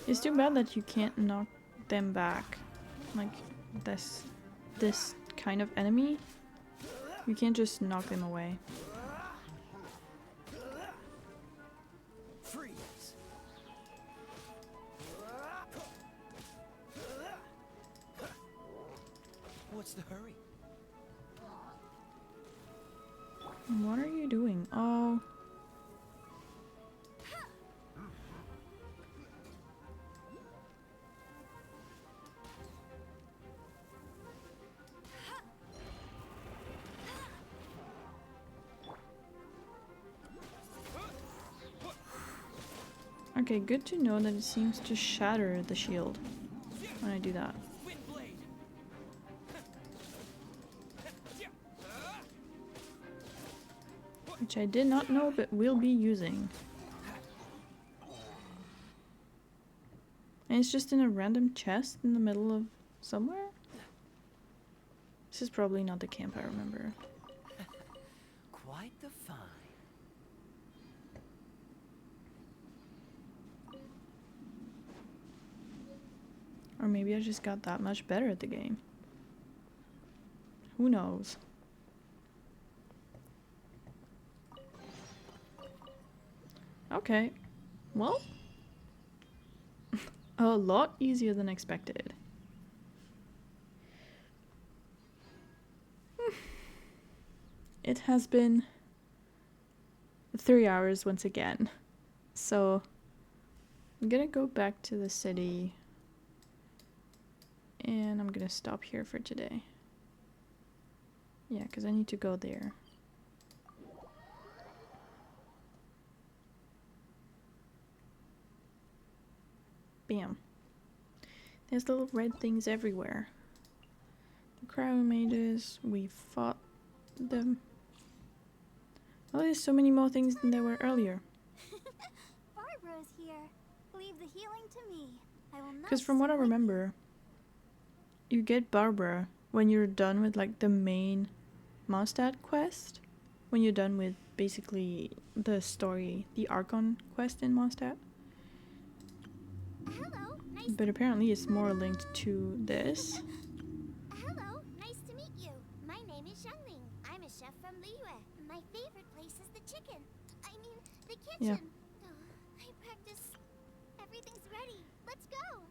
It's too bad that you can't knock them back. Like this kind of enemy. You can't just knock them away. Freeze. What's the hurry? What are you doing? Oh. Okay, good to know that it seems to shatter the shield when I do that. Which I did not know but will be using. And it's just in a random chest in the middle of somewhere? This is probably not the camp I remember. Quite the find. Or maybe I just got that much better at the game. Who knows? Okay. Well. A lot easier than expected. It has been 3 hours once again. So I'm gonna go back to the city. And I'm gonna stop here for today. Yeah, because I need to go there. Bam. There's little red things everywhere. The cryo mages, we fought them. Oh, there's so many more things than there were earlier. Barbara's here. Leave the healing to me. I will not. Because from what I remember, you get Barbara when you're done with like the main Mondstadt quest. When you're done with basically the story, the Archon quest in Mondstadt. Hello, nice. But apparently it's more linked to this. Hello, nice to meet you. My name is Xiangling. I'm a chef from Liyue. My favorite place is the chicken. I mean, the kitchen. Yeah. Oh, I practice. Everything's ready. Let's go.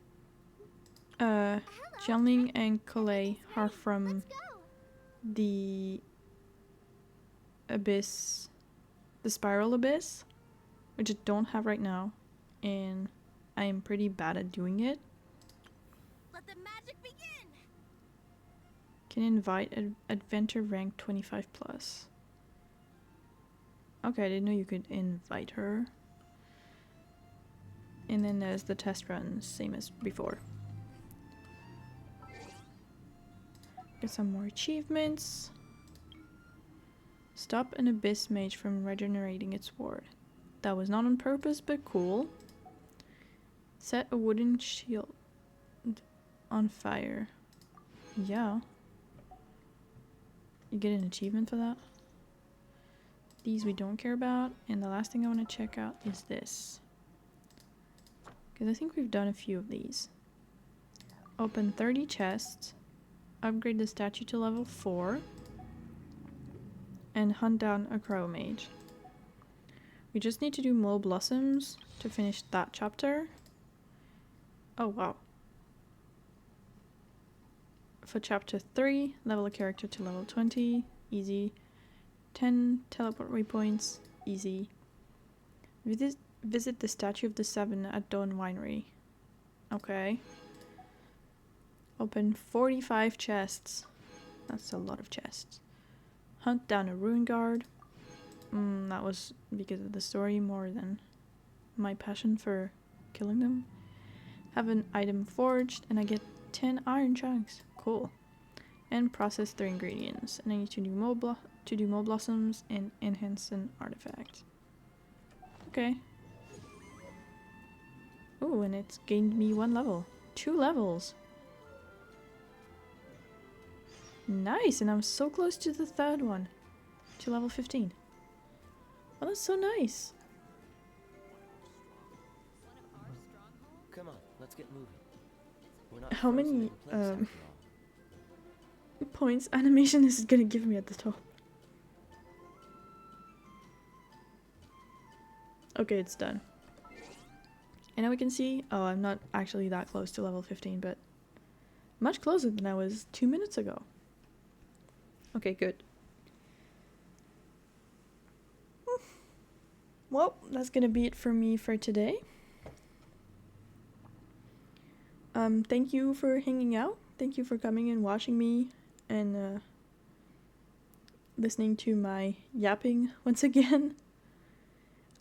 Xiangling and Kalei are from the Abyss, the Spiral Abyss, which I don't have right now, and I am pretty bad at doing it. Let the magic begin! Can invite adventure rank 25 plus. Okay, I didn't know you could invite her. And then there's the test run, same as before. Get some more achievements. Stop an abyss mage from regenerating its ward. That was not on purpose, but cool. Set a wooden shield on fire. Yeah. You get an achievement for that. These we don't care about. And the last thing I want to check out is this. Because I think we've done a few of these. Open 30 chests. Upgrade the statue to level 4. And hunt down a crow mage. We just need to do more blossoms to finish that chapter. Oh wow. For chapter 3, level a character to level 20. Easy. 10 teleport waypoints. Easy. Visit the Statue of the Seven at Dawn Winery. Okay. Open 45 chests. That's a lot of chests. Hunt down a ruin guard. That was because of the story more than my passion for killing them. Have an item forged and I get 10 iron chunks. Cool. And process 3 ingredients. And I need to do more blossoms and enhance an artifact. Okay. Oh, and it's gained me 1 level. 2 levels. Nice, and I'm so close to the 3rd one. To level 15. Oh, that's so nice. Come on, let's get moving. We're not How frozen many in place after all. points animation is it gonna give me at the top? Okay, it's done. And now we can see, oh, I'm not actually that close to level 15, but much closer than I was 2 minutes ago. Okay, good. Well, that's gonna be it for me for today. Thank you for hanging out. Thank you for coming and watching me and listening to my yapping once again.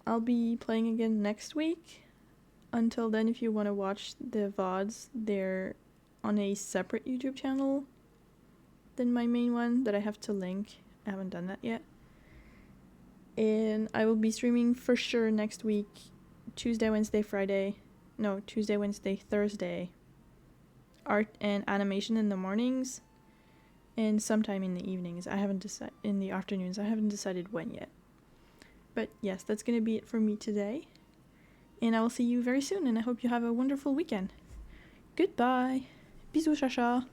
I'll be playing again next week. Until then, if you want to watch the VODs, they're on a separate YouTube channel than my main one that I have to link. I haven't done that yet. And I will be streaming for sure next week, Tuesday, Wednesday, Friday. No, Tuesday, Wednesday, Thursday. Art and animation in the mornings. And sometime in the evenings. I haven't decided, in the afternoons. I haven't decided when yet. But yes, that's going to be it for me today. And I will see you very soon, and I hope you have a wonderful weekend. Goodbye. Bisous, Chacha.